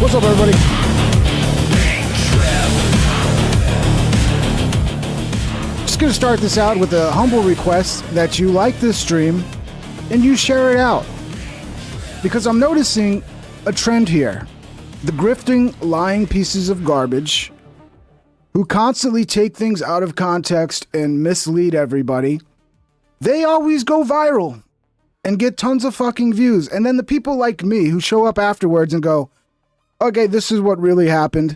What's up, everybody? Just going to start this out with a humble request that you like this stream and you share it out. Because I'm noticing a trend here. The grifting, lying pieces of garbage who constantly take things out of context and mislead everybody, they always go viral and get tons of fucking views. And then the people like me who show up afterwards and go, okay, this is what really happened,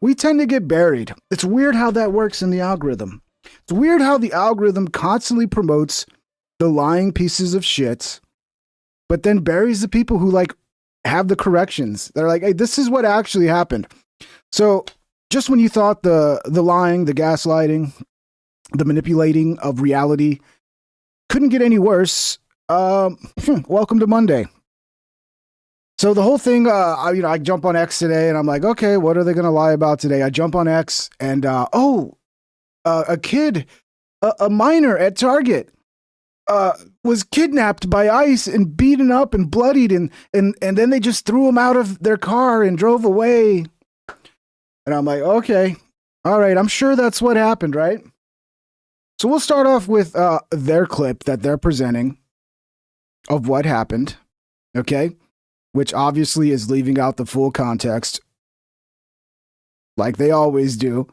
we tend to get buried. It's weird how that works in the algorithm. It's weird how the algorithm constantly promotes the lying pieces of shit, but then buries the people who like have the corrections. They're like, hey, this is what actually happened. So just when you thought the lying, the gaslighting, the manipulating of reality couldn't get any worse, welcome to Monday. So the whole thing, I jump on X today and I'm like, okay, what are they going to lie about today? I jump on X and, a kid, a minor at Target, was kidnapped by ICE and beaten up and bloodied. And then they just threw him out of their car and drove away. And I'm like, okay, all right. I'm sure that's what happened, right? So we'll start off with their clip that they're presenting of what happened. Okay. Which obviously is leaving out the full context, like they always do.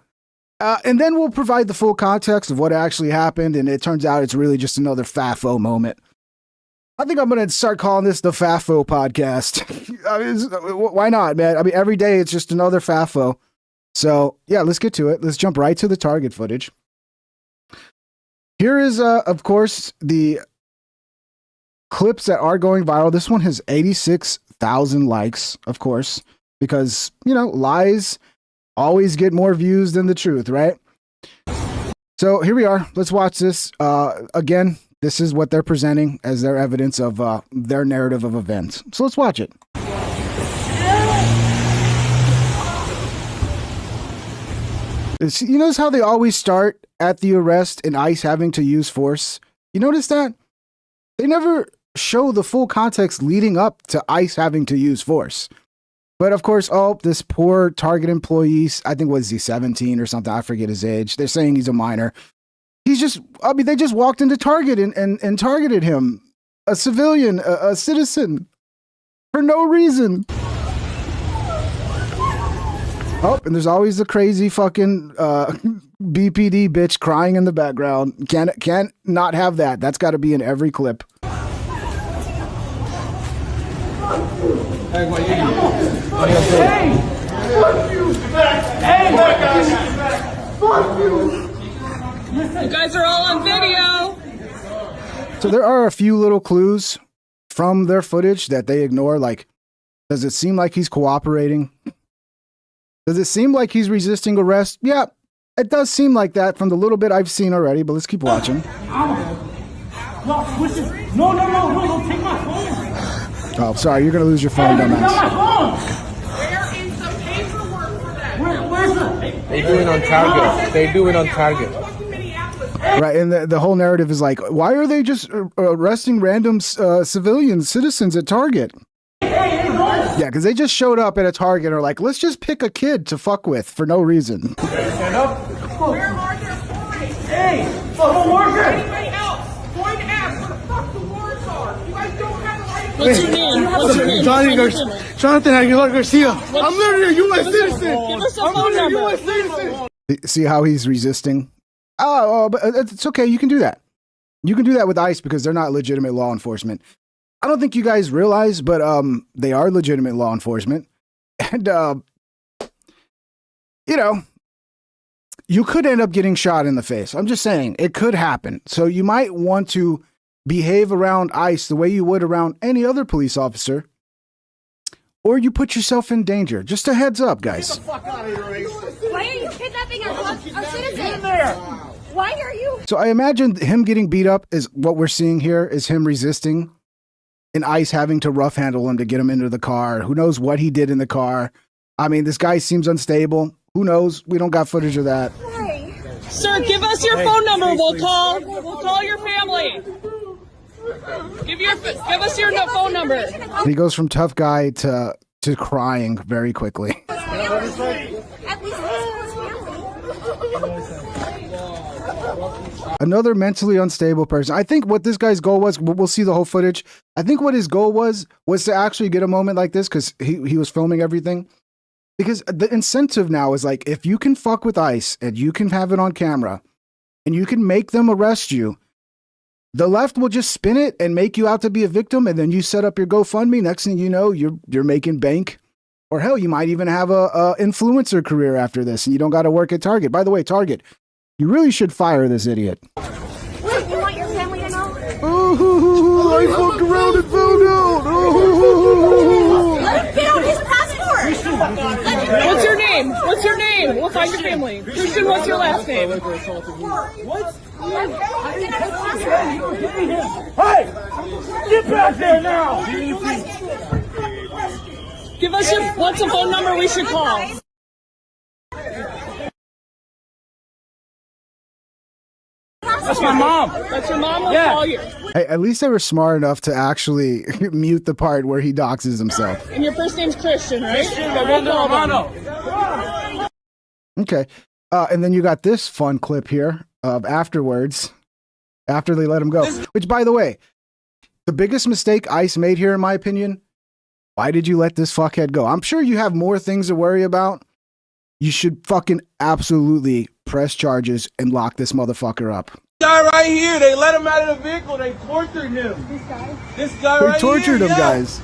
And then we'll provide the full context of what actually happened, and it turns out it's really just another FAFO moment. I think I'm going to start calling this the FAFO podcast. I mean, why not, man? I mean, every day it's just another FAFO. So, yeah, let's get to it. Let's jump right to the Target footage. Here is, of course, the clips that are going viral. This one has 86,000 likes, of course, because, lies always get more views than the truth, right? So here we are. Let's watch this. Again, this is what they're presenting as their evidence of their narrative of events. So let's watch it. You notice how they always start at the arrest and ICE having to use force? You notice that? They never show the full context leading up to ICE having to use force. But of course, this poor Target employee, I think, was he 17 or something? I forget his age. They're saying he's a minor. They just walked into Target and targeted him, a civilian, a citizen, for no reason. And there's always the crazy fucking BPD bitch crying in the background. Can't not have that. That's got to be in every clip. Hey, what you Hey! Fuck you! Hey! Fuck you! You guys are all on video! So there are a few little clues from their footage that they ignore. Like, does it seem like he's cooperating? Does it seem like he's resisting arrest? Yeah, it does seem like that from the little bit I've seen already, but let's keep watching. No, don't take my phone! Oh, sorry, you're going to lose your phone, dumbass. Where is the paperwork for that? Where's the... They do it on Target. They do it on Target. Right, and the whole narrative is like, why are they just arresting random citizens at Target? Yeah, because they just showed up at a Target and are like, let's just pick a kid to fuck with for no reason. Stand up. Where are their authorities? Hey, fucking worker! Anybody else? Going to ask where the fuck the warrants are. You guys don't have the right... What's your name? What's your name? Jonathan Aguilar Garcia. I'm literally a U.S. citizen. Give us a phone number. U.S. citizen. See how he's resisting? But it's okay. You can do that. You can do that with ICE because they're not legitimate law enforcement. I don't think you guys realize, but they are legitimate law enforcement. And, you could end up getting shot in the face. I'm just saying, it could happen. So you might want to behave around ICE the way you would around any other police officer, or you put yourself in danger. Just a heads up, guys. Get the fuck out of here, why are you kidnapping our citizens? Get in there. Why are you? So I imagine him getting beat up is what we're seeing here, is him resisting and ICE having to rough handle him to get him into the car. Who knows what he did in the car? I mean, this guy seems unstable. Who knows? We don't got footage of that. Why? Sir, give us your phone number. We'll call your family. Give us your phone number. And he goes from tough guy to to crying very quickly. At least this was family. Another mentally unstable person. I think what this guy's goal was, we'll see the whole footage. I think what his goal was to actually get a moment like this because he was filming everything. Because the incentive now is like, if you can fuck with ICE and you can have it on camera and you can make them arrest you, the left will just spin it and make you out to be a victim. And then you set up your GoFundMe. Next thing you know, you're making bank. Or hell, you might even have a influencer career after this and you don't got to work at Target. By the way, Target, you really should fire this idiot. Wait, you want your family to know? Oh, I fucked around and found out. Oh. Let him get out his passport. What's your name? What's your name? We'll find your family. Christian, what's your last name? What? Hey! Get back there now! Give us what's the phone number we should call? That's my mom. That's your mom. We'll Yeah. call you. Hey, at least they were smart enough to actually mute the part where he doxes himself. And your first name's Christian, right? Romano. Okay. And then you got this fun clip here of afterwards, after they let him go. Which, by the way, the biggest mistake ICE made here, in my opinion, why did you let this fuckhead go? I'm sure you have more things to worry about. You should fucking absolutely press charges and lock this motherfucker up. Guy right here, they let him out of the vehicle, they tortured him. This guy They right here. tortured him, yeah. guys.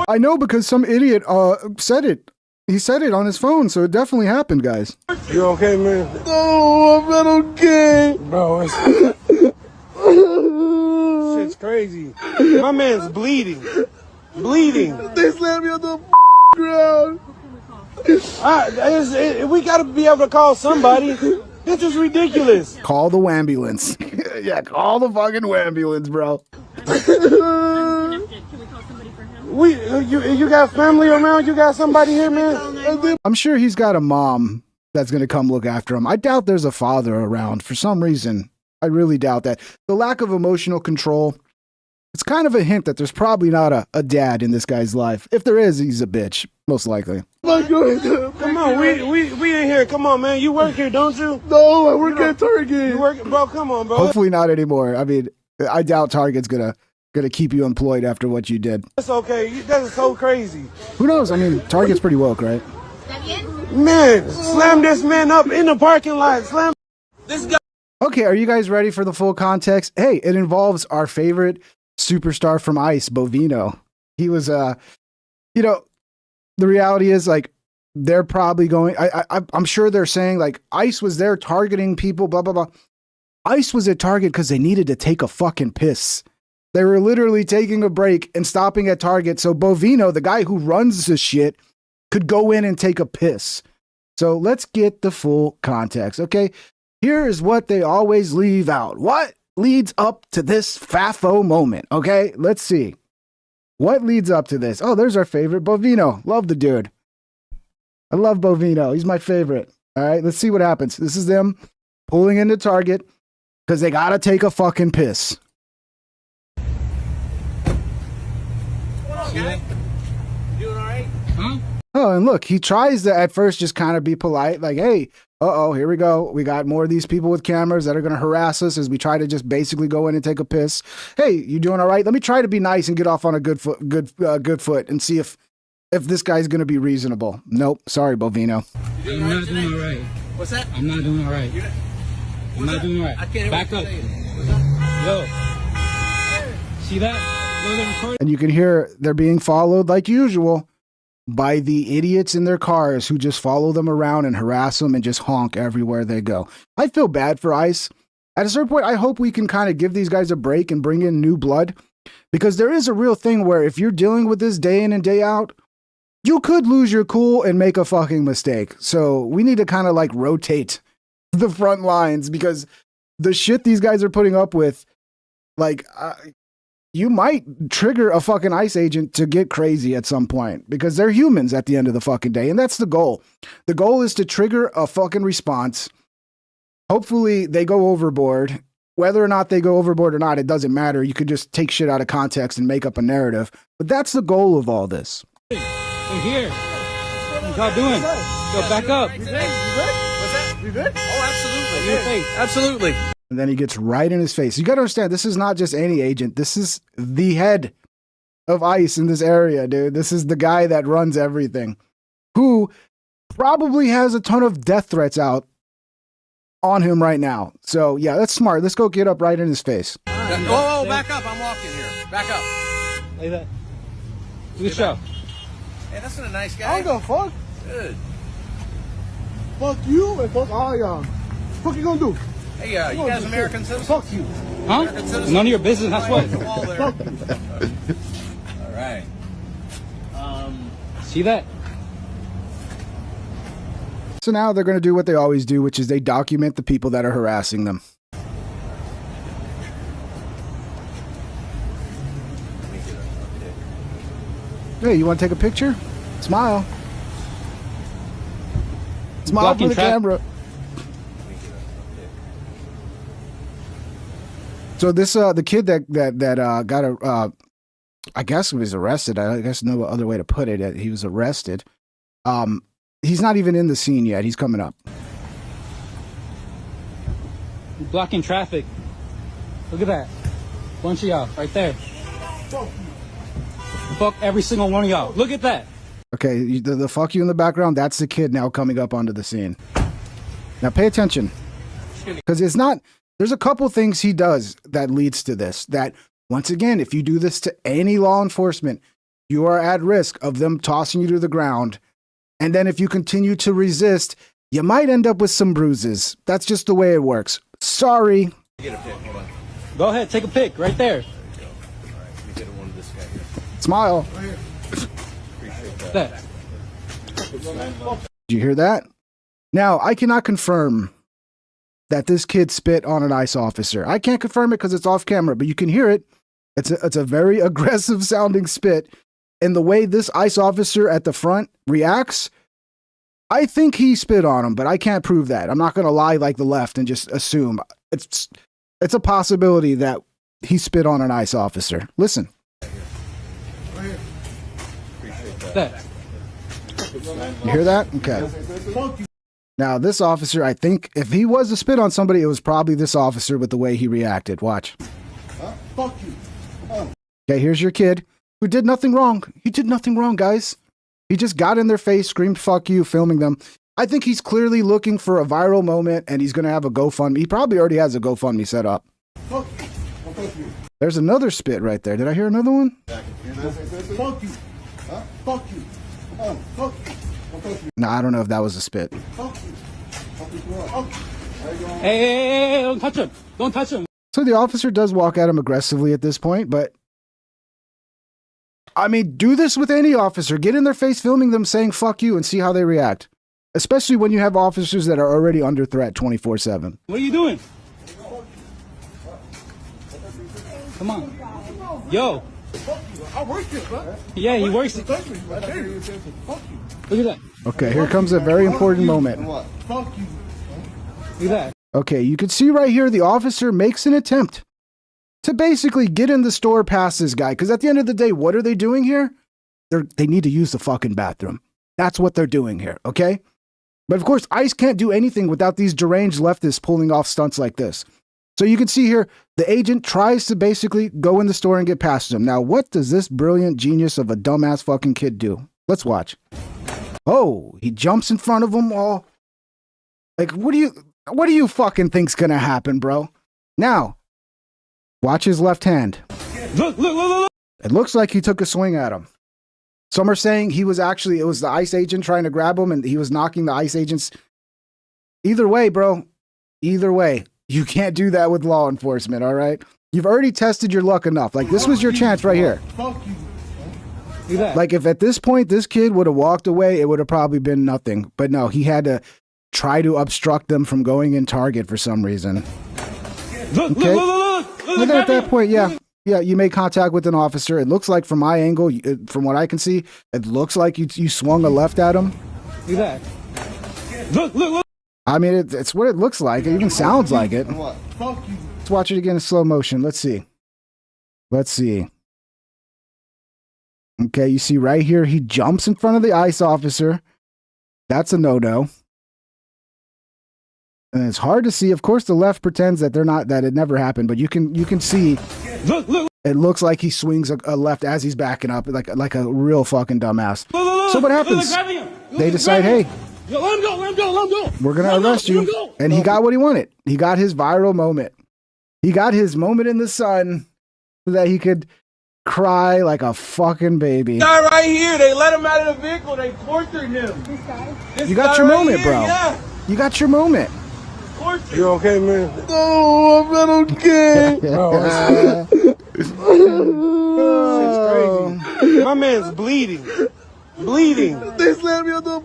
I know because some idiot said it. He said it on his phone, so it definitely happened, guys. You okay, man? No, I'm not okay. Bro, it's shit's crazy. My man's bleeding. Bleeding. They slammed me on the ground. We gotta be able to call somebody. This is ridiculous. Call the ambulance. Yeah, call the fucking ambulance, bro. You got family around? You got somebody here, man? I'm sure he's got a mom that's going to come look after him. I doubt there's a father around for some reason. I really doubt that. The lack of emotional control, it's kind of a hint that there's probably not a dad in this guy's life. If there is, he's a bitch, most likely. Come on, we in here. Come on, man. You work here, don't you? No, I work at Target. You work, bro. Come on, bro. Hopefully not anymore. I mean, I doubt Target's gonna keep you employed after what you did. That's okay. That is so crazy. Who knows? I mean, Target's pretty woke, right? Man, slam this man up in the parking lot. Slam this guy. Okay, are you guys ready for the full context? Hey, it involves our favorite superstar from ICE, Bovino. He was, you know, the reality is, like, they're probably going, I'm sure they're saying, like, ICE was there targeting people, blah, blah, blah. ICE was at Target because they needed to take a fucking piss. They were literally taking a break and stopping at Target so Bovino, the guy who runs this shit, could go in and take a piss. So let's get the full context, okay? Here is what they always leave out. What leads up to this FAFO moment, okay? Let's see. What leads up to this? Oh, there's our favorite, Bovino. Love the dude. I love Bovino. He's my favorite. All right, let's see what happens. This is them pulling into Target because they got to take a fucking piss. Oh, and look, he tries to at first just kind of be polite, like, hey, here we go. We got more of these people with cameras that are going to harass us as we try to just basically go in and take a piss. Hey, you doing all right? Let me try to be nice and get off on a good foot and see if this guy's going to be reasonable. Nope. Sorry, Bovino. I'm not doing all right. What's that? I'm not doing all right. I'm not doing all right. I can't Back up. Yo. See that? Yo, they're recording. And you can hear they're being followed like usual by the idiots in their cars who just follow them around and harass them and just honk everywhere they go. I feel bad for ICE. At a certain point, I hope we can kind of give these guys a break and bring in new blood, because there is a real thing where if you're dealing with this day in and day out, you could lose your cool and make a fucking mistake. So we need to kind of like rotate the front lines, because the shit these guys are putting up with, like, you might trigger a fucking ICE agent to get crazy at some point, because they're humans at the end of the fucking day. And that's the goal. The goal is to trigger a fucking response. Hopefully they go overboard Whether or not they go overboard or not, it doesn't matter. You could just take shit out of context and make up a narrative. But that's the goal of all this. Hey, here. What y'all doing? Yo, back up. What's that? We good? Oh, absolutely. Your face. Absolutely. And then he gets right in his face. You got to understand, this is not just any agent. This is the head of ICE in this area, dude. This is the guy that runs everything, who probably has a ton of death threats out on him right now. So, yeah, that's smart. Let's go get up right in his face. Whoa, back up. I'm walking here. Back up. Like that. Good show. Hey, that's not a nice guy. I don't give a fuck. Good. Fuck you and fuck all y'all. What you gonna do? Hey, you guys American citizens? Fuck you. Huh? citizens? None of your business. That's what. The wall there. All right. See that? So now they're going to do what they always do, which is they document the people that are harassing them. Hey, you want to take a picture? Smile. Smile Blocking for the camera. So this the kid that got I guess he was arrested. I guess no other way to put it. He was arrested. He's not even in the scene yet. He's coming up. You're blocking traffic. Look at that. Bunch of y'all right there. Fuck every single one of y'all. Look at that. Okay, the fuck you in the background, that's the kid now coming up onto the scene. Now pay attention. Because it's not, there's a couple things he does that leads to this. That, once again, if you do this to any law enforcement, you are at risk of them tossing you to the ground. And then if you continue to resist, you might end up with some bruises. That's just the way it works. Sorry. Get a pic. Hold on. Go ahead, take a pic right there. There you go. All right, let me get one of this guy here. Smile. Appreciate that. That. Did you hear that? Now, I cannot confirm that this kid spit on an ICE officer. I can't confirm it because it's off camera, but you can hear it. It's a very aggressive sounding spit. And the way this ICE officer at the front reacts, I think he spit on him, but I can't prove that. I'm not going to lie like the left and just assume. It's a possibility that he spit on an ICE officer. Listen. That. You hear that? Okay. Now, this officer, I think if he was to spit on somebody, it was probably this officer with the way he reacted. Watch. Fuck you. Okay, here's your kid who did nothing wrong. He did nothing wrong, guys. He just got in their face, screamed, fuck you, filming them. I think he's clearly looking for a viral moment, and he's going to have a GoFundMe. He probably already has a GoFundMe set up. Fuck you. Fuck you. There's another spit right there. Did I hear another one? Fuck you. Huh? Fuck you. Fuck you. Fuck you. No, I don't know if that was a spit. Fuck you. Fuck you. Fuck you. Hey, don't touch him. Don't touch him. So the officer does walk at him aggressively at this point, but I mean, do this with any officer. Get in their face filming them saying fuck you and see how they react. Especially when you have officers that are already under threat 24/7. What are you doing? Come on. Yo. I work here, bro. Yeah, he works. Look Fuck you. at that. Okay, here comes a very important moment. Fuck you. Look at that. Okay, you can see right here the officer makes an attempt to basically get in the store past this guy. Because at the end of the day, what are they doing here? They need to use the fucking bathroom. That's what they're doing here, okay? But of course, ICE can't do anything without these deranged leftists pulling off stunts like this. So you can see here, the agent tries to basically go in the store and get past him. Now, what does this brilliant genius of a dumbass fucking kid do? Let's watch. Oh, he jumps in front of them all. Like, what do you fucking think's gonna happen, bro? Now, watch his left hand. Look. It looks like he took a swing at him. Some are saying it was the ICE agent trying to grab him and he was knocking the ICE agents. Either way, bro. Either way. You can't do that with law enforcement, all right? You've already tested your luck enough. Like, this was your chance right here. Fuck you. Look at that. Like, if at this point this kid would have walked away, it would have probably been nothing. But no, he had to try to obstruct them from going in target for some reason. Look. Okay. And then at that point, yeah, you made contact with an officer. It looks like from my angle, from what I can see, it looks like you swung a left at him. Look at that. Look. I mean, it's what it looks like. It even sounds like it. Fuck you. Let's watch it again in slow motion. Let's see. Let's see. Okay, you see right here, he jumps in front of the ICE officer. That's a no-no. And it's hard to see. Of course, the left pretends that that it never happened, but you can see. Look. It looks like he swings a left as he's backing up, like a real fucking dumbass. So what happens? They decide, hey, let him go. We're gonna arrest you. And he got what he wanted. He got his viral moment. He got his moment in the sun so that he could cry like a fucking baby. Guy right here, they let him out of the vehicle. They tortured him. This guy? You got your moment, bro. Yeah. You got your moment. You okay, man? No, I'm not okay. Bro, it's crazy. My man's bleeding. They slammed me on the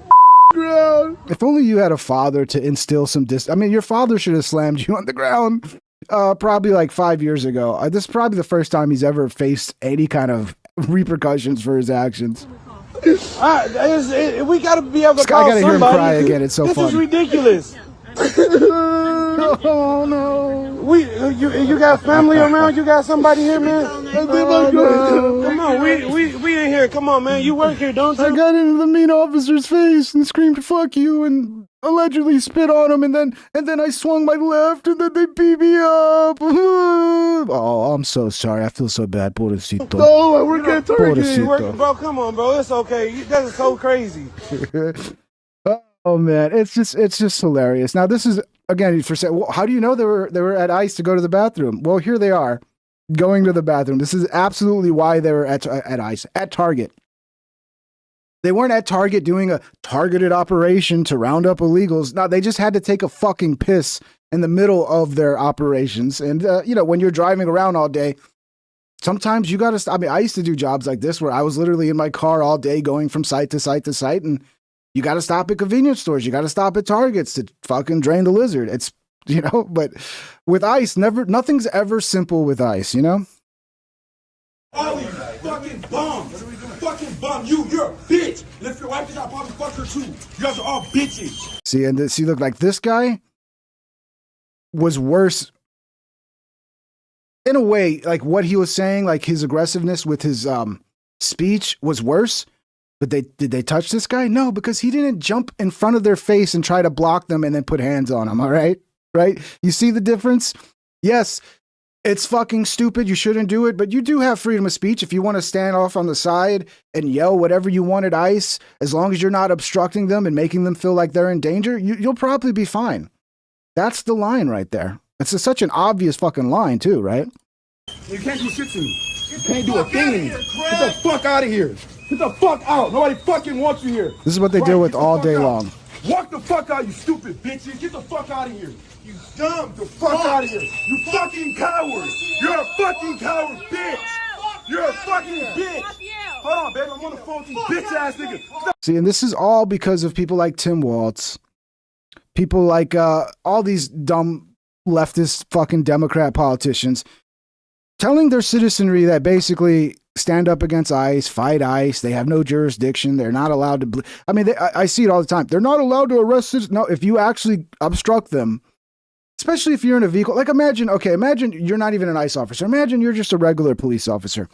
ground. If only you had a father to instill some I mean, your father should have slammed you on the ground probably like 5 years ago. This is probably the first time he's ever faced any kind of repercussions for his actions. We gotta be able to call gotta somebody. hear him cry again. It's so funny. This is ridiculous. Oh no! You got family around? You got somebody here, man? Come on, we in here. Come on, man. You work here, don't you? I got into the mean officer's face and screamed "fuck you" and allegedly spit on him, and then I swung my left, and then they beat me up. Oh, I'm so sorry. I feel so bad, pobrecito. No, we're getting targeted. Pobrecito. Bro, come on, bro. It's okay. That is so crazy. Oh man, it's just hilarious. Now this is again how do you know they were at ICE to go to the bathroom? Well, here they are going to the bathroom. This is absolutely why they were at ICE, at Target. They weren't at Target doing a targeted operation to round up illegals. No, they just had to take a fucking piss in the middle of their operations. And when you're driving around all day, sometimes you got to. I mean, I used to do jobs like this where I was literally in my car all day going from site to site to site, and you got to stop at convenience stores. You got to stop at Targets to fucking drain the lizard. It's, but with ICE, nothing's ever simple with ICE, All these fucking bums. Fucking bum. You're a bitch. And if your wife is, I'll probably fuck her too. You guys are all bitches. See, look, like this guy was worse in a way, like what he was saying, like his aggressiveness with his speech was worse. But did they touch this guy? No, because he didn't jump in front of their face and try to block them and then put hands on them, all right? Right? You see the difference? Yes, it's fucking stupid. You shouldn't do it, but you do have freedom of speech. If you want to stand off on the side and yell whatever you want at ICE, as long as you're not obstructing them and making them feel like they're in danger, you'll probably be fine. That's the line right there. It's such an obvious fucking line too, right? You can't do shit to me. You can't do a thing to me. Get the fuck out of here. Get the fuck out. Nobody fucking wants you here. This is what they deal with all day long. Walk the fuck out, you stupid bitches. Get the fuck out of here. You dumb. The fuck out of here. You fucking coward. You're a fucking coward, bitch. You're a fucking bitch. Hold on, baby. I'm on the phone with these bitch ass niggas. See, and this is all because of people like Tim Waltz. People like all these dumb leftist fucking Democrat politicians telling their citizenry that basically stand up against ICE, fight ICE. They have no jurisdiction. They're not allowed to. I mean, I see it all the time. They're not allowed to arrest citizens. No, if you actually obstruct them, especially if you're in a vehicle, like imagine you're not even an ICE officer. Imagine you're just a regular police officer.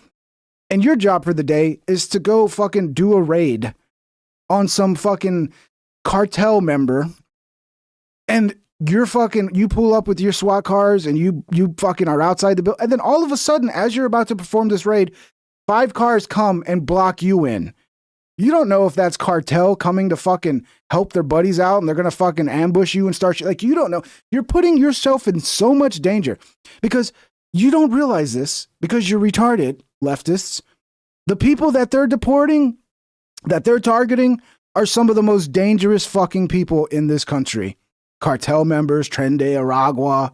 And your job for the day is to go fucking do a raid on some fucking cartel member. And you pull up with your SWAT cars and you fucking are outside the building. And then all of a sudden, as you're about to perform this raid, 5 cars come and block you in. You don't know if that's cartel coming to fucking help their buddies out and they're going to fucking ambush you and start like, you don't know. You're putting yourself in so much danger because you don't realize this because you're retarded, leftists. The people that they're deporting, that they're targeting are some of the most dangerous fucking people in this country. Cartel members, Trende, Aragua,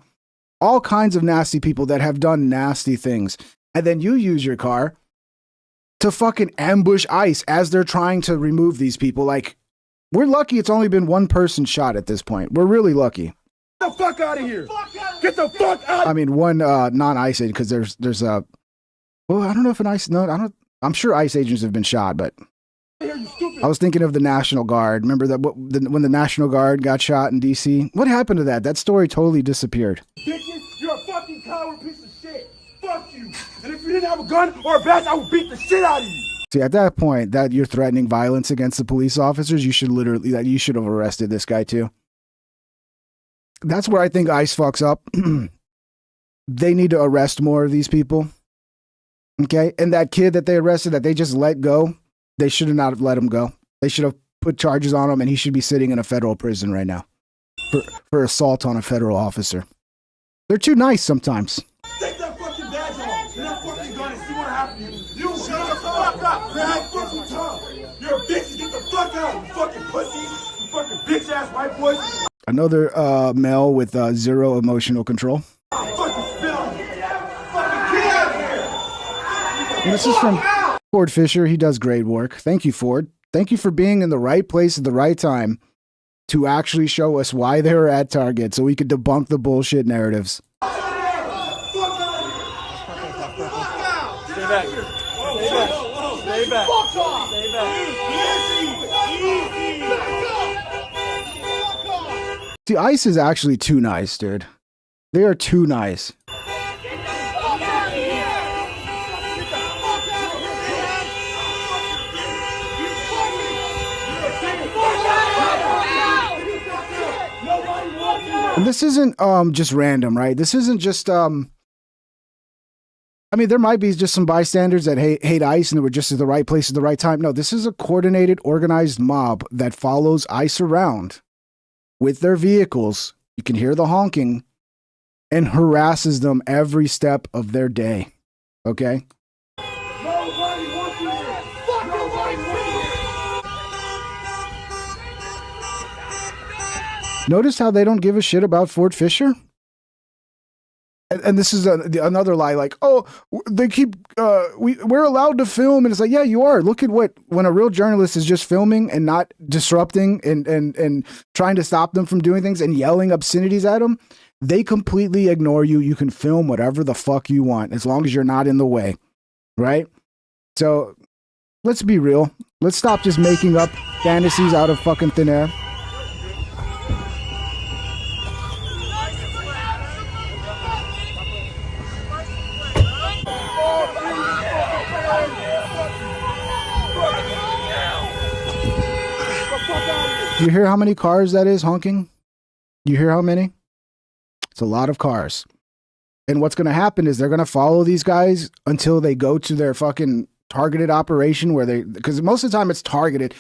all kinds of nasty people that have done nasty things. And then you use your car to fucking ambush ICE as they're trying to remove these people. Like, we're lucky it's only been one person shot at this point. We're really lucky. Get the fuck out of here. Get the fuck out. I mean, one non-ICE agent, because there's a, well, I don't know if an ICE, no, I'm sure ICE agents have been shot, but I was thinking of the National Guard. Remember that when the National Guard got shot in DC? What happened to that? That story totally disappeared. Bitches, you're a fucking coward piece of shit. Fuck you. And if you didn't have a gun or a badge, I would beat the shit out of you. See, at that point, that you're threatening violence against the police officers, you should have arrested this guy too. That's where I think ICE fucks up. They need to arrest more of these people. Okay? And that kid that they arrested, that they just let go, they should have not let him go. They should have put charges on him, and he should be sitting in a federal prison right now for assault on a federal officer. They're too nice sometimes. Take that fucking badge off and that fucking gun and see what happens to you. You don't shut the fuck up. You're that fucking tongue. You're a bitch. Get the fuck out, you fucking pussy. You fucking bitch ass white boys. Another male with zero emotional control. Fucking spit on me. Fucking get out of here. And this is from Ford Fisher. He does great work. Thank you, Ford. Thank you for being in the right place at the right time to actually show us why they were at Target so we could debunk the bullshit narratives. Stay back. Stay back. Fuck off. Stay back. See, ICE is actually too nice, dude. They are too nice. And this isn't just random, right? This isn't just I mean, there might be just some bystanders that hate ICE and they were just at the right place at the right time. No, this is a coordinated, organized mob that follows ICE around with their vehicles. You can hear the honking and harasses them every step of their day. Okay? Nobody wants you here. Fuck nobody wants you here. Notice how they don't give a shit about Ford Fisher? And this is another lie, like, oh, they keep, we're allowed to film. And it's like, yeah, you are. Look at when a real journalist is just filming and not disrupting and trying to stop them from doing things and yelling obscenities at them, they completely ignore you. You can film whatever the fuck you want as long as you're not in the way, right? So let's be real. Let's stop just making up fantasies out of fucking thin air. You hear how many cars that is honking? You hear how many? It's a lot of cars. And what's going to happen is they're going to follow these guys until they go to their fucking targeted operation because most of the time it's targeted.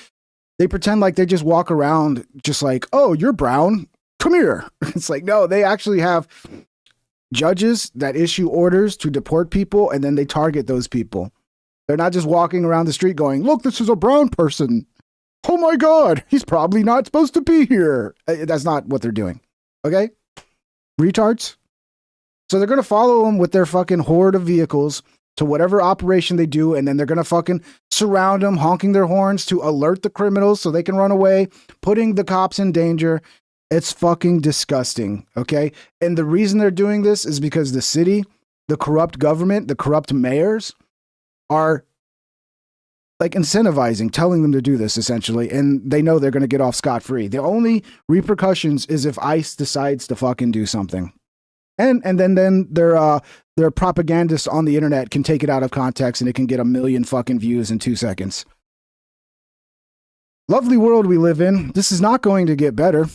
They pretend like they just walk around just like, oh, you're brown. Come here. It's like, no, they actually have judges that issue orders to deport people and then they target those people. They're not just walking around the street going, look, this is a brown person. Oh my God, he's probably not supposed to be here. That's not what they're doing. Okay? Retards. So they're going to follow them with their fucking horde of vehicles to whatever operation they do. And then they're going to fucking surround them, honking their horns to alert the criminals so they can run away, putting the cops in danger. It's fucking disgusting. Okay? And the reason they're doing this is because the city, the corrupt government, the corrupt mayors are like incentivizing, telling them to do this essentially, and they know they're going to get off scot-free. The only repercussions is if ICE decides to fucking do something, and then their propagandists on the internet can take it out of context and it can get 1 million fucking views in 2 seconds. Lovely world we live in. This is not going to get better.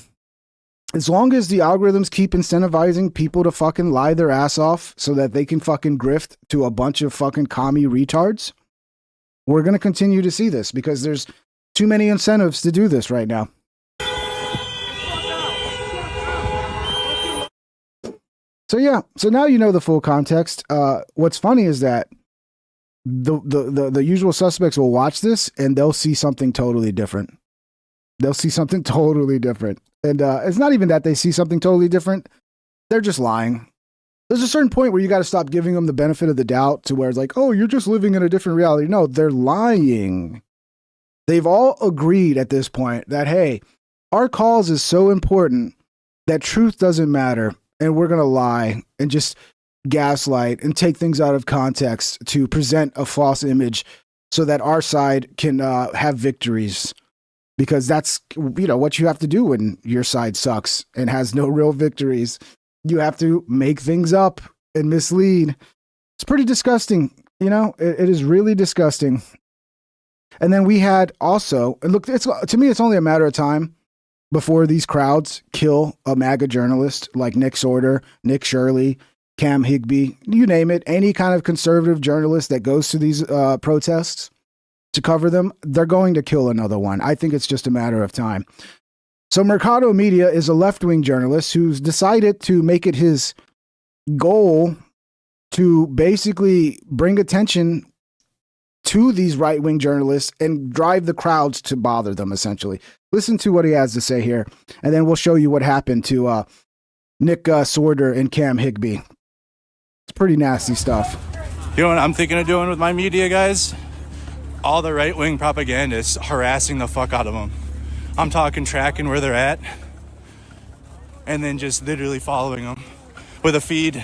As long as the algorithms keep incentivizing people to fucking lie their ass off so that they can fucking grift to a bunch of fucking commie retards, we're going to continue to see this because there's too many incentives to do this right now. So yeah, so now you know the full context. What's funny is that the usual suspects will watch this and they'll see something totally different. They'll see something totally different. And it's not even that they see something totally different. They're just lying. There's a certain point where you got to stop giving them the benefit of the doubt to where it's like, oh, you're just living in a different reality. No, they're lying. They've all agreed at this point that, hey, our cause is so important that truth doesn't matter. And we're going to lie and just gaslight and take things out of context to present a false image so that our side can have victories. Because that's, what you have to do when your side sucks and has no real victories. You have to make things up and mislead. It's pretty disgusting. You know, it is really disgusting. And then we had also, and look, to me, it's only a matter of time before these crowds kill a MAGA journalist like Nick Sorter, Nick Shirley, Cam Higbee, you name it, any kind of conservative journalist that goes to these protests to cover them, they're going to kill another one. I think it's just a matter of time. So Mercado Media is a left-wing journalist who's decided to make it his goal to basically bring attention to these right-wing journalists and drive the crowds to bother them, essentially. Listen to what he has to say here, and then we'll show you what happened to Nick Sorter and Cam Higbee. It's pretty nasty stuff. You know what I'm thinking of doing with my media, guys? All the right-wing propagandists harassing the fuck out of them. I'm talking tracking where they're at and then just literally following them with a feed.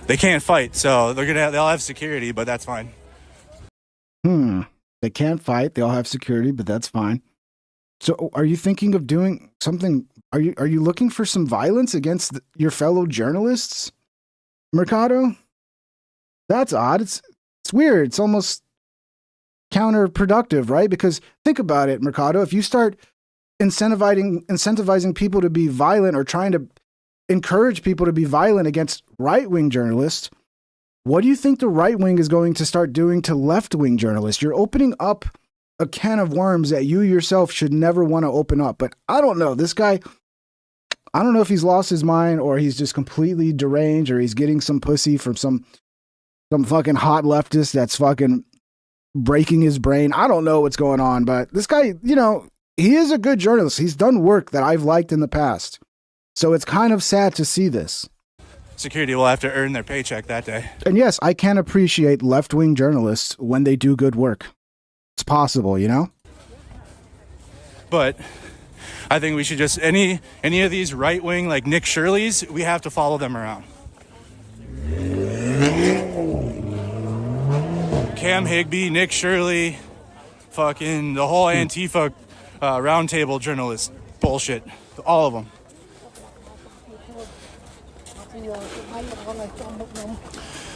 They can't fight, so they'll have security, but that's fine. They can't fight. They all have security, but that's fine. So are you thinking of doing something? Are you looking for some violence against your fellow journalists, Mercado? That's odd. It's weird. It's almost counterproductive, right? Because think about it, Mercado. If you start incentivizing people to be violent or trying to encourage people to be violent against right-wing journalists, what do you think the right wing is going to start doing to left-wing journalists? You're opening up a can of worms that you yourself should never want to open up. But I don't know. This guy, I don't know if he's lost his mind or he's just completely deranged or he's getting some pussy from some fucking hot leftist that's fucking breaking his brain. I don't know what's going on, but this guy, you know, he is a good journalist. He's done work that I've liked in the past. So it's kind of sad to see this. Security will have to earn their paycheck that day. And yes, I can appreciate left-wing journalists when they do good work. It's possible, you know? But I think we should just, any of these right-wing, like Nick Shirley's, we have to follow them around. Cam Higbee, Nick Shirley, fucking the whole Antifa roundtable journalist bullshit. All of them.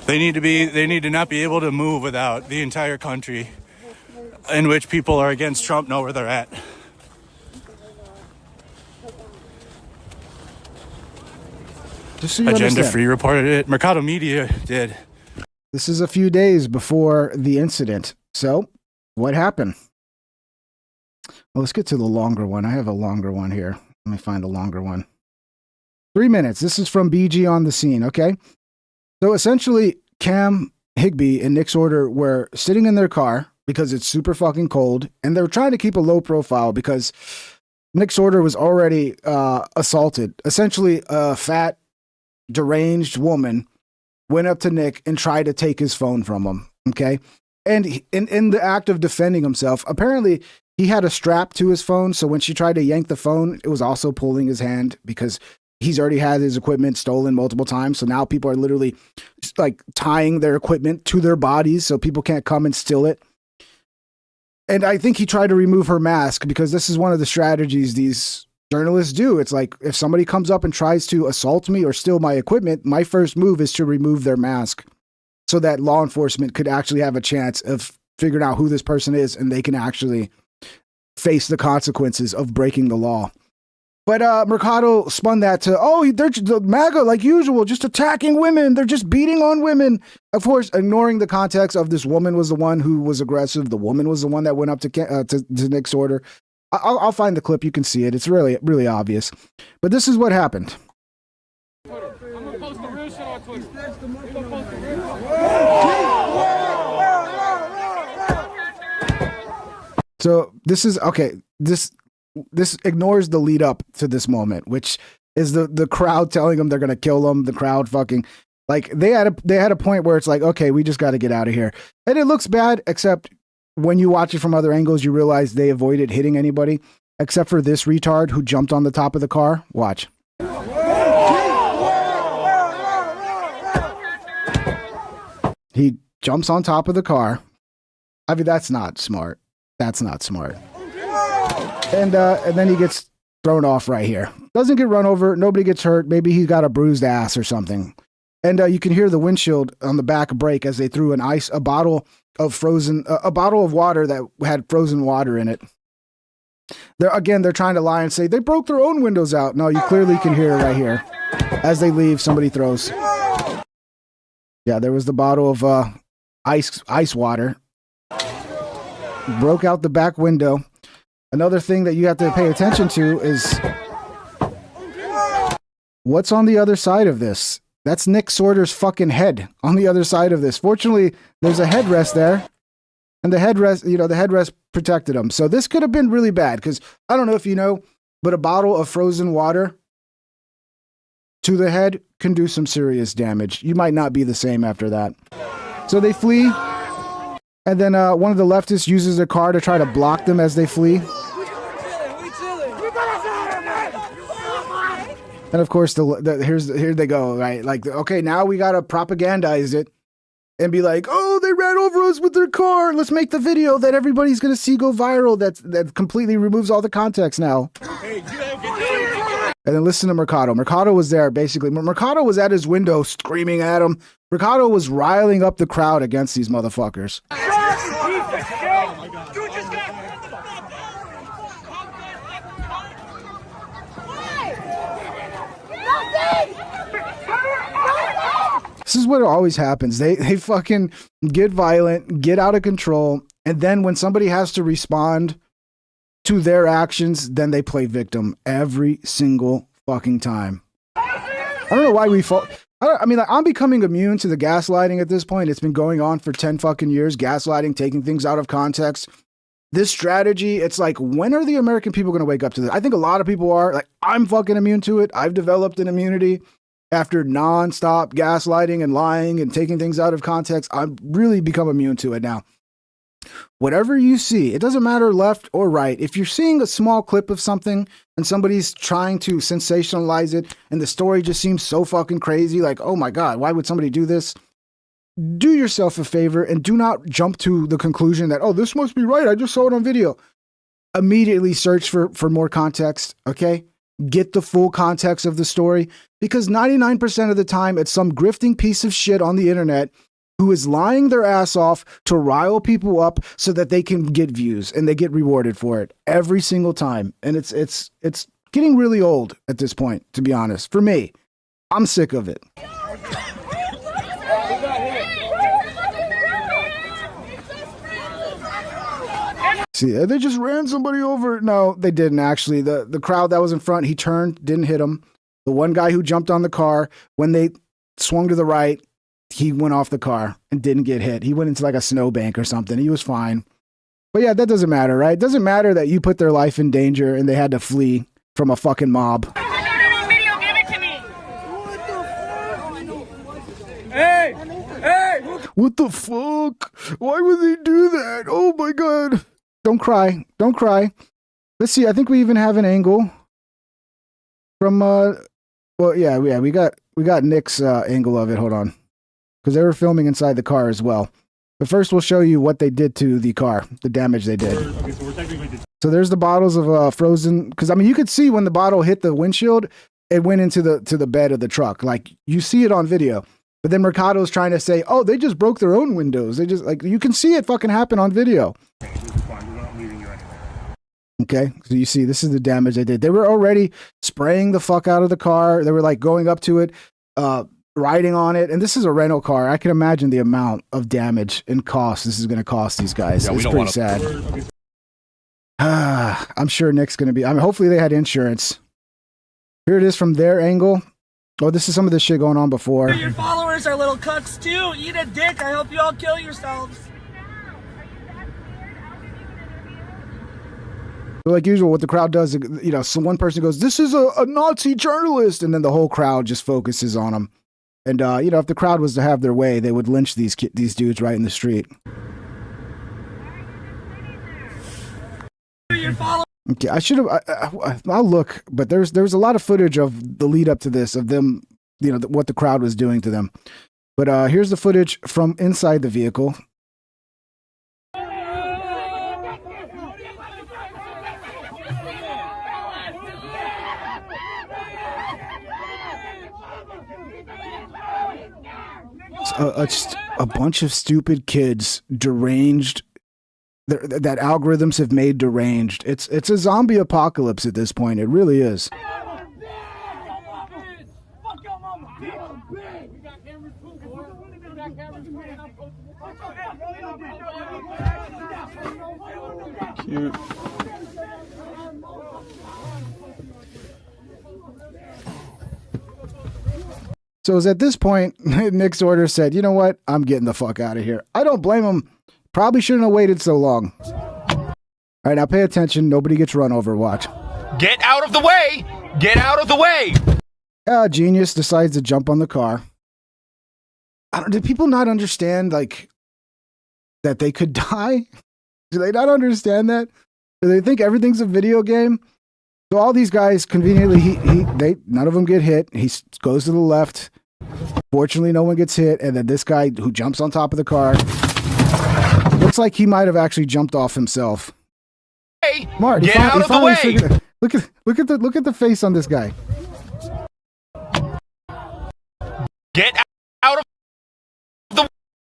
They need to not be able to move without the entire country in which people are against Trump know where they're at. Just so you Agenda understand. Free reported it. Mercado Media did. This is a few days before the incident. So, what happened? Well, let's get to the longer one. I have a longer one here. Let me find the longer one. 3 minutes. This is from BG on the scene, okay? So, essentially, Cam Higbee and Nick Sorter were sitting in their car because it's super fucking cold, and they were trying to keep a low profile because Nick Sorter was already assaulted. Essentially, a fat, deranged woman went up to Nick and tried to take his phone from him, okay? And in the act of defending himself, apparently he had a strap to his phone, so when she tried to yank the phone, it was also pulling his hand because he's already had his equipment stolen multiple times, so now people are literally like tying their equipment to their bodies so people can't come and steal it. And I think he tried to remove her mask because this is one of the strategies these journalists do. It's like, if somebody comes up and tries to assault me or steal my equipment, my first move is to remove their mask so that law enforcement could actually have a chance of figuring out who this person is and they can actually face the consequences of breaking the law. But Mercado spun that to, they're the MAGA, like usual, just attacking women. They're just beating on women. Of course, ignoring the context of this woman was the one who was aggressive. The woman was the one that went up to Nick Sorter. I'll find the clip. You can see it. It's really, really obvious. But this is what happened. I'm gonna post the real shit on Twitter. So this is, okay, this ignores the lead up to this moment, which is the crowd telling them they're going to kill them. The crowd fucking, like, they had a point where it's like, okay, we just got to get out of here. And it looks bad, except when you watch it from other angles, you realize they avoided hitting anybody, except for this retard who jumped on the top of the car. Watch. He jumps on top of the car. I mean, that's not smart. That's not smart. And then he gets thrown off right here. Doesn't get run over. Nobody gets hurt. Maybe he got a bruised ass or something. And you can hear the windshield on the back break as they threw a bottle of water that had frozen water in it. They're trying to lie and say they broke their own windows out. No, you clearly can hear it right here. As they leave, somebody throws. Yeah, there was the bottle of ice water. Broke out the back window. Another thing that you have to pay attention to is what's on the other side of this. That's Nick Sorter's fucking head on the other side of this. Fortunately, there's a headrest there. And the headrest protected him. So this could have been really bad because I don't know if you know, but a bottle of frozen water to the head can do some serious damage. You might not be the same after that. So they flee. And then one of the leftists uses their car to try to block them as they flee. And of course, here they go, right? Like, okay, now we gotta propagandize it and be like, oh, they ran over us with their car. Let's make the video that everybody's gonna see go viral. That completely removes all the context now. And then listen to Mercado. Mercado was there basically. Mercado was at his window screaming at him. Mercado was riling up the crowd against these motherfuckers. This is what always happens. They fucking get violent, get out of control, and then when somebody has to respond to their actions, then they play victim every single fucking time. I don't know why we fall. I mean, like, I'm becoming immune to the gaslighting at this point. It's been going on for 10 fucking years. Gaslighting, taking things out of context. This strategy, it's like, when are the American people going to wake up to this? I think a lot of people are. Like, I'm fucking immune to it. I've developed an immunity. After nonstop gaslighting and lying and taking things out of context, I've really become immune to it now. Whatever you see, it doesn't matter left or right. If you're seeing a small clip of something and somebody's trying to sensationalize it and the story just seems so fucking crazy, like, oh my God, why would somebody do this? Do yourself a favor and do not jump to the conclusion that, oh, this must be right. I just saw it on video. Immediately search for more context, okay? Get the full context of the story, because 99% of the time it's some grifting piece of shit on the internet who is lying their ass off to rile people up so that they can get views and they get rewarded for it every single time. And it's getting really old at this point, to be honest. For me, I'm sick of it. See, they just ran somebody over. No, they didn't actually. The crowd that was in front, he turned, didn't hit him. The one guy who jumped on the car, when they swung to the right, he went off the car and didn't get hit. He went into like a snowbank or something. He was fine. But yeah, that doesn't matter, right? It doesn't matter that you put their life in danger and they had to flee from a fucking mob. Hey! Hey! What the fuck? Why would they do that? Oh my God. Don't cry. Don't cry. Let's see. I think we even have an angle from, we got Nick's angle of it. Hold on. Because they were filming inside the car as well. But first we'll show you what they did to the car, the damage they did. So there's the bottles of frozen, because I mean, you could see when the bottle hit the windshield, it went into the bed of the truck. Like, you see it on video. But then Mercado's trying to say, oh, they just broke their own windows. They just, like, you can see it fucking happen on video. Okay, so you see, this is the damage they did. They were already spraying the fuck out of the car. They were like going up to it, riding on it. And this is a rental car. I can imagine the amount of damage and cost this is going to cost these guys. Yeah, it's pretty sad. I'm sure Nick's going to be, I mean, hopefully they had insurance. Here it is from their angle. Oh, this is some of the shit going on before. Your followers are little cucks too. Eat a dick. I hope you all kill yourselves. So like usual, what the crowd does, you know, so one person goes, this is a Nazi journalist. And then the whole crowd just focuses on him. And, you know, if the crowd was to have their way, they would lynch these dudes right in the street. Okay, I should have, I'll look, but there's a lot of footage of the lead up to this, of them, you know, what the crowd was doing to them. But here's the footage from inside the vehicle. Just a bunch of stupid kids, deranged. That algorithms have made deranged. It's a zombie apocalypse at this point. It really is. Cute. So it was at this point, Nick's order said, you know what? I'm getting the fuck out of here. I don't blame him. Probably shouldn't have waited so long. All right, now pay attention. Nobody gets run over. Watch. Get out of the way! Get out of the way! Genius decides to jump on the car. Did people not understand, like, that they could die? Do they not understand that? Do they think everything's a video game? So all these guys, conveniently, none of them get hit. He goes to the left. Fortunately, no one gets hit. And then this guy who jumps on top of the car, looks like he might have actually jumped off himself. Hey, Mark, get out of the way! Look at the face on this guy. Get out of the way!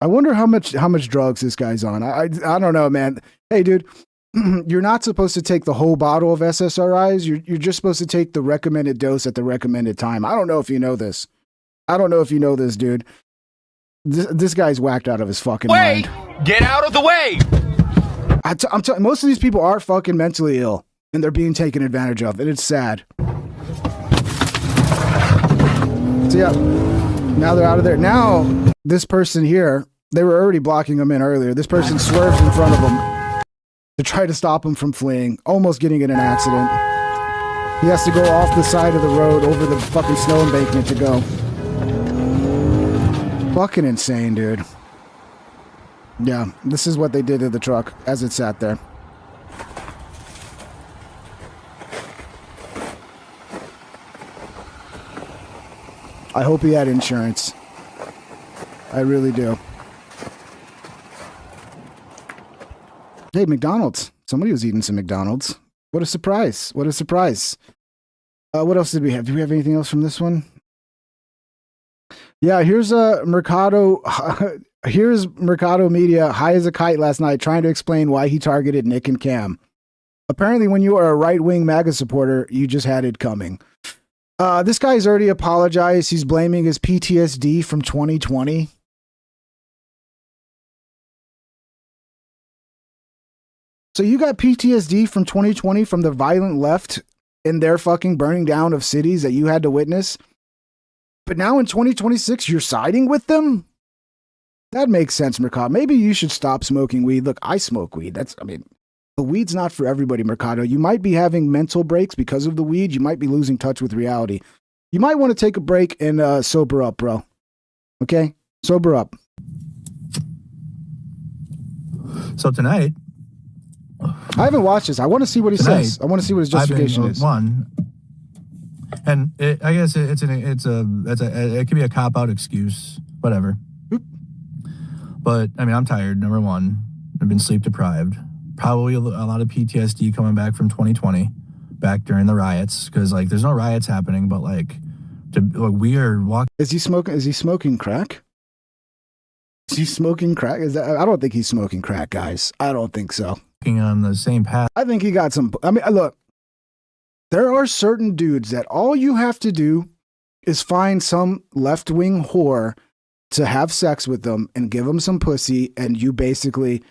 I wonder how much drugs this guy's on. I don't know, man. Hey, dude, you're not supposed to take the whole bottle of SSRIs. You're just supposed to take the recommended dose at the recommended time. I don't know if you know this. I don't know if you know this, dude. This guy's whacked out of his fucking mind. Get out of the way! I'm telling most of these people are fucking mentally ill, and they're being taken advantage of, and it's sad. So yeah, now they're out of there. Now this person here, they were already blocking him in earlier. This person swerves in front of him to try to stop him from fleeing, almost getting in an accident. He has to go off the side of the road over the fucking snow embankment to go. Fucking insane, dude. Yeah, this is what they did to the truck as it sat there. I hope he had insurance. I really do. Hey, McDonald's. Somebody was eating some McDonald's. What a surprise. What a surprise. What else did we have? Do we have anything else from this one? Yeah, here's Mercado. Here's Mercado Media high as a kite last night trying to explain why he targeted Nick and Cam. Apparently, when you are a right-wing MAGA supporter, you just had it coming. This guy's already apologized. He's blaming his PTSD from 2020. So you got PTSD from 2020 from the violent left and their fucking burning down of cities that you had to witness. But now in 2026, you're siding with them? That makes sense, Mercado. Maybe you should stop smoking weed. Look, I smoke weed. The weed's not for everybody, Mercado. You might be having mental breaks because of the weed. You might be losing touch with reality. You might want to take a break and sober up, bro. Okay? Sober up. So tonight, I haven't watched this. I want to see what he says. I want to see what his justification is. And I guess it could be a cop-out excuse, whatever. But, I mean, I'm tired, number one. I've been sleep-deprived. Probably a lot of PTSD coming back from 2020, back during the riots. Because, like, there's no riots happening, but, we are walking... Is he smoking crack? Is he smoking crack? I don't think he's smoking crack, guys. I don't think so. On the same path. I think he got some... I mean, look. There are certain dudes that all you have to do is find some left-wing whore to have sex with them and give them some pussy, and you basically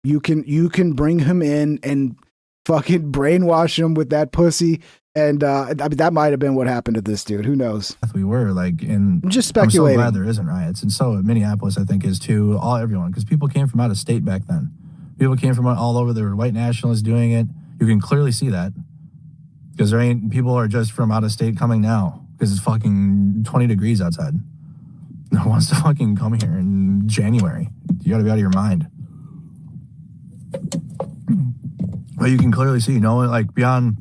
you can bring him in and fucking brainwash him with that pussy, and I mean, that might have been what happened to this dude. Who knows? We were I'm just speculating. I'm so glad there isn't riots, and so Minneapolis I think is too. Everyone, because people came from out of state back then. People came from all over. There were white nationalists doing it. You can clearly see that because people are just from out of state coming now because it's fucking 20 degrees outside. No one wants to fucking come here in January. You gotta be out of your mind. But you can clearly see, beyond,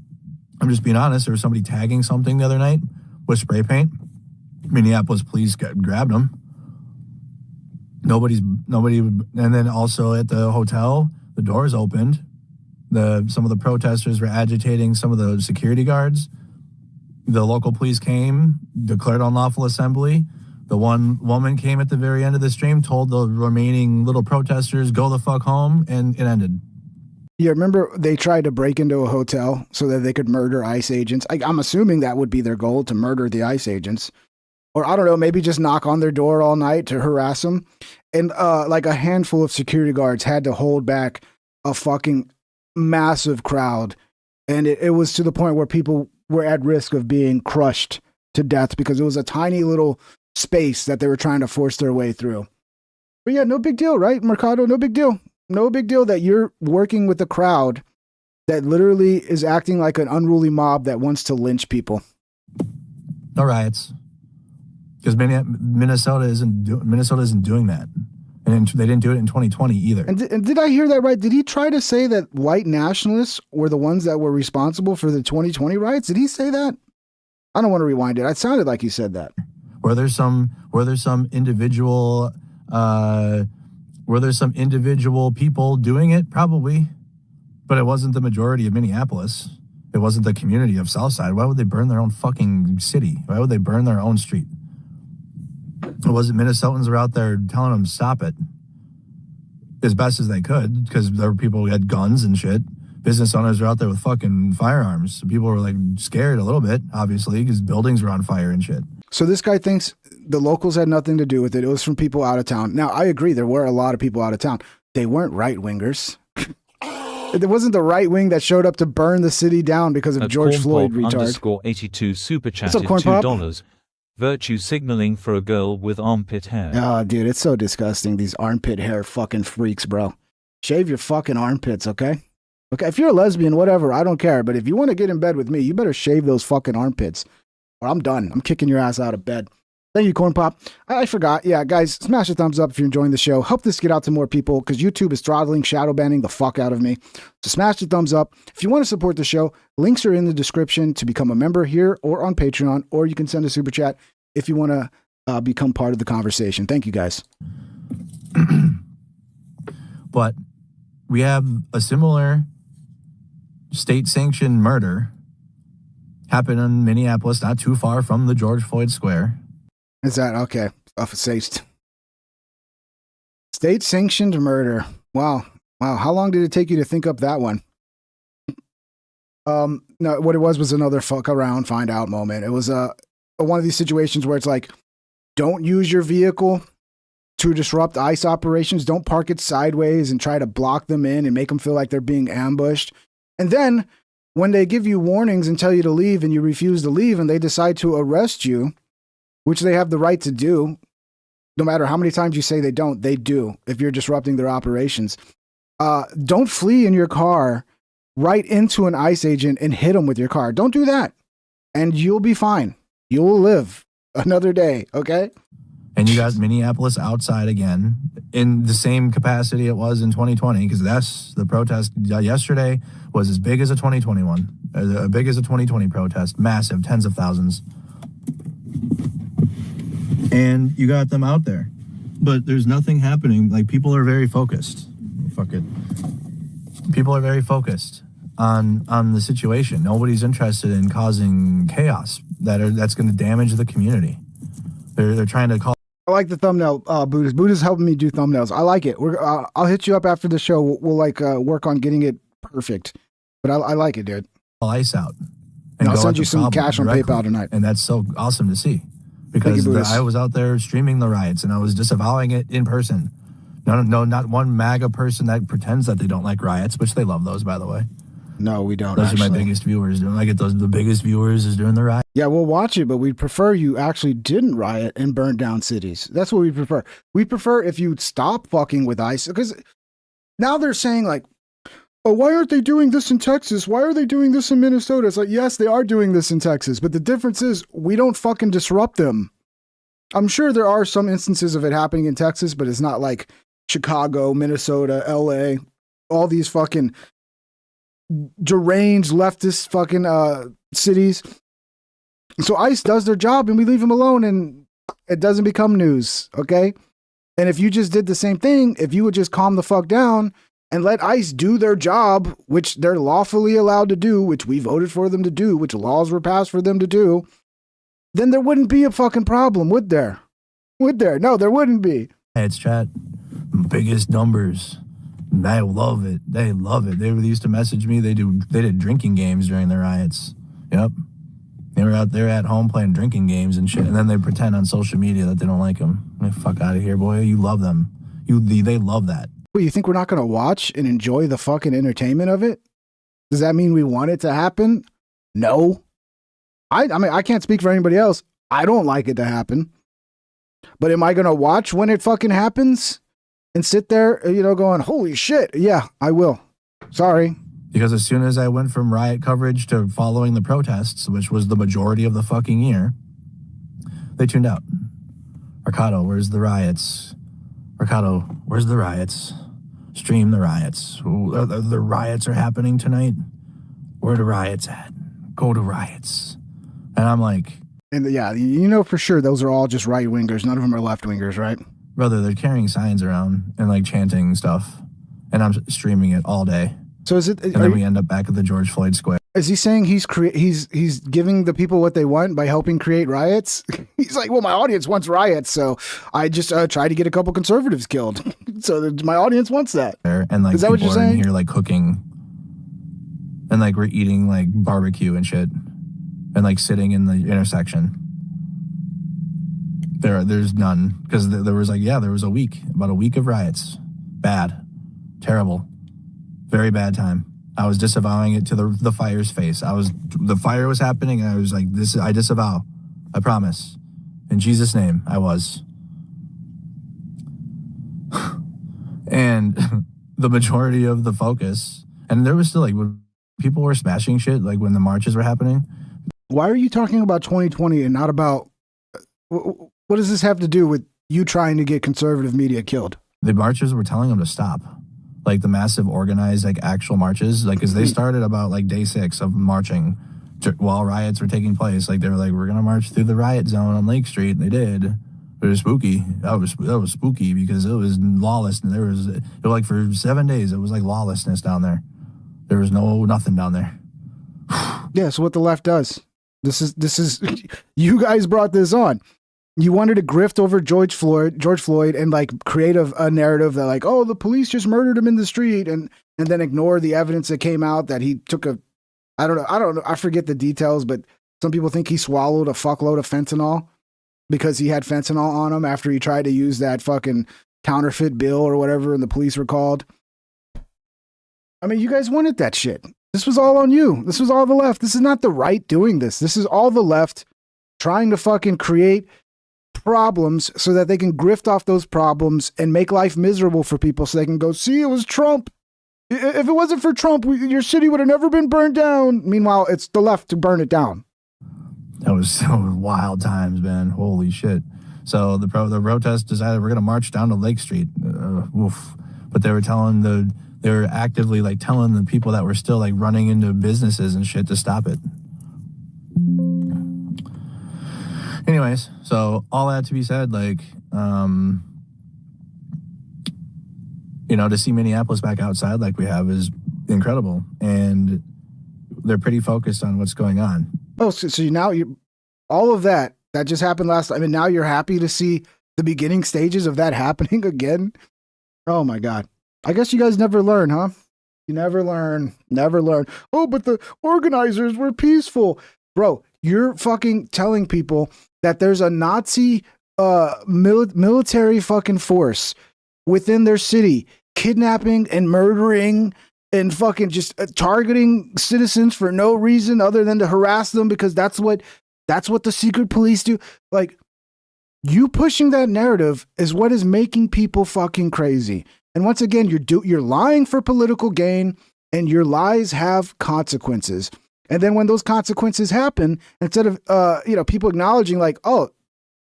I'm just being honest, there was somebody tagging something the other night with spray paint. Minneapolis police grabbed him. Nobody, and then also at the hotel, the doors opened. Some of the protesters were agitating some of the security guards. The local police came, declared unlawful assembly. The one woman came at the very end of the stream, told the remaining little protesters, go the fuck home, and it ended. Yeah, remember they tried to break into a hotel so that they could murder ICE agents? I'm assuming that would be their goal, to murder the ICE agents. Or I don't know, maybe just knock on their door all night to harass them. And like a handful of security guards had to hold back a fucking massive crowd. And it was to the point where people were at risk of being crushed to death because it was a tiny little space that they were trying to force their way through. But yeah, no big deal, right, Mercado? No big deal. No big deal that you're working with a crowd that literally is acting like an unruly mob that wants to lynch people. No riots. Because Minnesota isn't doing that. And they didn't do it in 2020 either. And did I hear that right? Did he try to say that white nationalists were the ones that were responsible for the 2020 riots? Did he say that? I don't want to rewind it. It sounded like he said that. Were there some individual people doing it? Probably. But it wasn't the majority of Minneapolis. It wasn't the community of Southside. Why would they burn their own fucking city? Why would they burn their own street? It wasn't Minnesotans were out there telling them stop it as best as they could, because there were people who had guns and shit. Business owners were out there with fucking firearms. So people were like scared a little bit, obviously, because buildings were on fire and shit. So this guy thinks the locals had nothing to do with it. It was from people out of town. Now, I agree. There were a lot of people out of town. They weren't right-wingers. It wasn't the right wing that showed up to burn the city down because of George Floyd retard. _82 super chatted What's up, Corn Pop? $2. Virtue signaling for a girl with armpit hair. Oh, dude, it's so disgusting. These armpit hair fucking freaks, bro. Shave your fucking armpits, okay? Okay, if you're a lesbian, whatever, I don't care. But if you want to get in bed with me, you better shave those fucking armpits. Or I'm done. I'm kicking your ass out of bed. Thank you, Corn Pop. I forgot. Yeah, guys, smash a thumbs up if you're enjoying the show. Help this get out to more people because YouTube is throttling, shadow banning the fuck out of me. So smash the thumbs up. If you want to support the show, links are in the description to become a member here or on Patreon, or you can send a super chat if you want to become part of the conversation. Thank you, guys. But we have a similar state-sanctioned murder happen in Minneapolis, not too far from the George Floyd Square. Is that okay? State-sanctioned murder. Wow. How long did it take you to think up that one? No, what it was another fuck around, find out moment. It was one of these situations where it's like, don't use your vehicle to disrupt ICE operations. Don't park it sideways and try to block them in and make them feel like they're being ambushed. And then when they give you warnings and tell you to leave and you refuse to leave and they decide to arrest you, which they have the right to do, no matter how many times you say they don't, they do if you're disrupting their operations. Don't flee in your car right into an ICE agent and hit them with your car. Don't do that. And you'll be fine. You'll live another day, okay? And you got Minneapolis outside again in the same capacity it was in 2020, because that's the protest yesterday was as big as a 2021, as big as a 2020 protest, massive, tens of thousands. And you got them out there, but there's nothing happening. Like, people are very focused. Fuck it. People are very focused on the situation. Nobody's interested in causing chaos that's going to damage the community. They're trying to call. I like the thumbnail, Buddha's. Buddha's helping me do thumbnails. I like it. I'll hit you up after the show. We'll work on getting it perfect. But I like it, dude. ICE out. And I'll send you some cash on PayPal tonight. And that's so awesome to see. Because I was out there streaming the riots and I was disavowing it in person. No, not one MAGA person that pretends that they don't like riots, which they love those, by the way. No, we don't. Those are my biggest viewers. I get those. The biggest viewers is during the riot. Yeah, we'll watch it, but we'd prefer you actually didn't riot and burn down cities. That's what we prefer. We prefer if you'd stop fucking with ICE, because now they're saying like, oh, why aren't they doing this in Texas? Why are they doing this in Minnesota? It's like, yes, they are doing this in Texas, but the difference is we don't fucking disrupt them. I'm sure there are some instances of it happening in Texas, but it's not like Chicago, Minnesota, LA, all these fucking deranged leftist fucking cities. So ICE does their job and we leave them alone and it doesn't become news, okay? And if you just did the same thing, if you would just calm the fuck down and let ICE do their job, which they're lawfully allowed to do, which we voted for them to do, which laws were passed for them to do, then there wouldn't be a fucking problem, would there? Would there? No, there wouldn't be. It's chat. Biggest numbers. They love it. They love it. They used to message me. They did drinking games during the riots. Yep. They were out there at home playing drinking games and shit. And then they pretend on social media that they don't like them. Fuck out of here, boy. You love them. They love that. Well, you think we're not going to watch and enjoy the fucking entertainment of it? Does that mean we want it to happen? No. I mean, I can't speak for anybody else. I don't like it to happen. But am I going to watch when it fucking happens and sit there, going, holy shit? Yeah, I will. Sorry. Because as soon as I went from riot coverage to following the protests, which was the majority of the fucking year, they tuned out. Mercado, where's the riots? Mercado, where's the riots? Stream the riots. The riots are happening tonight. Where the riots at? Go to riots. And I'm like... And yeah, for sure those are all just right-wingers. None of them are left-wingers, right? Brother, they're carrying signs around and like chanting stuff. And I'm streaming it all day. So is it? And then we end up back at the George Floyd Square. Is he saying he's giving the people what they want by helping create riots? He's like, well, my audience wants riots, so I just try to get a couple conservatives killed. So my audience wants that. And like, is that what you're saying? In here like cooking, and like we're eating like barbecue and shit, and like sitting in the intersection. There's none, because there was about a week of riots. Bad, terrible, very bad time. I was disavowing it to the fire's face. The fire was happening, and I was like, I disavow. I promise. In Jesus' name, I was. And the majority of the focus, and there was still like, when people were smashing shit, like when the marches were happening. Why are you talking about 2020 and not about, what does this have to do with you trying to get conservative media killed? The marchers were telling them to stop. Like the massive organized, like actual marches, like, because they started about like day 6 of marching while riots were taking place. Like they were like, we're gonna march through the riot zone on Lake Street, and they did. It was spooky. That was spooky because it was lawless, and it was like for 7 days it was like lawlessness down there. There was nothing down there. Yeah, so what the left does. This is you guys brought this on. You wanted to grift over George Floyd and like create a narrative that like, oh, the police just murdered him in the street, and then ignore the evidence that came out that he took I don't know, I forget the details, but some people think he swallowed a fuckload of fentanyl because he had fentanyl on him after he tried to use that fucking counterfeit bill or whatever, and the police were called. I mean, you guys wanted that shit. This was all on you. This was all the left. This is not the right doing this. This is all the left trying to fucking create problems so that they can grift off those problems and make life miserable for people so they can go, see, it was Trump. If it wasn't for Trump, your city would have never been burned down. Meanwhile, it's the left to burn it down. That was so wild times, man. Holy shit. So the protest decided we're going to march down to Lake Street. But they were actively like telling the people that were still like running into businesses and shit to stop it. Anyways, so all that to be said, like, to see Minneapolis back outside like we have is incredible. And they're pretty focused on what's going on. Oh, so now all of that just happened last time, and now you're happy to see the beginning stages of that happening again? Oh my God. I guess you guys never learn, huh? You never learn. Oh, but the organizers were peaceful. Bro, you're fucking telling people that there's a Nazi military fucking force within their city, kidnapping and murdering and fucking just targeting citizens for no reason other than to harass them, because that's what the secret police do. Like, you pushing that narrative is what is making people fucking crazy. And once again, you're lying for political gain, and your lies have consequences. And then when those consequences happen, instead of people acknowledging like, oh,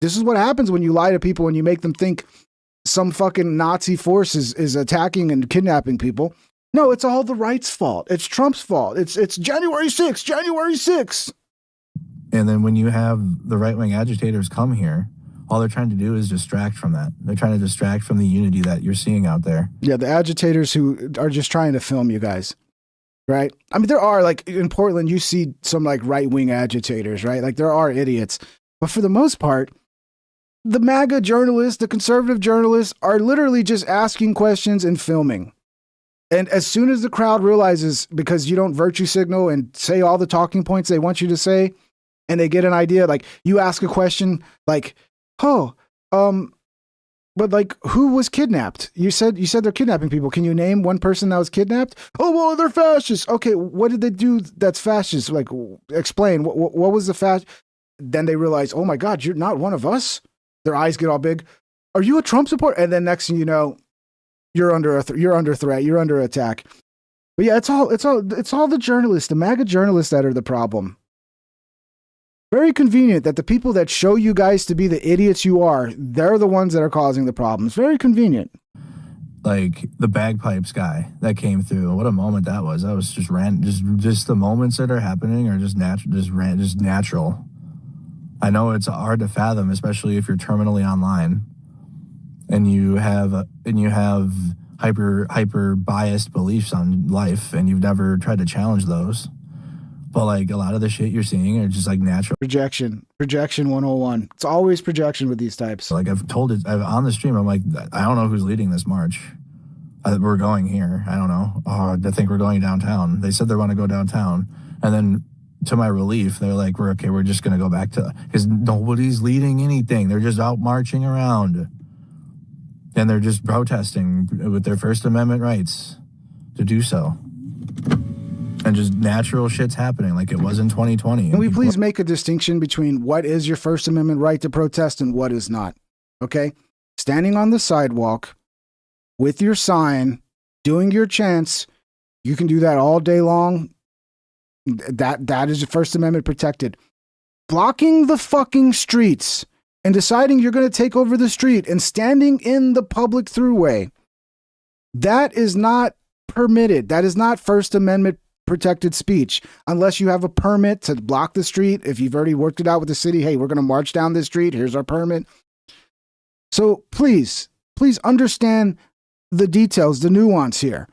this is what happens when you lie to people and you make them think some fucking Nazi force is attacking and kidnapping people. No, it's all the right's fault. It's Trump's fault. It's January 6th, January 6th. And then when you have the right-wing agitators come here, all they're trying to do is distract from that. They're trying to distract from the unity that you're seeing out there. Yeah, the agitators who are just trying to film you guys, right? I mean, there are, like, in Portland, you see some, like, right-wing agitators, right? Like, there are idiots. But for the most part, the MAGA journalists, the conservative journalists are literally just asking questions and filming. And as soon as the crowd realizes, because you don't virtue signal and say all the talking points they want you to say, and they get an idea, like you ask a question like, oh, but like, who was kidnapped? You said they're kidnapping people. Can you name one person that was kidnapped? Oh, well, they're fascists. Okay, what did they do that's fascist? Like, explain. What was the fascist? Then they realize, oh my God, you're not one of us. Their eyes get all big. Are you a Trump supporter? And then next thing you know, you're under threat. You're under attack. But yeah, it's all the journalists, the MAGA journalists that are the problem. Very convenient that the people that show you guys to be the idiots you are, they're the ones that are causing the problems. Very convenient. Like the bagpipes guy that came through. What a moment that was. That was just just the moments that are happening are just natural. I know it's hard to fathom, especially if you're terminally online and you have hyper biased beliefs on life and you've never tried to challenge those. But like a lot of the shit you're seeing are just like natural projection 101. It's always projection with these types. Like I've told it on the stream. I'm like, I don't know who's leading this march. We're going here. I don't know. Oh, I think we're going downtown. They said they want to go downtown, and then to my relief, they're like, we're just gonna go back to, because nobody's leading anything. They're just out marching around, and they're just protesting with their First Amendment rights to do so. And just natural shit's happening like it was in 2020. Can we please make a distinction between what is your First Amendment right to protest and what is not? Okay? Standing on the sidewalk with your sign, doing your chants, you can do that all day long. That is your First Amendment protected. Blocking the fucking streets and deciding you're going to take over the street and standing in the public throughway, that is not permitted. That is not First Amendment protected speech unless you have a permit to block the street. If you've already worked it out with the city, hey, we're going to march down this street, here's our permit. So please understand the details, the nuance here.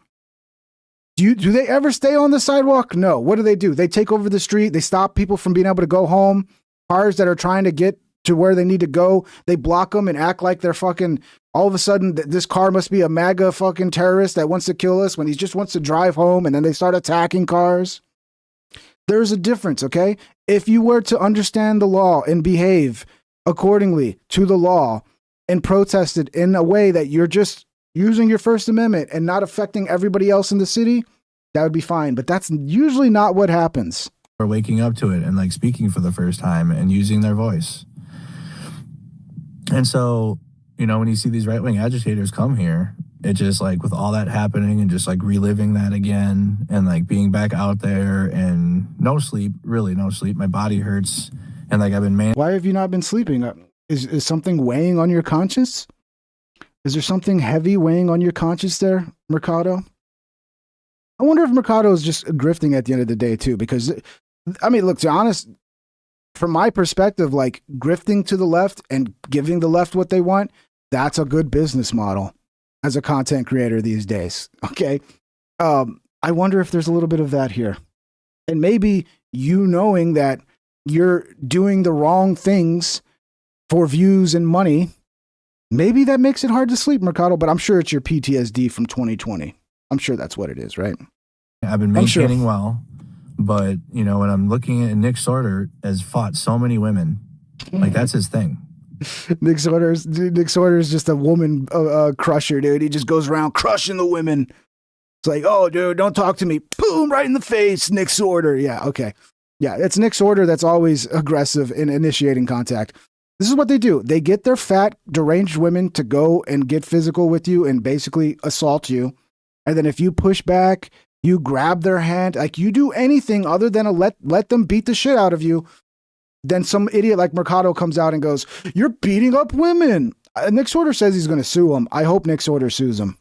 Do they ever stay on the sidewalk? No. What do? They take over the street. They stop people from being able to go home. Cars that are trying to get to where they need to go, they block them and act like they're fucking, all of a sudden this car must be a MAGA fucking terrorist that wants to kill us when he just wants to drive home, and then they start attacking cars. There's a difference, okay? If you were to understand the law and behave accordingly to the law and protested in a way that you're just using your First Amendment and not affecting everybody else in the city, that would be fine. But that's usually not what happens. Or waking up to it and like speaking for the first time and using their voice. And so, you know, when you see these right-wing agitators come here, it just like with all that happening and just like reliving that again and like being back out there and no sleep, really no sleep. My body hurts. And like I've been Why have you not been sleeping? Is something weighing on your conscience? Is there something heavy weighing on your conscience there, Mercado? I wonder if Mercado is just grifting at the end of the day too, because I mean, look, to be honest, from my perspective, like grifting to the left and giving the left what they want, that's a good business model as a content creator these days. Okay. I wonder if there's a little bit of that here. And maybe you knowing that you're doing the wrong things for views and money, maybe that makes it hard to sleep, Mercado, but I'm sure it's your PTSD from 2020. I'm sure that's what it is, right? I've been maintaining well. But, you know, when I'm looking at Nick Sorter has fought so many women, like that's his thing. Nick Sorter is just a woman crusher, dude. He just goes around crushing the women. It's like, oh, dude, don't talk to me. Boom, right in the face, Nick Sorter. Yeah, okay. Yeah, it's Nick Sorter that's always aggressive in initiating contact. This is what they do. They get their fat, deranged women to go and get physical with you and basically assault you. And then if you push back, you grab their hand, like you do anything other than let them beat the shit out of you, then some idiot like Mercado comes out and goes, you're beating up women. Nick Sorter says he's going to sue him. I hope Nick Sorter sues him.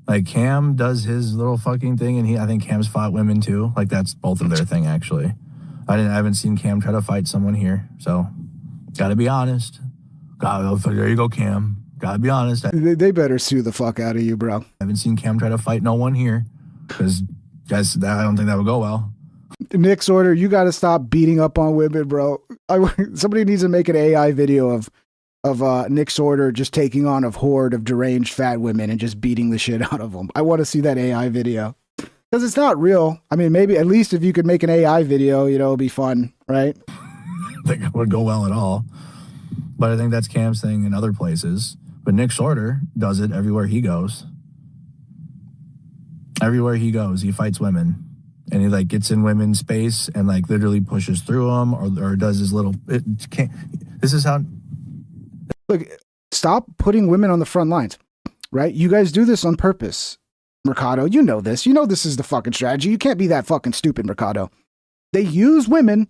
Like Cam does his little fucking thing, and I think Cam's fought women too. Like that's both of their thing, actually. I haven't seen Cam try to fight someone here, so gotta be honest. There you go, Cam. Gotta be honest. They better sue the fuck out of you, bro. I haven't seen Cam try to fight no one here, because guys, I don't think that would go well. Nick Sorter, you got to stop beating up on women, bro. Somebody needs to make an AI video of of Nick Sorter just taking on a horde of deranged fat women and just beating the shit out of them. I want to see that AI video because it's not real. I mean, maybe at least if you could make an AI video, you know, it'd be fun, right? I think it would go well at all. But I think that's Cam's thing in other places. But Nick Sorter does it everywhere he goes. Everywhere he goes, he fights women. And he like gets in women's space and like literally pushes through them or does his little... This is how... Look, stop putting women on the front lines, right? You guys do this on purpose. Mercado, you know this. You know this is the fucking strategy. You can't be that fucking stupid, Mercado. They use women.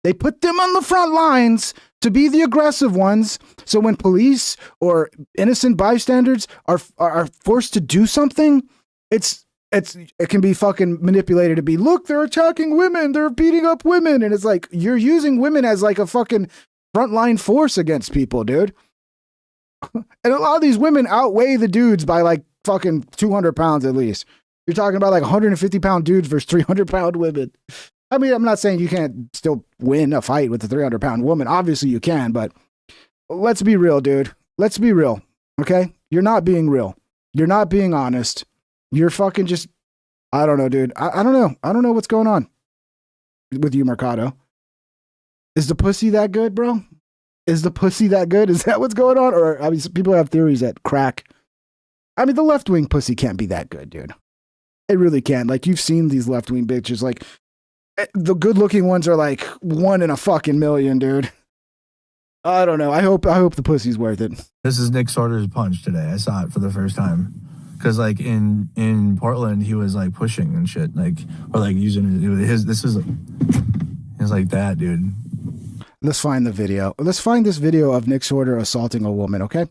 They put them on the front lines to be the aggressive ones. So when police or innocent bystanders are forced to do something, it can be fucking manipulated to be, look, they're attacking women. They're beating up women. And it's like, you're using women as like a fucking frontline force against people, dude. And a lot of these women outweigh the dudes by like fucking 200 pounds at least. You're talking about like 150 pound dudes versus 300 pound women. I mean, I'm not saying you can't still win a fight with a 300 pound woman. Obviously you can, but let's be real, dude. Let's be real. Okay. You're not being real. You're not being honest. You're fucking just, I don't know, dude. I don't know. I don't know what's going on with you, Mercado. Is the pussy that good, bro? Is the pussy that good? Is that what's going on? Or, I mean, people have theories that crack. I mean, the left-wing pussy can't be that good, dude. It really can't. Like, you've seen these left-wing bitches. Like, the good-looking ones are like 1 in a fucking million, dude. I don't know. I hope the pussy's worth it. This is Nick Sorter's punch today. I saw it for the first time. Because, like, in Portland, he was, like, pushing and shit. Like, or, like, using his, this is, it was like that, dude. Let's find the video. Let's find this video of Nick Sorter assaulting a woman, okay?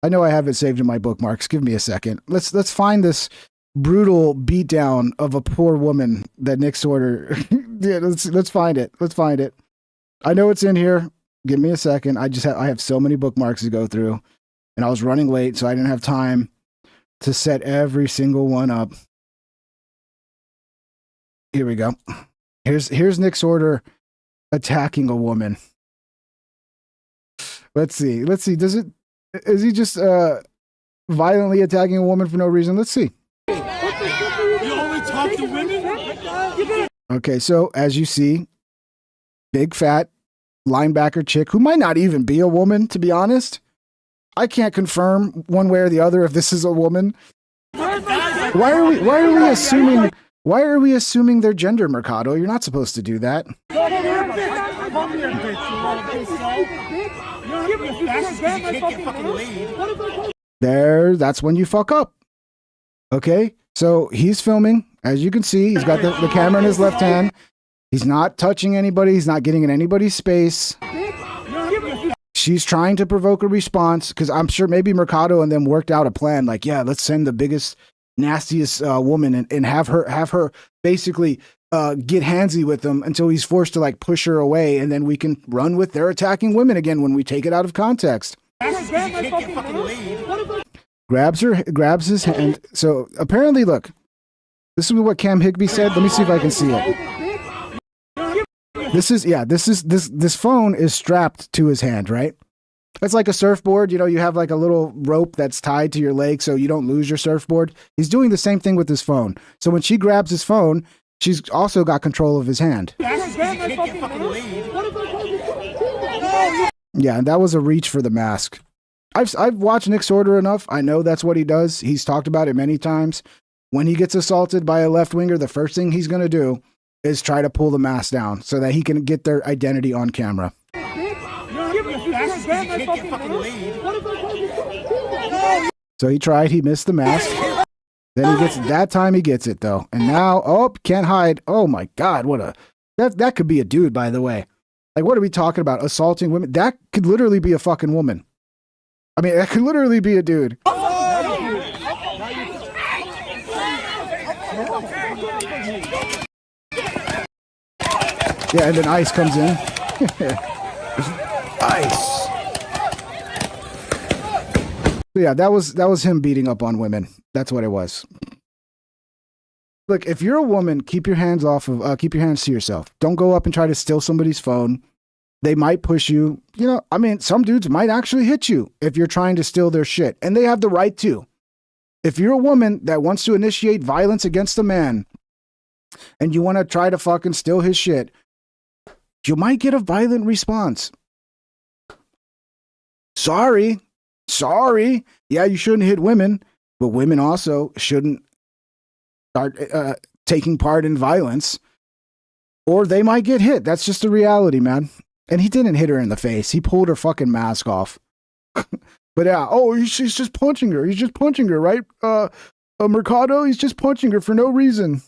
I know I have it saved in my bookmarks. Give me a second. Let's find this brutal beatdown of a poor woman that Nick Sorter... Yeah, let's find it. Let's find it. I know it's in here. Give me a second. I have so many bookmarks to go through. And I was running late, so I didn't have time to set every single one up. Here we go. Here's Nick Sorter attacking a woman. Let's see. Is he just violently attacking a woman for no reason? Let's see. You only talk to women? Okay, so as you see, big fat linebacker chick who might not even be a woman, to be honest. I can't confirm one way or the other if this is a woman. Why are we assuming their gender, Mercado? You're not supposed to do that. That's when you fuck up. Okay, so he's filming. As you can see, he's got the camera in his left hand. He's not touching anybody. He's not getting in anybody's space. She's trying to provoke a response because I'm sure maybe Mercado and them worked out a plan. Like, yeah, let's send the biggest, nastiest woman and have her basically get handsy with him until he's forced to like push her away, and then we can run with their attacking women again when we take it out of context. Grabs his hand. So apparently, look, this is what Cam Higby said. Let me see if I can see it. This phone is strapped to his hand, right? It's like a surfboard. You know, you have like a little rope that's tied to your leg so you don't lose your surfboard. He's doing the same thing with his phone. So when she grabs his phone, she's also got control of his hand. Yeah, and that was a reach for the mask. I've watched Nick Sorter enough. I know that's what he does. He's talked about it many times. When he gets assaulted by a left-winger, the first thing he's going to do is try to pull the mask down so that he can get their identity on camera. So he tried, he missed the mask. Then he gets it though. And now, can't hide. Oh my God, that could be a dude, by the way. Like, what are we talking about? Assaulting women? That could literally be a fucking woman. I mean, that could literally be a dude. Yeah, and then Ice comes in. Ice. So yeah, that was him beating up on women. That's what it was. Look, if you're a woman, keep your hands to yourself. Don't go up and try to steal somebody's phone. They might push you. You know, I mean, some dudes might actually hit you if you're trying to steal their shit, and they have the right to. If you're a woman that wants to initiate violence against a man and you want to try to fucking steal his shit, you might get a violent response. Sorry. Yeah, you shouldn't hit women, but women also shouldn't start taking part in violence, or they might get hit. That's just the reality, man. And he didn't hit her in the face. He pulled her fucking mask off. But yeah, she's just punching her. He's just punching her, right? Mercado, he's just punching her for no reason.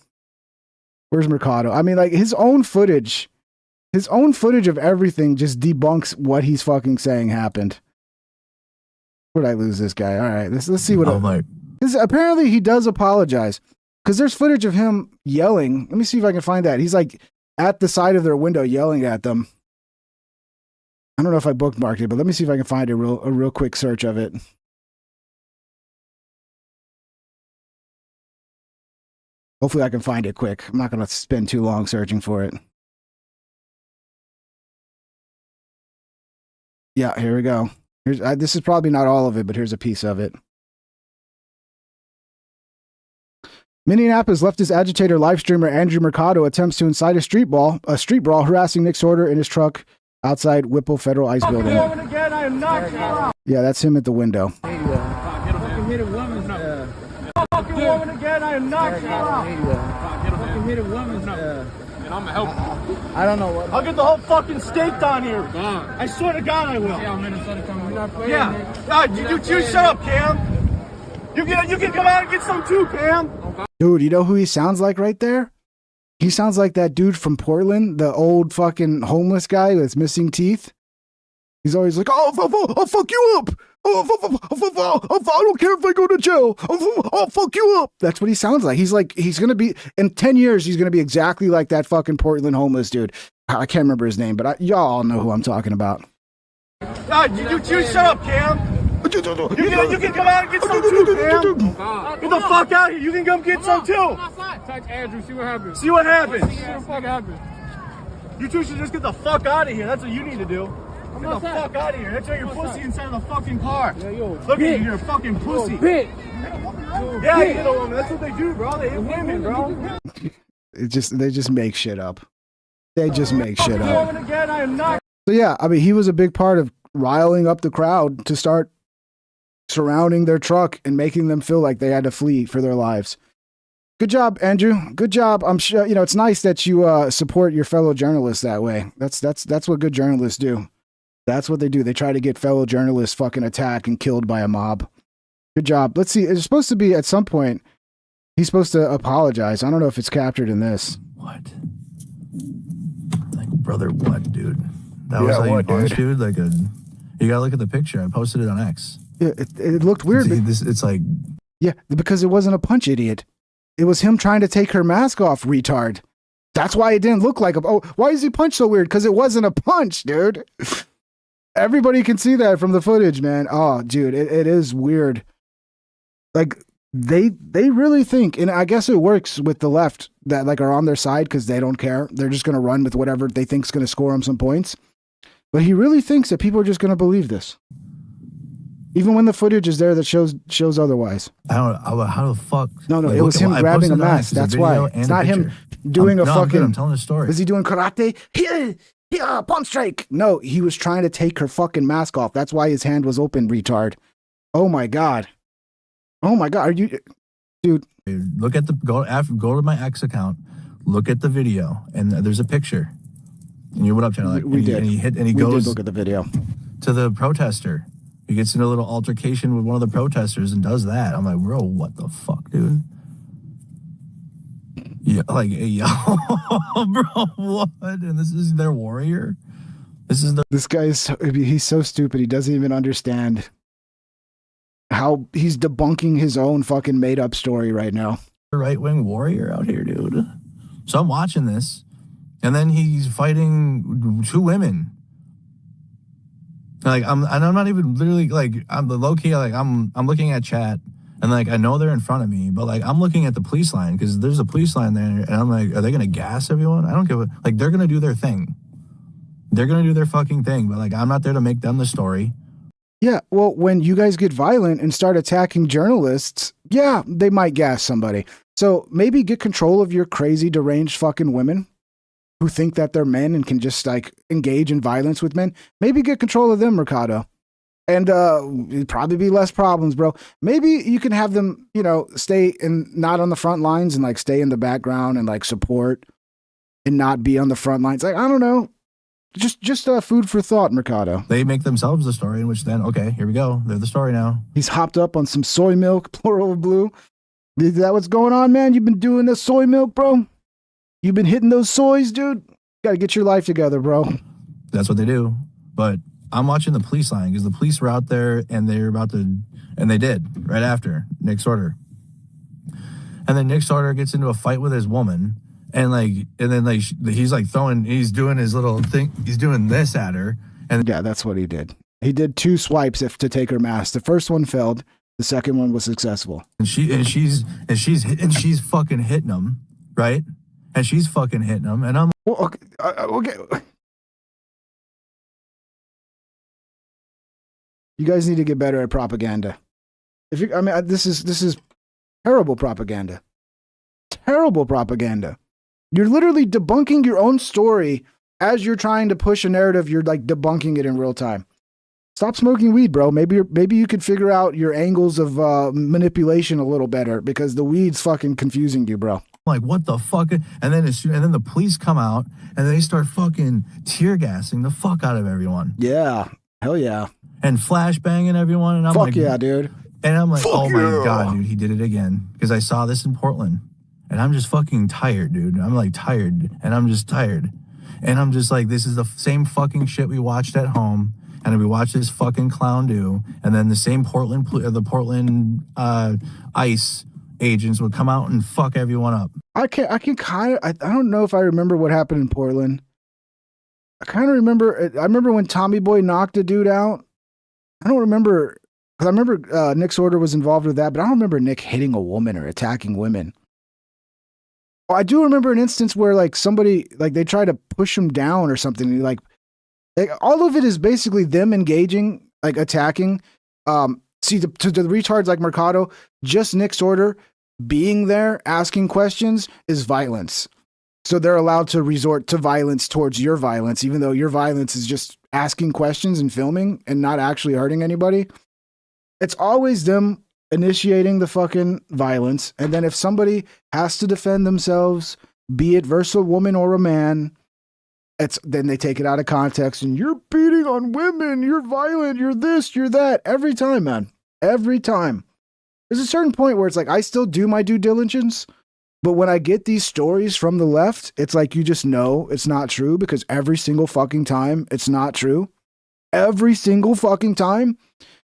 Where's Mercado? I mean, like, his own footage of everything just debunks what he's fucking saying happened. Where'd I lose this guy? All right, let's see what. Apparently, he does apologize because there's footage of him yelling. Let me see if I can find that. He's like at the side of their window yelling at them. I don't know if I bookmarked it, but let me see if I can find a real quick search of it. Hopefully I can find it quick. I'm not going to spend too long searching for it. Yeah, here we go. This is probably not all of it, but here's a piece of it. Minneapolis leftist agitator live streamer Andrew Mercado attempts to incite a street brawl, harassing Nick Sorter in his truck outside Whipple Federal Ice Building. Again, I am not Yeah, that's him at the window. hit a woman again, I am not hit a woman. And I'm gonna help you. I don't know what. I'll get the whole fucking state down here. I swear to God I will. Yeah, Minnesota coming. Yeah. You shut up, Cam. You can come out and get some too, Cam. Dude, you know who he sounds like right there? He sounds like that dude from Portland, the old fucking homeless guy with missing teeth. He's always like, I'll fuck you up. I don't care if I go to jail. I'll fuck you up. That's what he sounds like. He's going to be, in 10 years, he's going to be exactly like that fucking Portland homeless dude. I can't remember his name, but y'all all know who I'm talking about. You shut up, Cam. You can come out and get some too, Cam. Get the fuck out of here. You can come get some too. Text Andrew, see what happens. See what happens. See what the fuck happens. You two should just get the fuck out of here. That's what you need to do. Get the fuck out of here. That's why you're pussy inside of the fucking car. Look at you, you're a fucking pussy. Yeah, you know woman. That's what they do, bro. They hit women, bro. They just make shit up. They just make shit up. Again, I am not. So yeah, I mean, he was a big part of riling up the crowd to start surrounding their truck and making them feel like they had to flee for their lives. Good job, Andrew. Good job. I'm sure, it's nice that you support your fellow journalists that way. That's what good journalists do. That's what they do. They try to get fellow journalists fucking attacked and killed by a mob. Good job. Let's see. It's supposed to be at some point, he's supposed to apologize. I don't know if it's captured in this. What? Like, brother, what, dude? That was how you punched, dude? You gotta look at the picture. I posted it on X. Yeah, it looked weird. It's like... Yeah, because it wasn't a punch, idiot. It was him trying to take her mask off, retard. That's why it didn't look like a... Oh, why is he punch so weird? Because it wasn't a punch, dude. Everybody can see that from the footage, man. Oh, dude, it is weird. Like, they really think, and I guess it works with the left that are on their side because they don't care. They're just going to run with whatever they think is going to score them some points. But he really thinks that people are just going to believe this. Even when the footage is there that shows otherwise. I don't know. How the fuck? No, it was him grabbing a mask. That's why. It's not him doing a fucking... I'm telling the story. Is he doing karate? Yeah, punch strike. No, he was trying to take her fucking mask off. That's why his hand was open, retard. Oh my God. Are you... Dude. Look at go to my X account. Look at the video. And there's a picture. And you went up channel. We did. And he goes... did look at the video. To the protester. He gets in a little altercation with one of the protesters and does that. I'm like, bro, what the fuck, dude? Yeah, bro, what? And this is their warrior? This guy he's so stupid. He doesn't even understand how he's debunking his own fucking made up story right now. Right-wing warrior out here, dude. So I'm watching this, and then he's fighting two women. I'm not even literally I'm low key I'm looking at chat and I know they're in front of me, but I'm looking at the police line because there's a police line there, and I'm like, are they gonna gas everyone? I don't give a they're gonna do their thing. They're going to do their fucking thing, but like, I'm not there to make them the story. Yeah, well, when you guys get violent and start attacking journalists, yeah, they might gas somebody. So maybe get control of your crazy, deranged fucking women who think that they're men and can just like engage in violence with men. Maybe get control of them, Mercado. And it'd probably be less problems, bro. Maybe you can have them, you know, stay and not on the front lines and like stay in the background and like support and not be on the front lines. Like, I don't know. Just food for thought, Mercado. They make themselves the story, in which then, okay, here we go. They're the story now. He's hopped up on some soy milk, plural of blue. Is that what's going on, man? You've been doing the soy milk, bro? You've been hitting those soys, dude? Got to get your life together, bro. That's what they do. But I'm watching the police line because the police were out there and they're about to, and they did right after Nick Sorter. And then Nick Sorter gets into a fight with his woman. And then he's like he's doing his little thing. He's doing this at her. And yeah, that's what he did. He did 2 swipes to take her mask. The first one failed. The second one was successful. And she's fucking hitting him, right? And she's fucking hitting him. And I'm well, okay. You guys need to get better at propaganda. This is terrible propaganda. Terrible propaganda. You're literally debunking your own story as you're trying to push a narrative. You're like debunking it in real time. Stop smoking weed, bro. Maybe you could figure out your angles of manipulation a little better because the weed's fucking confusing you, bro. Like, what the fuck? And then the police come out and they start fucking tear gassing the fuck out of everyone. Yeah, hell yeah. And flashbanging everyone. And I'm fuck like, yeah, dude. And I'm like, fuck oh my yeah. God, dude, he did it again. Because I saw this in Portland. And I'm just fucking tired, dude. I'm like tired. And I'm just tired. And I'm just like, this is the same fucking shit we watched at home. And we watched this fucking clown do. And then the same Portland ICE agents would come out and fuck everyone up. I don't know if I remember what happened in Portland. I kind of remember. I remember when Tommy Boy knocked a dude out. I don't remember. Because I remember Nick Sorter was involved with that. But I don't remember Nick hitting a woman or attacking women. I do remember an instance where like somebody, like they try to push him down or something. Like all of it is basically them engaging, like attacking. See, to the retards like Mercado, just Nick Sorter being there, asking questions is violence. So they're allowed to resort to violence towards your violence, even though your violence is just asking questions and filming and not actually hurting anybody. It's always them initiating the fucking violence, and then if somebody has to defend themselves, be it versus a woman or a man, then they take it out of context and you're beating on women, you're violent, you're this, you're that. Every time, man. Every time. There's a certain point where it's like I still do my due diligence, but when I get these stories from the left, it's like you just know it's not true because every single fucking time it's not true. Every single fucking time.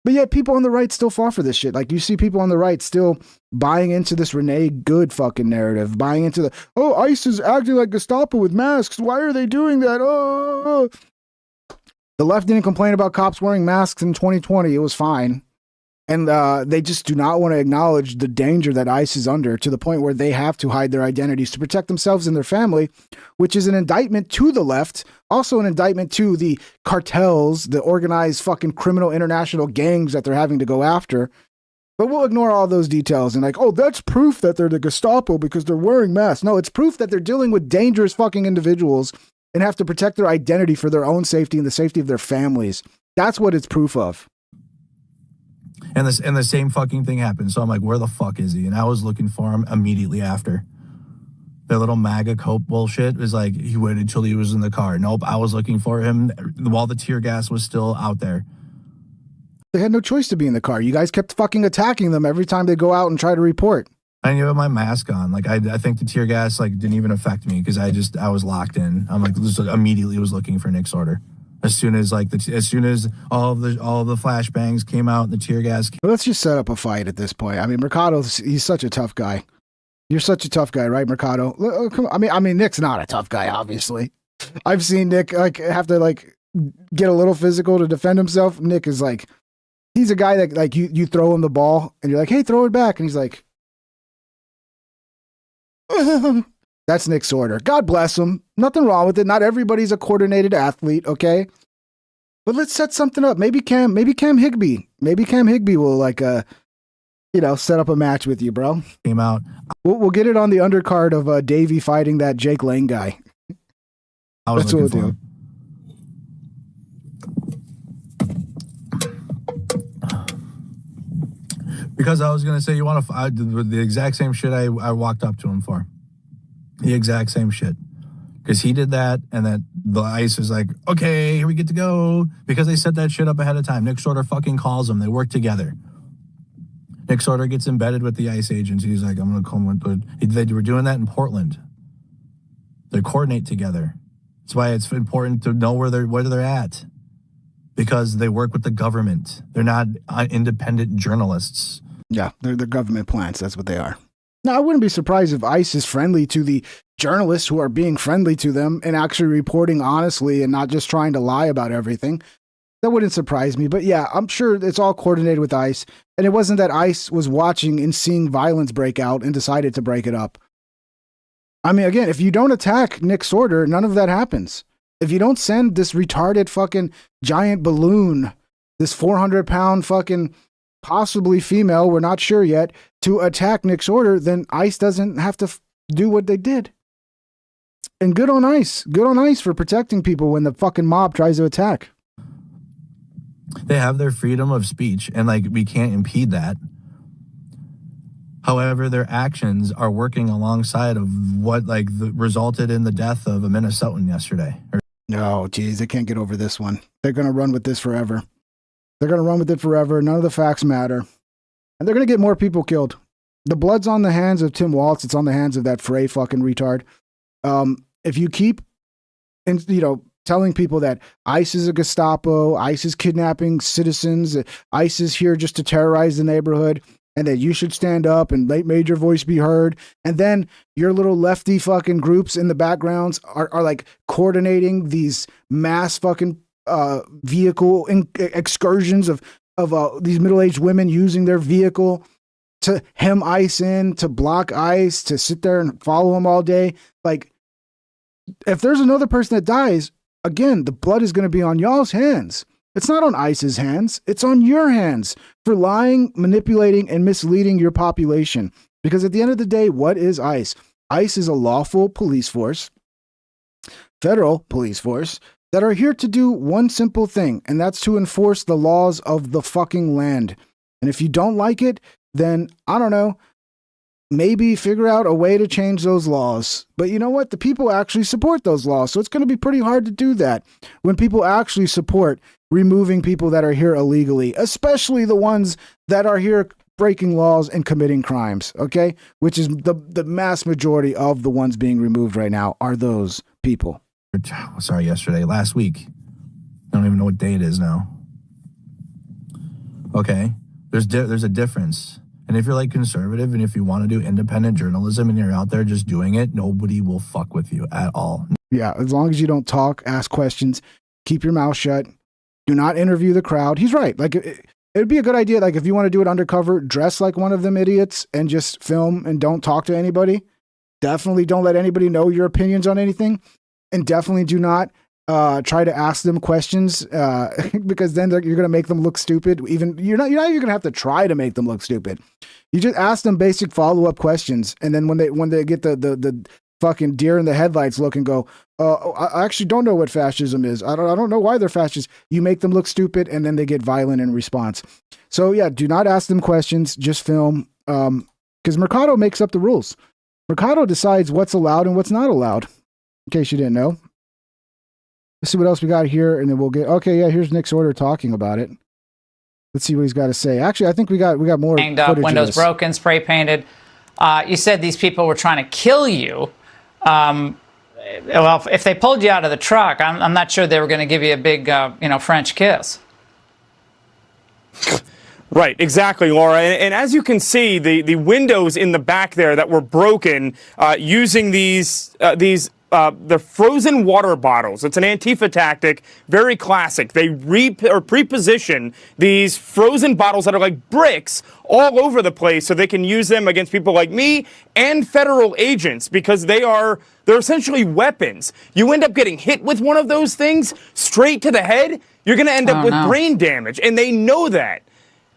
But yet people on the right still fall for this shit. Like you see people on the right still buying into this Renee Good fucking narrative, buying into ICE is acting like Gestapo with masks. Why are they doing that? Oh. The left didn't complain about cops wearing masks in 2020. It was fine. And they just do not want to acknowledge the danger that ICE is under to the point where they have to hide their identities to protect themselves and their family, which is an indictment to the left, also an indictment to the cartels, the organized fucking criminal international gangs that they're having to go after. But we'll ignore all those details and like, oh, that's proof that they're the Gestapo because they're wearing masks. No, it's proof that they're dealing with dangerous fucking individuals and have to protect their identity for their own safety and the safety of their families. That's what it's proof of. And the same fucking thing happened. So I'm like, where the fuck is he? And I was looking for him immediately after. Their little MAGA cope bullshit was like, he waited until he was in the car. Nope, I was looking for him while the tear gas was still out there. They had no choice to be in the car. You guys kept fucking attacking them every time they go out and try to report. I didn't have my mask on. Like, I think the tear gas like didn't even affect me because I was locked in. I'm like, just immediately was looking for Nick Sorter. As soon as all of the flashbangs came out and the tear gas came. Let's just set up a fight at this point. I mean, Mercado, he's such a tough guy. You're such a tough guy, right, Mercado? Come on. I mean, Nick's not a tough guy, obviously. I've seen Nick like have to like get a little physical to defend himself. Nick is like, he's a guy that like you throw him the ball and you're like, hey, throw it back, and he's like, that's Nick Sorter. God bless him. Nothing wrong with it. Not everybody's a coordinated athlete, okay? But let's set something up. Maybe Cam Higbee will like set up a match with you, bro. Came out. We'll get it on the undercard of Davey fighting that Jake Lane guy. That's what we'll do. Because I was gonna say, you want to the exact same shit I walked up to him for, the exact same shit. Because he did that, and then the ICE is like, okay, here we get to go. Because they set that shit up ahead of time. Nick Sorter fucking calls him. They work together. Nick Sorter gets embedded with the ICE agents. He's like, I'm going to come. They were doing that in Portland. They coordinate together. That's why it's important to know where they're at. Because they work with the government. They're not independent journalists. Yeah, they're government plants. That's what they are. Now, I wouldn't be surprised if ICE is friendly to the journalists who are being friendly to them and actually reporting honestly and not just trying to lie about everything. That wouldn't surprise me. But yeah, I'm sure it's all coordinated with ICE. And it wasn't that ICE was watching and seeing violence break out and decided to break it up. I mean, again, if you don't attack Nick Sorter, none of that happens. If you don't send this retarded fucking giant balloon, this 400-pound fucking possibly female, we're not sure yet, to attack Nick Sorter, then ICE doesn't have to do what they did. And good on ICE. Good on ICE for protecting people when the fucking mob tries to attack. They have their freedom of speech, and like we can't impede that. However, their actions are working alongside of what resulted in the death of a Minnesotan yesterday. No, geez, they can't get over this one. They're going to run with this forever. They're going to run with it forever. None of the facts matter. And they're going to get more people killed. The blood's on the hands of Tim Waltz. It's on the hands of that Frey fucking retard. If you keep, telling people that ICE is a Gestapo, ICE is kidnapping citizens, ICE is here just to terrorize the neighborhood, and that you should stand up and make your voice be heard, and then your little lefty fucking groups in the backgrounds are like coordinating these mass fucking vehicle excursions of these middle-aged women using their vehicle to hem ICE in, to block ICE, to sit there and follow them all day. Like, if there's another person that dies, again, the blood is going to be on y'all's hands. It's not on ICE's hands. It's on your hands for lying, manipulating, and misleading your population. Because at the end of the day, what is ICE? ICE is a lawful police force, federal police force, that are here to do one simple thing, and that's to enforce the laws of the fucking land. And if you don't like it, then, I don't know, maybe figure out a way to change those laws. But you know what? The people actually support those laws. So it's going to be pretty hard to do that when people actually support removing people that are here illegally, especially the ones that are here breaking laws and committing crimes, okay? Which is the mass majority of the ones being removed right now are those people. Last week. I don't even know what day it is now. Okay, there's a difference. And if you're like conservative and if you want to do independent journalism and you're out there just doing it, nobody will fuck with you at all. Yeah, as long as you don't talk, ask questions, keep your mouth shut, do not interview the crowd. He's right. Like, it'd be a good idea, like, if you want to do it undercover, dress like one of them idiots and just film and don't talk to anybody. Definitely don't let anybody know your opinions on anything. And definitely do not try to ask them questions because then you're going to make them look stupid. You're not even going to have to try to make them look stupid. You just ask them basic follow-up questions. And then when they get the fucking deer in the headlights look and go, I actually don't know what fascism is. I don't know why they're fascists. You make them look stupid and then they get violent in response. So yeah, do not ask them questions. Just film. Because Mercado makes up the rules. Mercado decides what's allowed and what's not allowed. In case you didn't know. Let's see what else we got here, and then we'll get. Okay, yeah, here's Nick Sorter talking about it. Let's see what he's got to say. Actually, I think we got more. Banged up, windows broken, spray painted. You said these people were trying to kill you. Well, if they pulled you out of the truck, I'm not sure they were going to give you a big, French kiss. Right, exactly, Laura. And as you can see, the windows in the back there that were broken using these the frozen water bottles. It's an Antifa tactic, very classic. They pre-position these frozen bottles that are like bricks all over the place so they can use them against people like me and federal agents because they're essentially weapons. You end up getting hit with one of those things straight to the head, you're going to end up with brain damage, and they know that.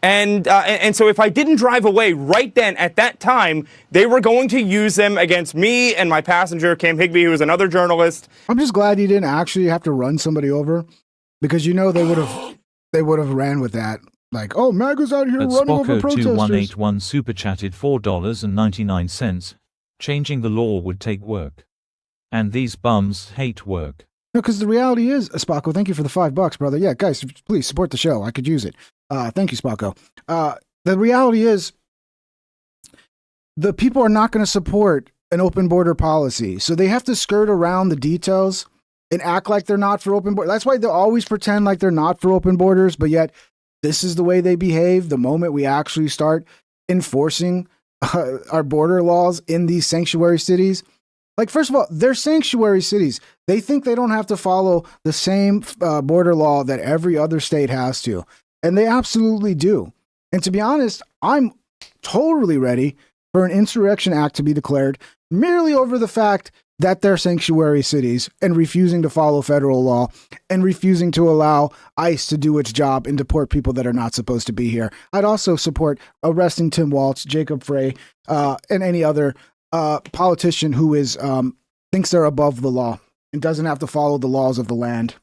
And so if I didn't drive away right then at that time, they were going to use them against me and my passenger, Cam Higbee, who was another journalist. I'm just glad you didn't actually have to run somebody over, because you know they would have ran with that. Like, oh, MAGA's out here running over protesters. 2181 super chatted $4.99. Changing the law would take work. And these bums hate work. No, because the reality is, Spocko, thank you for the $5, brother. Yeah, guys, please support the show. I could use it. Thank you, Spocko. The reality is, the people are not going to support an open border policy. So they have to skirt around the details and act like they're not for open borders. That's why they'll always pretend like they're not for open borders, but yet this is the way they behave the moment we actually start enforcing our border laws in these sanctuary cities. Like, first of all, they're sanctuary cities. They think they don't have to follow the same border law that every other state has to. And they absolutely do. And to be honest, I'm totally ready for an insurrection act to be declared merely over the fact that they're sanctuary cities and refusing to follow federal law and refusing to allow ICE to do its job and deport people that are not supposed to be here. I'd also support arresting Tim Walz, Jacob Frey, and any other politician who is thinks they're above the law and doesn't have to follow the laws of the land.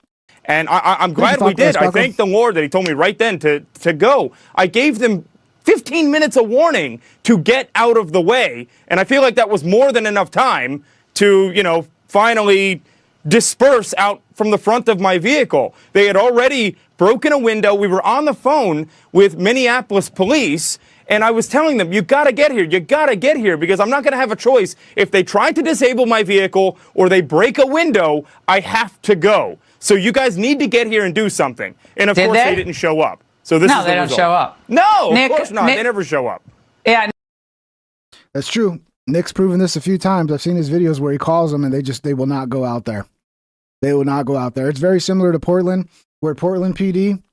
And I'm glad we did. I thank the Lord that he told me right then to go. I gave them 15 minutes of warning to get out of the way. And I feel like that was more than enough time to, finally disperse out from the front of my vehicle. They had already broken a window. We were on the phone with Minneapolis police. And I was telling them, you got to get here. You got to get here because I'm not going to have a choice. If they try to disable my vehicle or they break a window, I have to go. So you guys need to get here and do something. And of course, they didn't show up. So this is the result. No, they don't show up. No, Nick, of course not. They never show up. Yeah. That's true. Nick's proven this a few times. I've seen his videos where he calls them and they will not go out there. They will not go out there. It's very similar to Portland, where Portland PD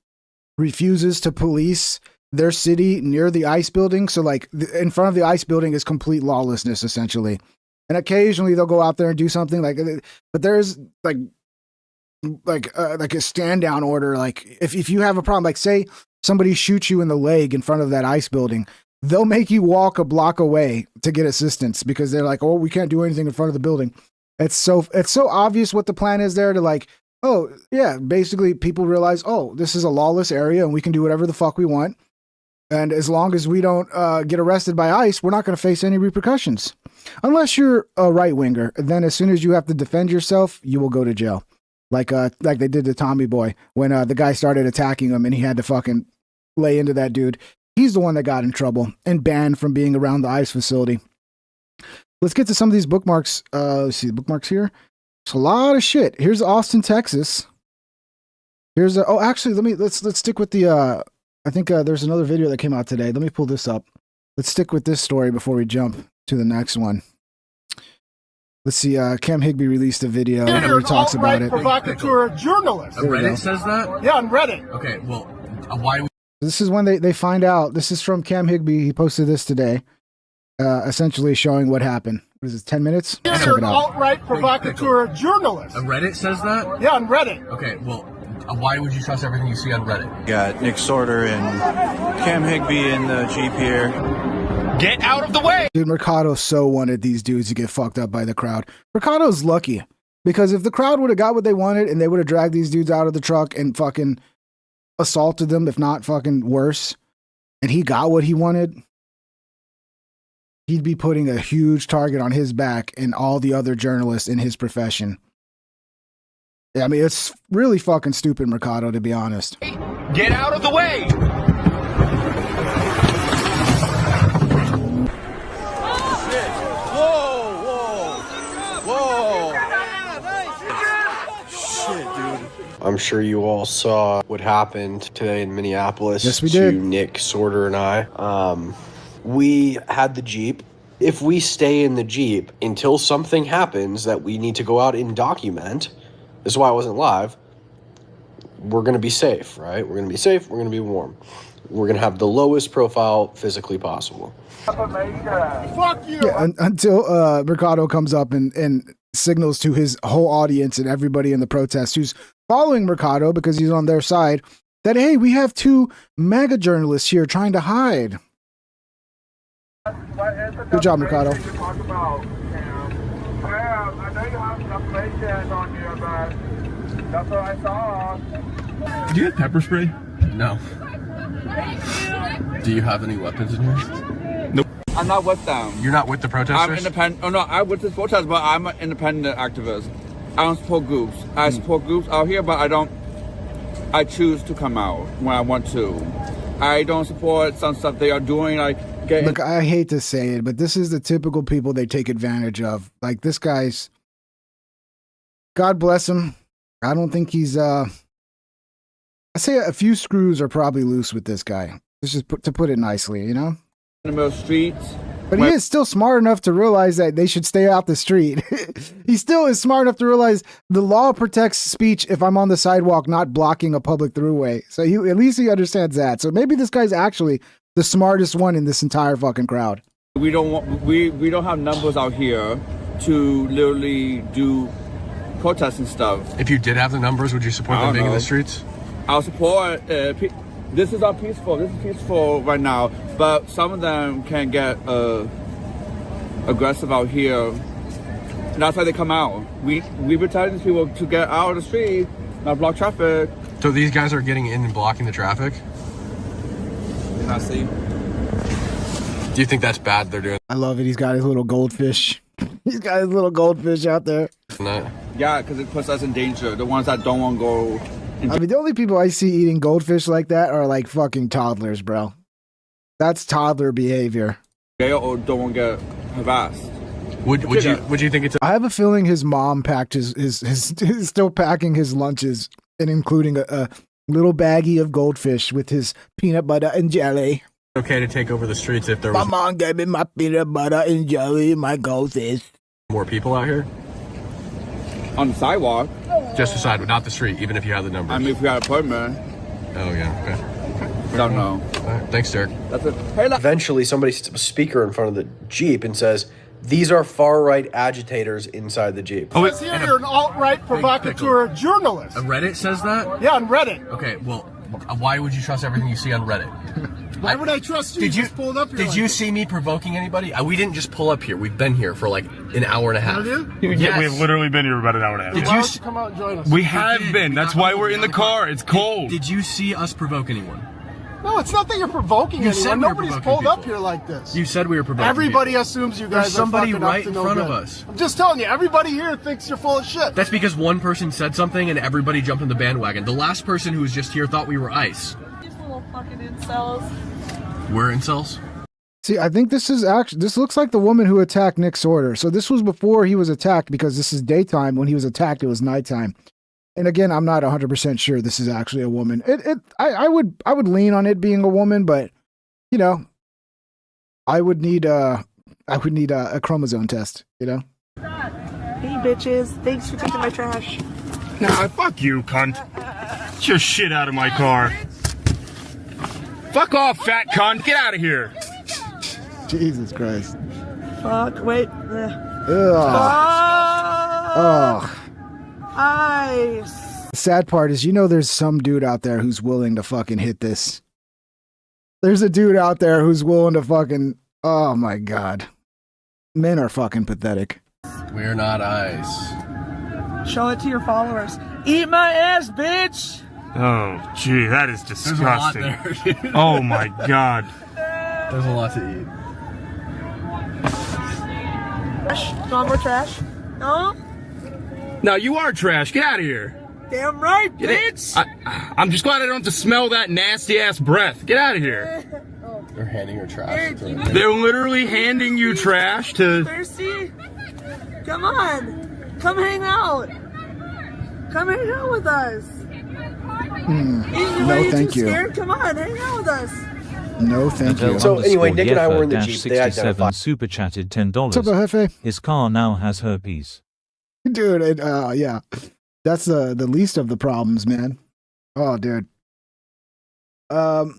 refuses to police their city near the ICE building. So like in front of the ICE building is complete lawlessness, essentially. And occasionally they'll go out there and do something like, but there's like a stand down order. Like if you have a problem, like say somebody shoots you in the leg in front of that ICE building, they'll make you walk a block away to get assistance because they're like, oh, we can't do anything in front of the building. It's so obvious what the plan is there to like, oh yeah, basically people realize, oh, this is a lawless area and we can do whatever the fuck we want. And as long as we don't get arrested by ICE, we're not going to face any repercussions. Unless you're a right-winger. Then as soon as you have to defend yourself, you will go to jail. Like they did to Tommy Boy when the guy started attacking him and he had to fucking lay into that dude. He's the one that got in trouble and banned from being around the ICE facility. Let's get to some of these bookmarks. Let's see the bookmarks here. It's a lot of shit. Here's Austin, Texas. Here's let's stick with the I think there's another video that came out today. Let me pull this up. Let's stick with this story before we jump to the next one. Let's see. Cam Higbee released a video where he talks about it. Provocateur journalist. Reddit says that? Yeah, on Reddit. Okay, well, why? This is when they find out. This is from Cam Higbee. He posted this today, essentially showing what happened. What is it, 10 minutes? Check it out. Alt-right provocateur journalist. Reddit says that? Yeah, on Reddit. Okay, well, why would you trust everything you see on Reddit? Got Nick Sorter and Cam Higbee in the Jeep here. Get out of the way! Dude, Mercado so wanted these dudes to get fucked up by the crowd. Mercado's lucky. Because if the crowd would have got what they wanted and they would have dragged these dudes out of the truck and fucking assaulted them, if not fucking worse, and he got what he wanted, he'd be putting a huge target on his back and all the other journalists in his profession. Yeah, I mean, it's really fucking stupid, Mercado, to be honest. Get out of the way! I'm sure you all saw what happened today in Minneapolis. Yes, we did. To Nick Sorter and I. We had the Jeep if we stay in the Jeep until something happens that we need to go out and document, this is why I wasn't live, we're going to be safe, right? We're going to be safe. We're going to be warm. We're going to have the lowest profile physically possible. Fuck you. Yeah, until Mercado comes up and signals to his whole audience and everybody in the protest who's following Mercado because he's on their side that, hey, we have 2 MAGA journalists here trying to hide. Good job, Mercado. I know you have some information on you, but that's what I saw. Do you have pepper spray? No. Do you have any weapons in here? Nope. I'm not with them. You're not with the protesters? I'm independent. Oh no, I'm with the protesters, but I'm an independent activist. I don't support groups. I support groups out here, but I choose to come out when I want to. I don't support some stuff they are doing, like getting... Look, I hate to say it, but this is the typical people they take advantage of. Like, this guy's... God bless him. I don't think he's... I say a few screws are probably loose with this guy. This is to put it nicely, you know? In the middle of the streets. But he is still smart enough to realize that they should stay out the street. He still is smart enough to realize the law protects speech if I'm on the sidewalk, not blocking a public throughway. So at least he understands that. So maybe this guy's actually the smartest one in this entire fucking crowd. We don't have numbers out here to literally do protests and stuff. If you did have the numbers, would you support them being in the streets? I'll support. This is all peaceful. This is peaceful right now, but some of them can get aggressive out here. And that's why they come out. We've been telling these people to get out of the street, not block traffic. So these guys are getting in and blocking the traffic? I see. Do you think that's bad they're doing? I love it. He's got his little goldfish. He's got his little goldfish out there. Yeah, because it puts us in danger. The ones that don't want to go. I mean, the only people I see eating goldfish like that are like fucking toddlers, bro. That's toddler behavior. Or don't want to get harassed. Would you think it's? I have a feeling his mom packed his still packing his lunches and including a little baggie of goldfish with his peanut butter and jelly. Okay to take over the streets if there was. My mom gave me my peanut butter and jelly and my goldfish. More people out here? On the sidewalk. Just the sidewalk, not the street, even if you had the numbers. I mean, if we had an appointment. Oh, yeah, okay. Don't know. All right, thanks, Derek. That's it. Eventually, somebody sets up a speaker in front of the Jeep and says, "These are far-right agitators inside the Jeep." Oh, it's here. You're an alt-right provocateur journalist. Reddit says that? Yeah, on Reddit. Okay, well, why would you trust everything you see on Reddit? Why would I trust you? Did you just pulled up here? Did you see me provoking anybody? We didn't just pull up here. We've been here for like an hour and a half. Yes. We've literally been here for about an hour and a half. Did you come out and join us? We have been. That's why we're in the car. It's cold. Did you see us provoke anyone? No, it's not that you're provoking You said anyone. we were Nobody's provoking pulled up people. here like this. You said we were provoking Everybody people. assumes you There's guys somebody are right up to in no front good. of us. I'm just telling you, everybody here thinks you're full of shit. That's because one person said something and everybody jumped on the bandwagon. The last person who was just here thought we were ICE. These little fucking incels. We're incels? See, I think this looks like the woman who attacked Nick Sorter. So this was before he was attacked because this is daytime. When he was attacked, it was nighttime. And again, I'm not 100% sure this is actually a woman. I would lean on it being a woman, but you know, I would need a chromosome test, you know? Hey bitches, thanks for taking my trash. Nah, fuck you, cunt. Get your shit out of my car. Fuck off, fat cunt. Get out of here. Jesus Christ. Fuck, wait. Ugh. Ice. The sad part is, you know, there's some dude out there who's willing to fucking hit this. There's a dude out there who's willing to fucking, oh my God. Men are fucking pathetic. We're not ICE. Show it to your followers. Eat my ass, bitch! Oh, gee, that is disgusting. There's a lot there. Oh my God. There's a lot to eat. Trash? You want more trash? No? No, you are trash. Get out of here. Damn right, bitch! I'm just glad I don't have to smell that nasty ass breath. Get out of here. They're handing her trash. They're literally handing you trash to... Thirsty? Come on! Come hang out! Come hang out with us! No, thank you. Scared? Come on, hang out with us! No, thank you. So anyway, Nick and I were in the Jeep. They identified. Super chatted $10. What's up, Jefe? His car now has herpes. Dude, yeah. That's the least of the problems, man. Oh, dude. A lot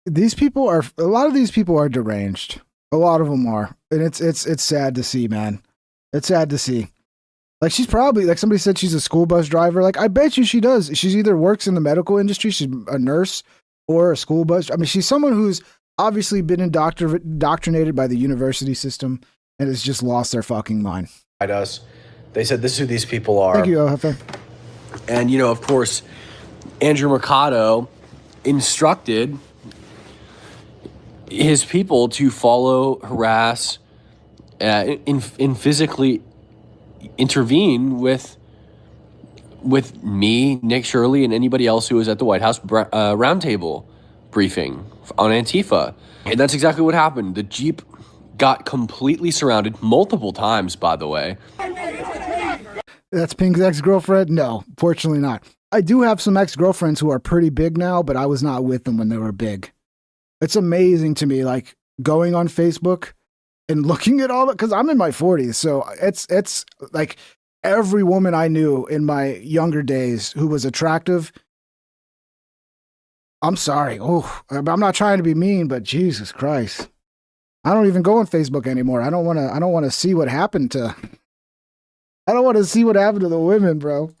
of these people are deranged. A lot of them are. And it's sad to see, man. It's sad to see. Like, she's probably, like somebody said she's a school bus driver. Like, I bet you she does. She's either works in the medical industry, she's a nurse, or a school bus. I mean, she's someone who's obviously been indoctrinated by the university system and has just lost their fucking mind. Us. They said this is who these people are. Thank you, Jefe. And, you know, of course, Andrew Mercado instructed his people to follow, harass, and physically intervene with me, Nick Shirley, and anybody else who was at the White House roundtable briefing on Antifa. And that's exactly what happened. The Jeep got completely surrounded multiple times, by the way. That's Pink's ex-girlfriend? No, fortunately not. I do have some ex-girlfriends who are pretty big now, but I was not with them when they were big. It's amazing to me, like, going on Facebook and looking at all that, because I'm in my 40s, so it's like every woman I knew in my younger days who was attractive. I'm sorry. Oh, I'm not trying to be mean, but Jesus Christ. I don't even go on Facebook anymore. I don't want to see what happened to the women, bro.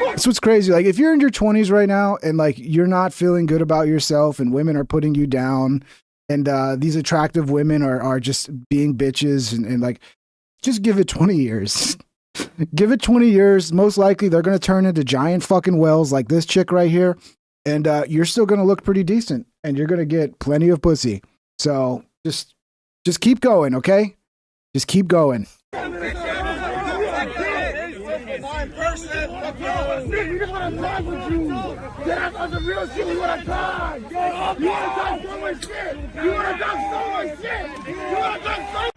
That's what's crazy. Like, if you're in your 20s right now and like you're not feeling good about yourself and women are putting you down and these attractive women are just being bitches and like, just give it 20 years. Give it 20 years. Most likely they're going to turn into giant fucking whales like this chick right here. And you're still going to look pretty decent and you're going to get plenty of pussy. So just keep going, okay? Just keep going. We just want to talk with you. Get on the real shit. We want to talk. You want to talk so much shit. You want to talk so much shit. You want to talk so much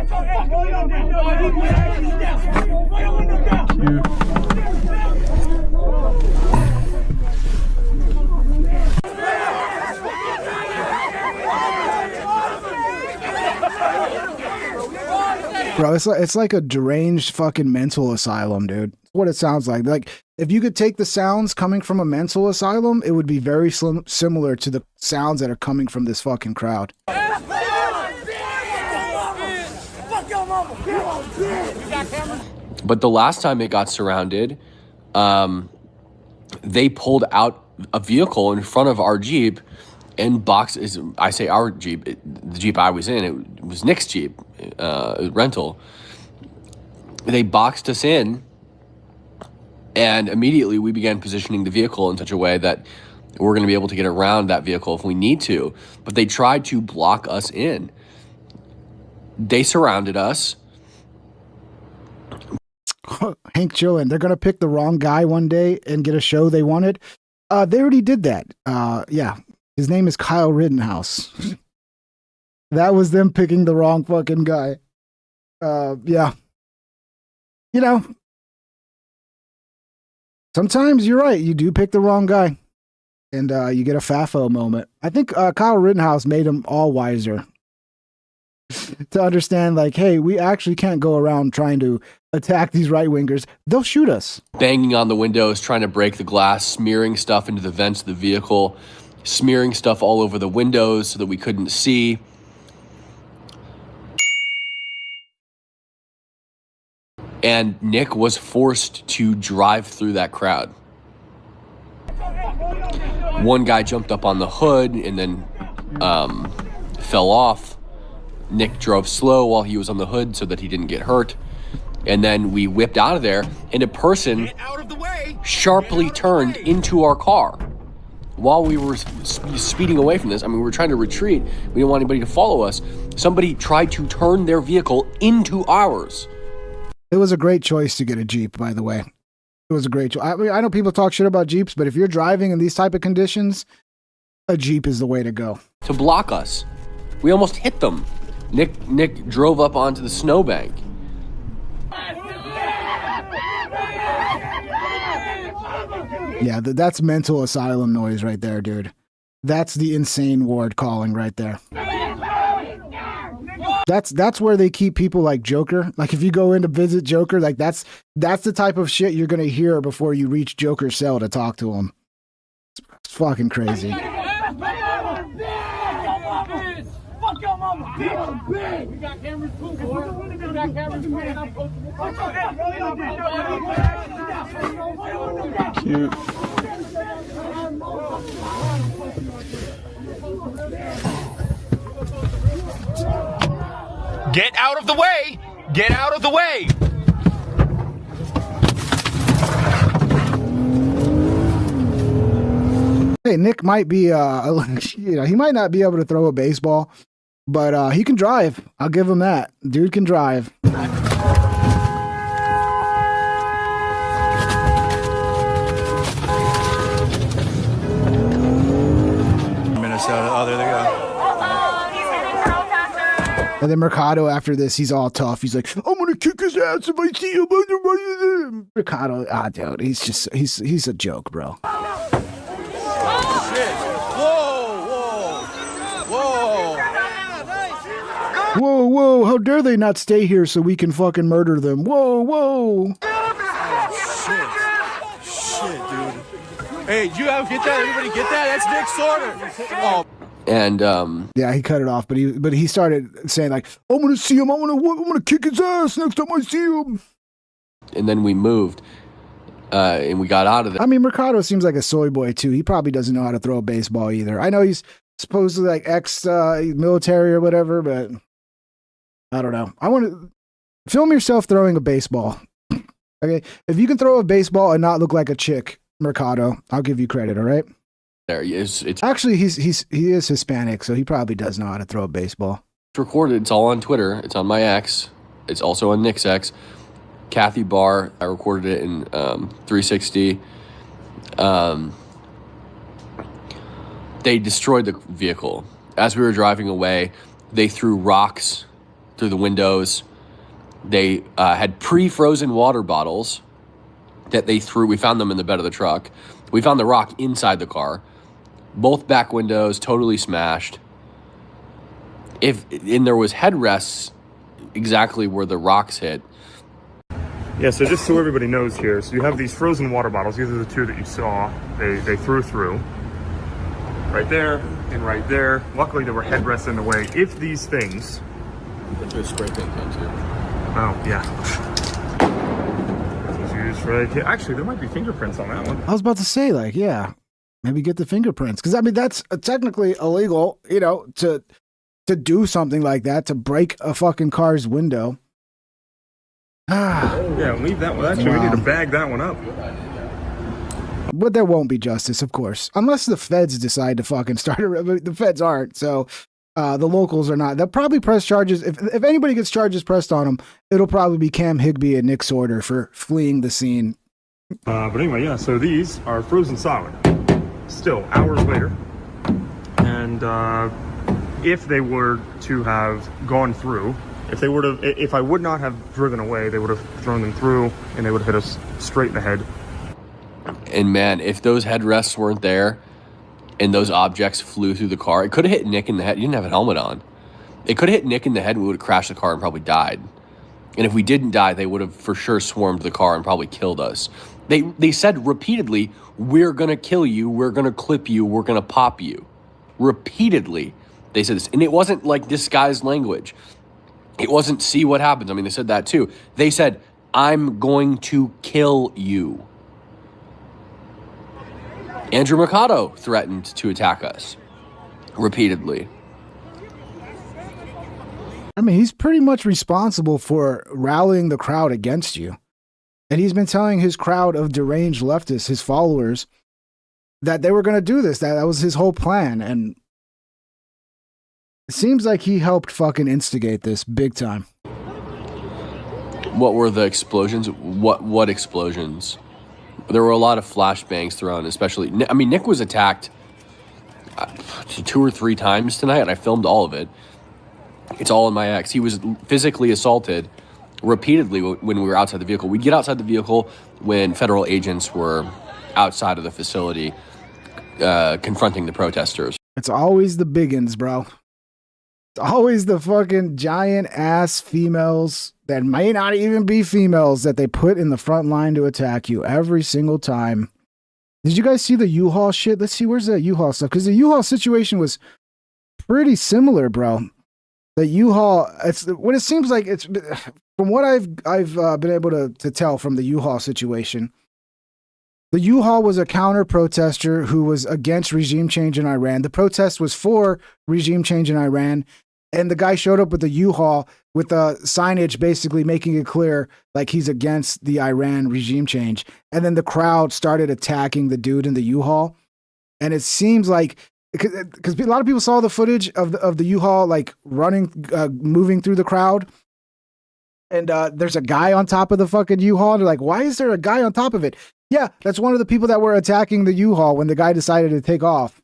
Bro, it's like a deranged fucking mental asylum, dude. That's what it sounds like. Like, if you could take the sounds coming from a mental asylum, it would be very similar to the sounds that are coming from this fucking crowd. But the last time it got surrounded, they pulled out a vehicle in front of our Jeep and boxed. I say our Jeep, the Jeep I was in, it was Nick's Jeep rental. They boxed us in, and immediately we began positioning the vehicle in such a way that we're going to be able to get around that vehicle if we need to. But they tried to block us in. They surrounded us. Hank chillin'. They're going to pick the wrong guy one day and get a show they wanted. They already did that. Yeah. His name is Kyle Rittenhouse. That was them picking the wrong fucking guy. Yeah. You know, sometimes you're right. You do pick the wrong guy. And you get a FAFO moment. I think Kyle Rittenhouse made them all wiser. To understand, like, hey, we actually can't go around trying to attack these right-wingers. They'll shoot us. Banging on the windows, trying to break the glass, smearing stuff into the vents of the vehicle, smearing stuff all over the windows so that we couldn't see. And Nick was forced to drive through that crowd. One guy jumped up on the hood and then fell off. Nick drove slow while he was on the hood so that he didn't get hurt. And then we whipped out of there, and a person sharply turned into our car while we were speeding away from this. I mean, we were trying to retreat. We didn't want anybody to follow us. Somebody tried to turn their vehicle into ours. It was a great choice to get a Jeep, by the way. It was a great choice. I mean, I know people talk shit about Jeeps, but if you're driving in these type of conditions, a Jeep is the way to go. To block us. We almost hit them. Nick drove up onto the snowbank. Yeah, that's mental asylum noise right there, dude. That's the insane ward calling right there. That's where they keep people like Joker. Like if you go in to visit Joker, like that's the type of shit you're gonna hear before you reach Joker's cell to talk to him. It's fucking crazy. Fuck your mama, bitch! We got cameras too, boy. We got cameras too. Cute. Get out of the way! Get out of the way! Hey, Nick might be, he might not be able to throw a baseball, but he can drive. I'll give him that. Dude can drive. Minnesota. Oh, there they go. And then Mercado, after this, he's all tough. He's like, I'm gonna kick his ass if I see him. Mercado, dude, he's a joke, bro. Whoa, how dare they not stay here so we can fucking murder them? Whoa. Shit, dude. Hey, you get that? Everybody get that? That's Nick Sorter. Oh. And yeah, he cut it off, but he started saying like, I'm gonna see him, I'm gonna kick his ass next time I see him. And then we moved, and we got out of there. I mean, Mercado seems like a soy boy too. He probably doesn't know how to throw a baseball either. I know he's supposedly like ex-military or whatever, but I don't know. I want to film yourself throwing a baseball. Okay, if you can throw a baseball and not look like a chick, Mercado, I'll give you credit. All right. There he is. It's actually he is Hispanic, so he probably does know how to throw a baseball. It's recorded. It's all on Twitter. It's on my ex. It's also on Nick's ex. Kathy Barr. I recorded it in 360. They destroyed the vehicle as we were driving away. They threw rocks through the windows. They had pre-frozen water bottles that they threw. We found them in the bed of the truck. We found the rock inside the car. Both back windows totally smashed. And there was headrests exactly where the rocks hit. Yeah, so just so everybody knows here, so you have these frozen water bottles. These are the two that you saw. They threw through. Right there and right there. Luckily, there were headrests in the way. If these things... That's where a spray paint comes here. Oh, yeah. This was used right here. Actually, there might be fingerprints on that one. I was about to say, like, yeah, maybe get the fingerprints. Because, I mean, that's technically illegal, you know, to do something like that, to break a fucking car's window. Yeah, leave that one. Actually, we need to bag that one up. But there won't be justice, of course, unless the feds decide to fucking start the feds aren't. So the locals are not. They'll probably press charges. If anybody gets charges pressed on them, it'll probably be Cam Higbee and Nick Sorter for fleeing the scene. But anyway, yeah, so these are frozen solid. Still, hours later. And if they were to have gone through, if I would not have driven away, they would have thrown them through and they would have hit us straight in the head. And man, if those headrests weren't there and those objects flew through the car, it could have hit Nick in the head. He didn't have a helmet on. It could have hit Nick in the head and we would have crashed the car and probably died. And if we didn't die, they would have for sure swarmed the car and probably killed us. They said repeatedly, we're going to kill you, we're going to clip you, we're going to pop you. Repeatedly, they said this. And it wasn't like disguised language. It wasn't see what happens. I mean, they said that too. They said, I'm going to kill you. Andrew Mercado threatened to attack us repeatedly. I mean, he's pretty much responsible for rallying the crowd against you. And he's been telling his crowd of deranged leftists, his followers, that they were going to do this. That was his whole plan. And it seems like he helped fucking instigate this big time. What were the explosions? What explosions? There were a lot of flashbangs thrown, especially. I mean, Nick was attacked 2 or 3 times tonight, and I filmed all of it. It's all in my ex. He was physically assaulted repeatedly when we were outside the vehicle. We'd get outside the vehicle when federal agents were outside of the facility confronting the protesters. It's always the biggins, bro. It's always the fucking giant ass females that may not even be females that they put in the front line to attack you every single time. Did you guys see the U-Haul shit? Let's see, where's that U-Haul stuff? Because the U-Haul situation was pretty similar, bro. The U-Haul, it's what it seems like. It's from what I've been able to tell from the U-Haul situation. The U-Haul was a counter protester who was against regime change in Iran. The protest was for regime change in Iran. And the guy showed up with the U-Haul with a signage basically making it clear like he's against the Iran regime change. And then the crowd started attacking the dude in the U-Haul. And it seems like, because a lot of people saw the footage of the U-Haul like running, moving through the crowd. And there's a guy on top of the fucking U-Haul. They're like, why is there a guy on top of it? Yeah, that's one of the people that were attacking the U-Haul when the guy decided to take off.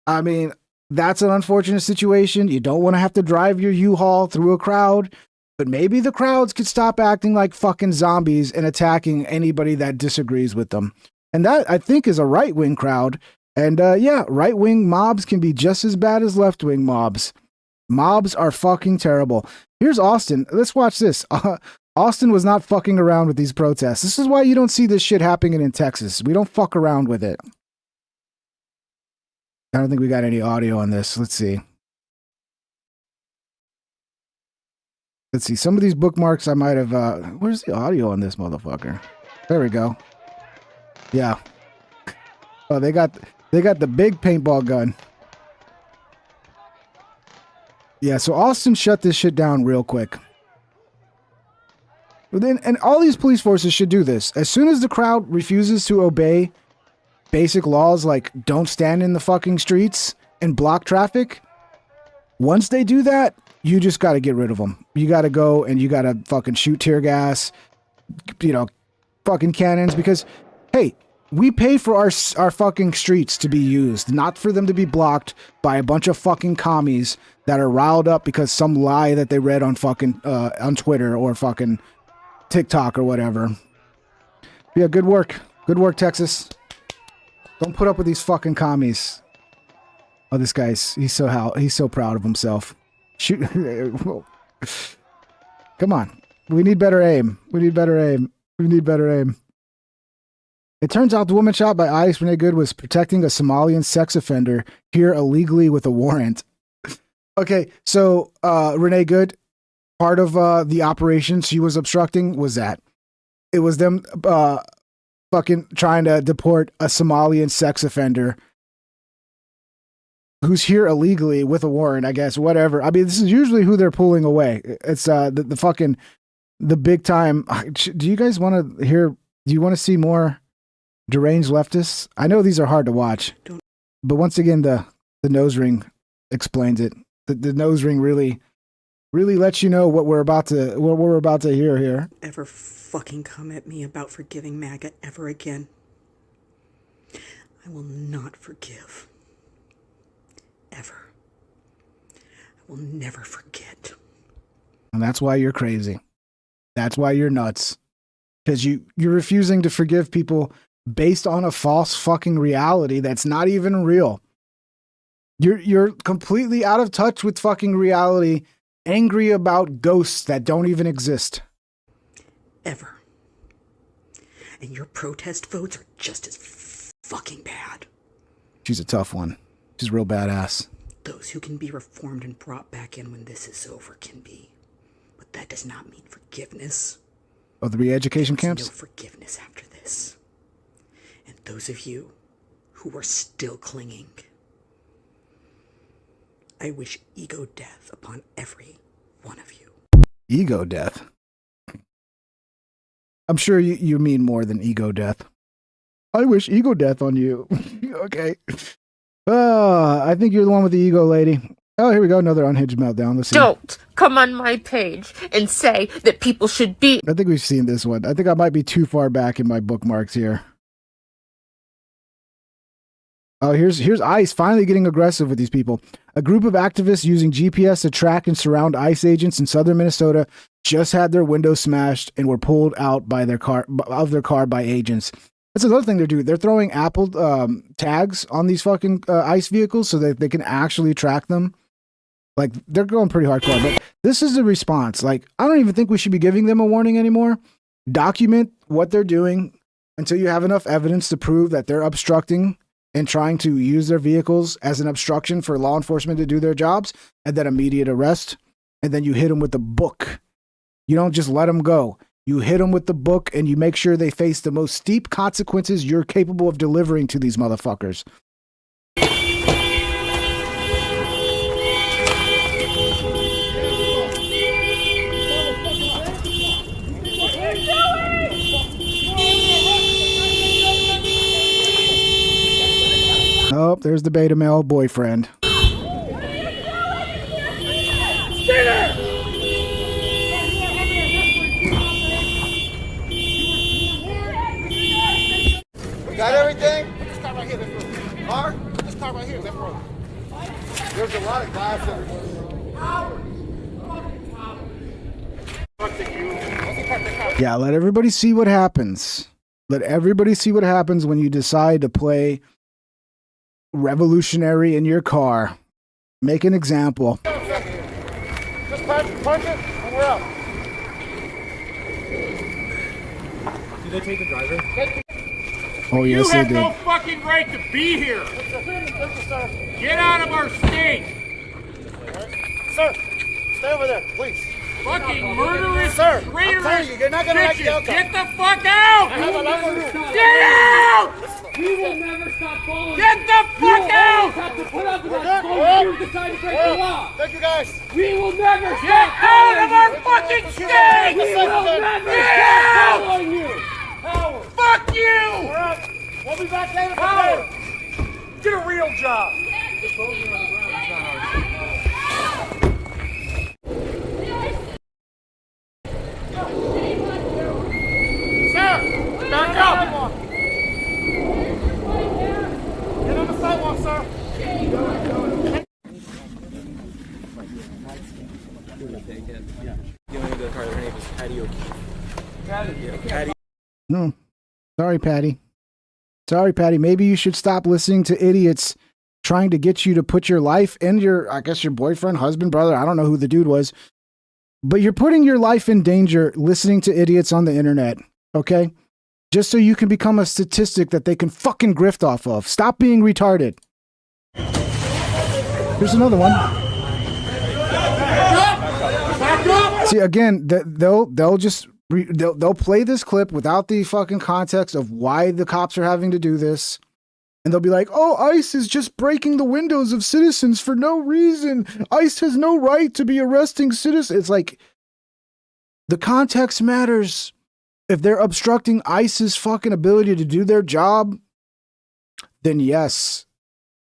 I mean, that's an unfortunate situation. You don't want to have to drive your U-Haul through a crowd, but maybe the crowds could stop acting like fucking zombies and attacking anybody that disagrees with them. And that, I think, is a right-wing crowd. And yeah, right-wing mobs can be just as bad as left-wing mobs. Mobs are fucking terrible. Here's Austin. Let's watch this. Austin was not fucking around with these protests. This is why you don't see this shit happening in Texas. We don't fuck around with it. I don't think we got any audio on this. Let's see. Let's see. Some of these bookmarks I might have... where's the audio on this motherfucker? There we go. Yeah. Oh, they got the big paintball gun. Yeah, so Austin shut this shit down real quick. But then, and all these police forces should do this. As soon as the crowd refuses to obey basic laws like don't stand in the fucking streets and block traffic, once they do that, you just got to get rid of them. You got to go and you got to fucking shoot tear gas, you know, fucking cannons, because, hey, we pay for our fucking streets to be used, not for them to be blocked by a bunch of fucking commies that are riled up because some lie that they read on fucking, on Twitter or fucking TikTok or whatever. Yeah, good work. Good work, Texas. Don't put up with these fucking commies. Oh, this guy's, he's so proud of himself. Shoot. Come on. We need better aim. We need better aim. We need better aim. It turns out the woman shot by ICE, Renee Good, was protecting a Somalian sex offender here illegally with a warrant. Okay, so Renee Good, part of the operation she was obstructing was that. It was them fucking trying to deport a Somalian sex offender who's here illegally with a warrant, I guess, whatever. I mean, this is usually who they're pulling away. It's the fucking, the big time. Do you guys want to hear, do you want to see more deranged leftists? I know these are hard to watch, but once again, the nose ring explains it. The nose ring really lets you know what we're about to hear here. Ever fucking come at me about forgiving MAGA ever again? I will not forgive. Ever. I will never forget. And that's why you're crazy. That's why you're nuts. Because you're refusing to forgive people based on a false fucking reality that's not even real. You're completely out of touch with fucking reality, angry about ghosts that don't even exist. Ever. And your protest votes are just as fucking bad. She's a tough one. She's real badass. Those who can be reformed and brought back in when this is over can be. But that does not mean forgiveness. Oh, the re-education camps? No forgiveness after this. And those of you who are still clinging, I wish ego death upon every one of you. Ego death? I'm sure you mean more than ego death. I wish ego death on you. Okay. I think you're the one with the ego, lady. Oh, here we go. Another unhinged meltdown. Let's see. Don't come on my page and say that people should be. I think we've seen this one. I think I might be too far back in my bookmarks here. Oh, here's ICE finally getting aggressive with these people. A group of activists using GPS to track and surround ICE agents in southern Minnesota just had their windows smashed and were pulled out by their car by agents. That's another thing they're doing. They're throwing Apple tags on these fucking ICE vehicles so that they can actually track them. Like, they're going pretty hardcore. But this is the response. Like, I don't even think we should be giving them a warning anymore. Document what they're doing until you have enough evidence to prove that they're obstructing and trying to use their vehicles as an obstruction for law enforcement to do their jobs, and then immediate arrest. And then you hit them with the book. You don't just let them go. You hit them with the book and you make sure they face the most steep consequences you're capable of delivering to these motherfuckers. Oh, there's the beta male boyfriend. Got everything? Put this car right here, left row. Car? Put this car right here, left row. There's a lot of glass everywhere. Yeah, let everybody see what happens. Let everybody see what happens when you decide to play revolutionary in your car. Make an example. Just punch it, and we're out. Did they take the driver? Oh, yes, they did. You have no fucking right to be here. Get out of our state. Sir, stay over there, please. Fucking murderous, sir, traitorous, I'm telling you, you're not gonna like the outcome. Get the fuck out! I have a lot more room. Get out! We will never stop following Get the fuck out! You have to put up with We're us good. when you decide to break the law. Thank you, guys. We will never Get stop out of our following fucking you. state! We will never Get stop out! following you. Howard. Fuck you! We're up. We'll be back later. Howard, get a real job. Sir, back up. Get on the sidewalk, sir. No. Sorry, Patty. Sorry, Patty. Maybe you should stop listening to idiots trying to get you to put your life and your, I guess, your boyfriend, husband, brother. I don't know who the dude was. But you're putting your life in danger listening to idiots on the internet, okay? Just so you can become a statistic that they can fucking grift off of. Stop being retarded. Here's another one. See, again, they'll just they'll play this clip without the fucking context of why the cops are having to do this. And they'll be like, oh, ICE is just breaking the windows of citizens for no reason. ICE has no right to be arresting citizens. It's like, the context matters. If they're obstructing ICE's fucking ability to do their job, then yes.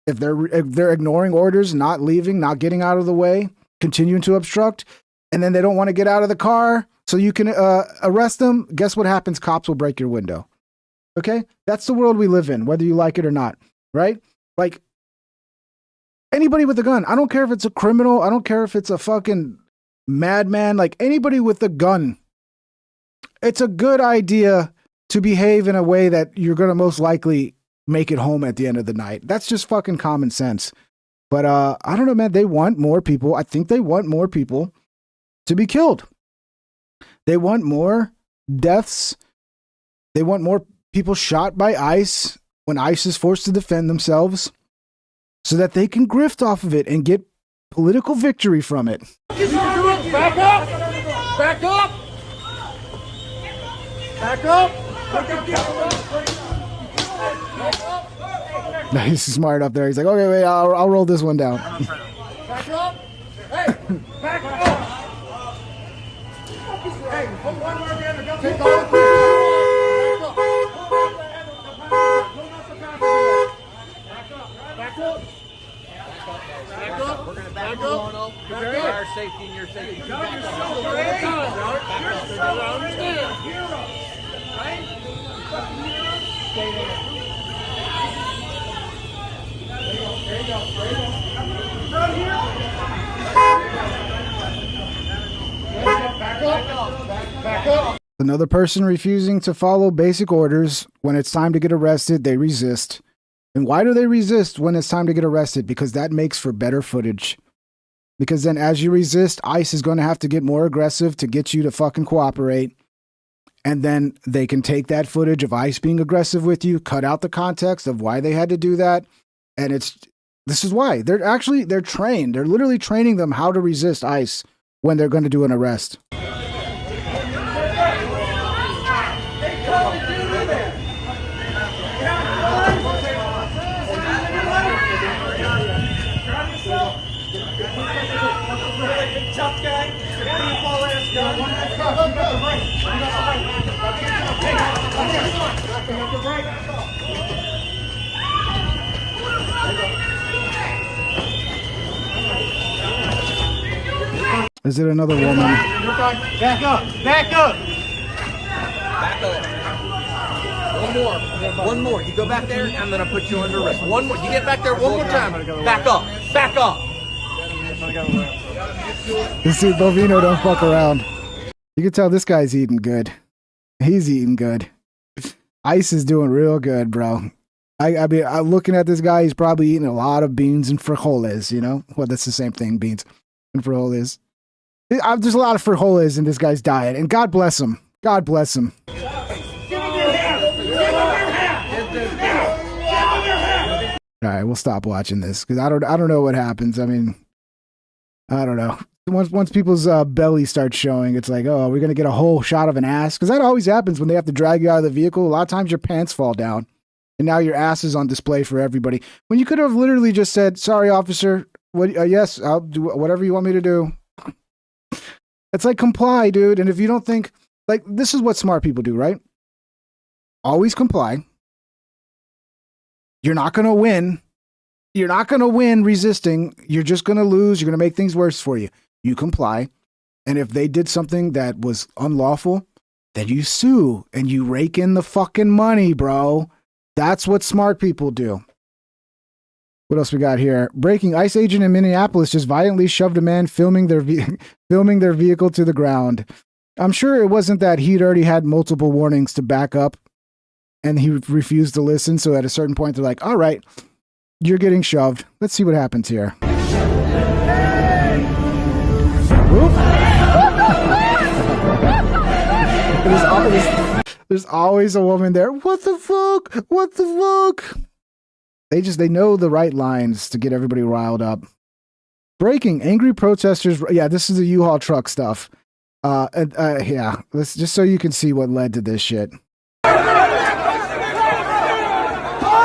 If they're ignoring orders, not leaving, not getting out of the way, continuing to obstruct, and then they don't want to get out of the car so you can arrest them, guess what happens? Cops will break your window. Okay? That's the world we live in, whether you like it or not, right? Like, anybody with a gun, I don't care if it's a criminal, I don't care if it's a fucking madman, like anybody with a gun, it's a good idea to behave in a way that you're going to most likely make it home at the end of the night. That's just fucking common sense. But I don't know, man, they want more people. I think they want more people to be killed. They want more deaths. They want more people shot by ICE when ICE is forced to defend themselves so that they can grift off of it and get political victory from it. Back up! Back up! Back up! He's smart up there. He's like, okay, wait, I'll roll this one down. Back up! Hey! Back up! Hey, put one more together. Don't take all the Back up! Back up! We're going to back up. Protect our safety and your safety. You're so hero. Right? Stay there. There you go. There you go. Right here. Back up. Back up. Another person refusing to follow basic orders. When it's time to get arrested, they resist. And why do they resist when it's time to get arrested? Because that makes for better footage. Because then as you resist, ICE is going to have to get more aggressive to get you to fucking cooperate. And then they can take that footage of ICE being aggressive with you, cut out the context of why they had to do that. And this is why. They're trained. They're literally training them how to resist ICE when they're going to do an arrest. Tough guy. Is it another woman? Back up! Back up! Back up. One more. You go back there, I'm gonna put you under arrest. One more. You get back there one more time. Back up. Back up. This dude Bovino don't fuck around. You can tell this guy's eating good. He's eating good. ICE is doing real good, bro. I mean, looking at this guy, he's probably eating a lot of beans and frijoles, you know? Well, that's the same thing, beans and frijoles. There's a lot of frijoles in this guy's diet, and God bless him. God bless him. All right, we'll stop watching this because I don't know what happens. I mean, I don't know. Once people's belly starts showing, it's like, oh, we're gonna get a whole shot of an ass, because that always happens when they have to drag you out of the vehicle. A lot of times your pants fall down, and now your ass is on display for everybody. When you could have literally just said, "Sorry, officer. What? Yes, I'll do whatever you want me to do." It's like, comply, dude. And if you don't think, like, this is what smart people do, right? Always comply. You're not gonna win. You're not gonna win resisting. You're just gonna lose. You're gonna make things worse for you. You comply. And if they did something that was unlawful, then you sue and you rake in the fucking money, bro. That's what smart people do. What else we got here? Breaking: ICE agent in Minneapolis just violently shoved a man filming their vehicle to the ground. I'm sure it wasn't that he'd already had multiple warnings to back up and he refused to listen. So at a certain point, they're like, all right, you're getting shoved. Let's see what happens here. There's always a woman there. What the fuck? What the fuck? They know the right lines to get everybody riled up. Breaking: angry protesters. Yeah, this is the U-Haul truck stuff. Yeah, let's just so you can see what led to this shit.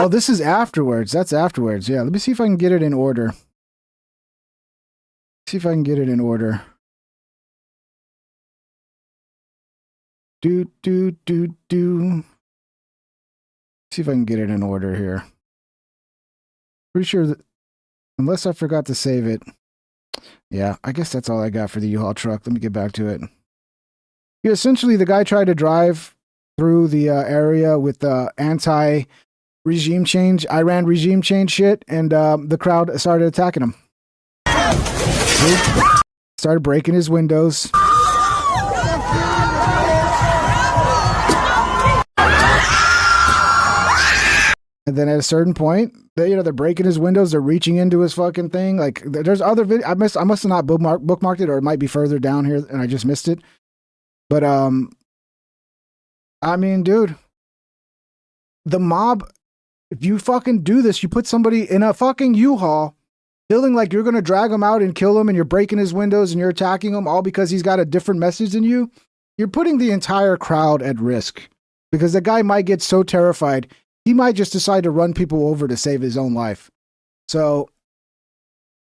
Oh, this is afterwards. That's afterwards. Yeah, let me see if I can get it in order. See if I can get it in order. Do. See if I can get it in order here. Pretty sure that, unless I forgot to save it. Yeah, I guess that's all I got for the U-Haul truck. Let me get back to it. Yeah, essentially, the guy tried to drive through the area with anti-regime change, Iran regime change shit, and the crowd started attacking him. Started breaking his windows. And then at a certain point, they're breaking his windows. They're reaching into his fucking thing. Like, there's other video. I must have not bookmarked it, or it might be further down here, and I just missed it. But I mean, dude, the mob. If you fucking do this, you put somebody in a fucking U-Haul, feeling like you're gonna drag him out and kill him, and you're breaking his windows and you're attacking him, all because he's got a different message than you. You're putting the entire crowd at risk, because the guy might get so terrified. He might just decide to run people over to save his own life. So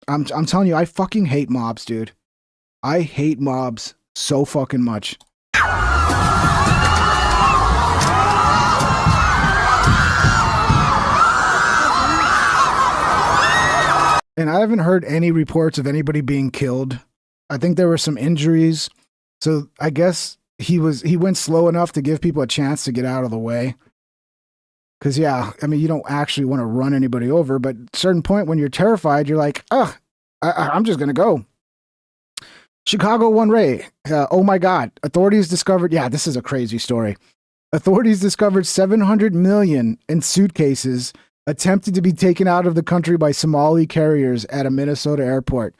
I'm telling you, I fucking hate mobs, dude. I hate mobs so fucking much. And I haven't heard any reports of anybody being killed. I think there were some injuries. So I guess he went slow enough to give people a chance to get out of the way. Because, yeah, I mean, you don't actually want to run anybody over, but at a certain point when you're terrified, you're like, I'm just going to go. Chicago One Ray. Oh my God. Authorities discovered. Yeah, this is a crazy story. Authorities discovered 700 million in suitcases attempted to be taken out of the country by Somali carriers at a Minnesota airport.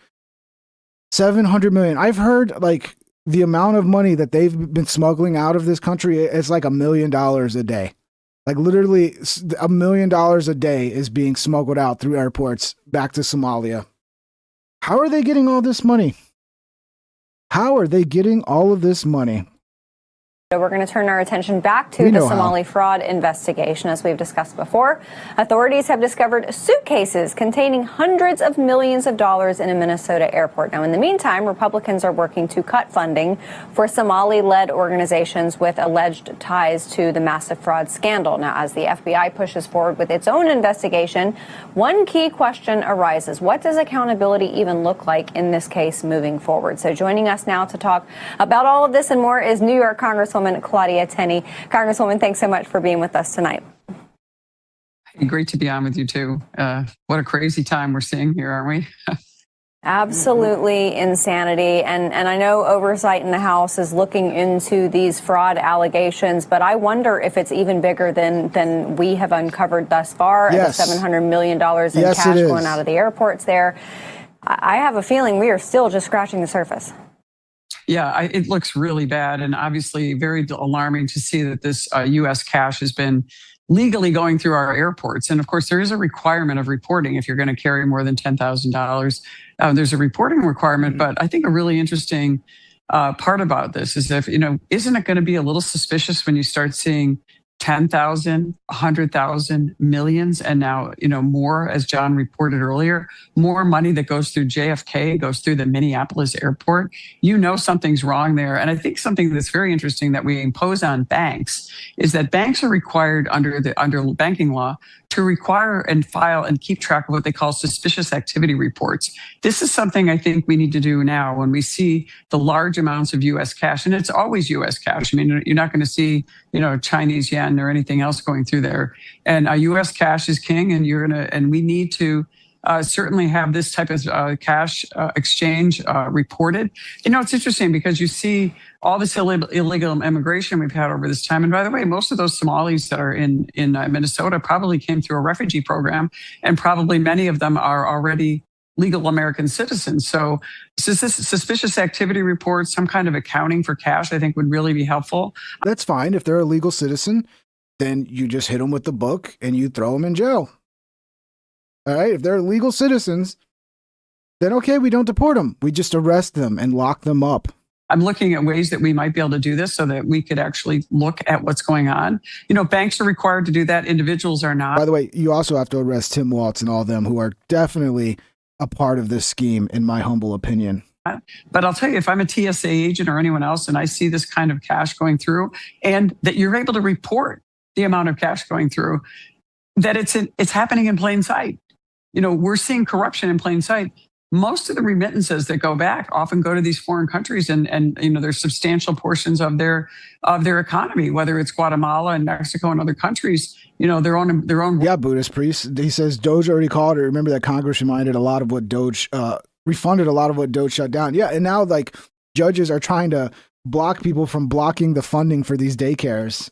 700 million. I've heard like the amount of money that they've been smuggling out of this country. It's like $1 million a day. Like literally $1 million a day is being smuggled out through airports back to Somalia. How are they getting all this money? How are they getting all of this money? We're going to turn our attention back to the Somali fraud investigation. As we've discussed before, authorities have discovered suitcases containing hundreds of millions of dollars in a Minnesota airport. Now, in the meantime, Republicans are working to cut funding for Somali-led organizations with alleged ties to the massive fraud scandal. Now, as the FBI pushes forward with its own investigation, one key question arises. What does accountability even look like in this case moving forward? So joining us now to talk about all of this and more is New York Congresswoman Claudia Tenney. Congresswoman, thanks so much for being with us tonight. Great to be on with you, too. What a crazy time we're seeing here, aren't we? Absolutely insanity. And I know oversight in the House is looking into these fraud allegations, but I wonder if it's even bigger than we have uncovered thus far. Yes. The $700 million in cash going out of the airports there. I have a feeling we are still just scratching the surface. Yeah, it looks really bad and obviously very alarming to see that this U.S. cash has been legally going through our airports. And of course, there is a requirement of reporting if you're going to carry more than $10,000. There's a reporting requirement, but I think a really interesting part about this is if, isn't it going to be a little suspicious when you start seeing 10,000, 100,000, millions, and now, more, as John reported earlier, more money that goes through JFK, goes through the Minneapolis airport. Something's wrong there. And I think something that's very interesting that we impose on banks is that banks are required under banking law to require and file and keep track of what they call suspicious activity reports. This is something I think we need to do now when we see the large amounts of U.S. cash, and it's always U.S. cash. I mean, you're not going to see, Chinese yen or anything else going through there. And U.S. cash is king, and we need to certainly have this type of cash exchange reported. It's interesting because you see all this illegal immigration we've had over this time. And by the way, most of those Somalis that are in Minnesota probably came through a refugee program, and probably many of them are already legal American citizens. So suspicious activity reports, some kind of accounting for cash, I think would really be helpful. That's fine. If they're a legal citizen, then you just hit them with the book and you throw them in jail. All right. If they're legal citizens, then okay, we don't deport them. We just arrest them and lock them up. I'm looking at ways that we might be able to do this so that we could actually look at what's going on. Banks are required to do that. Individuals are not. By the way, you also have to arrest Tim Waltz and all them who are definitely a part of this scheme, in my humble opinion. But I'll tell you, if I'm a TSA agent or anyone else and I see this kind of cash going through, and that you're able to report the amount of cash going through, that it's happening in plain sight. We're seeing corruption in plain sight. Most of the remittances that go back often go to these foreign countries, and there's substantial portions of their economy, whether it's Guatemala and Mexico and other countries, their own. Yeah, Buddhist priest. He says Doge already called it. Remember that Congress reminded a lot of what Doge refunded a lot of what Doge shut down. Yeah, and now like judges are trying to block people from blocking the funding for these daycares.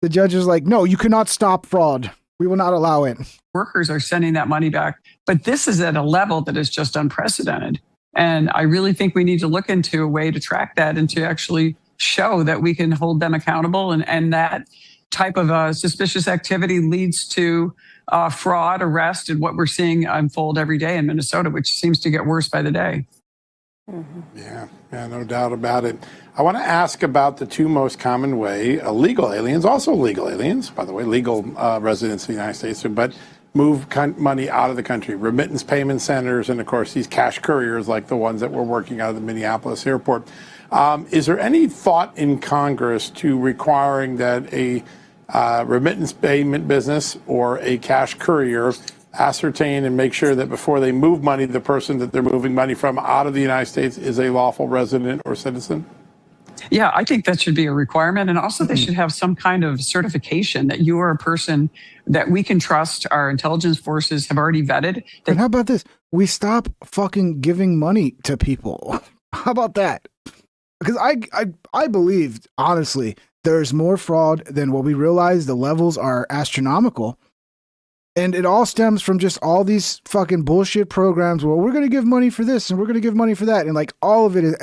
The judge is like, no, you cannot stop fraud. We will not allow it. Workers are sending that money back. But this is at a level that is just unprecedented. And I really think we need to look into a way to track that and to actually show that we can hold them accountable. And that type of suspicious activity leads to fraud, arrest, and what we're seeing unfold every day in Minnesota, which seems to get worse by the day. Mm-hmm. Yeah, no doubt about it. I want to ask about the two most common way illegal aliens, also legal aliens, by the way, legal residents of the United States, but move money out of the country, remittance payment centers, and of course these cash couriers like the ones that we're working out of the Minneapolis airport. Is there any thought in Congress to requiring that a remittance payment business or a cash courier ascertain and make sure that before they move money, the person that they're moving money from out of the United States is a lawful resident or citizen? Yeah, I think that should be a requirement. And also they should have some kind of certification that you are a person that we can trust. Our intelligence forces have already vetted. And how about this? We stop fucking giving money to people. How about that? Because I believe, honestly, there's more fraud than what we realize. The levels are astronomical. And it all stems from just all these fucking bullshit programs where we're going to give money for this and we're going to give money for that. And like all of it is,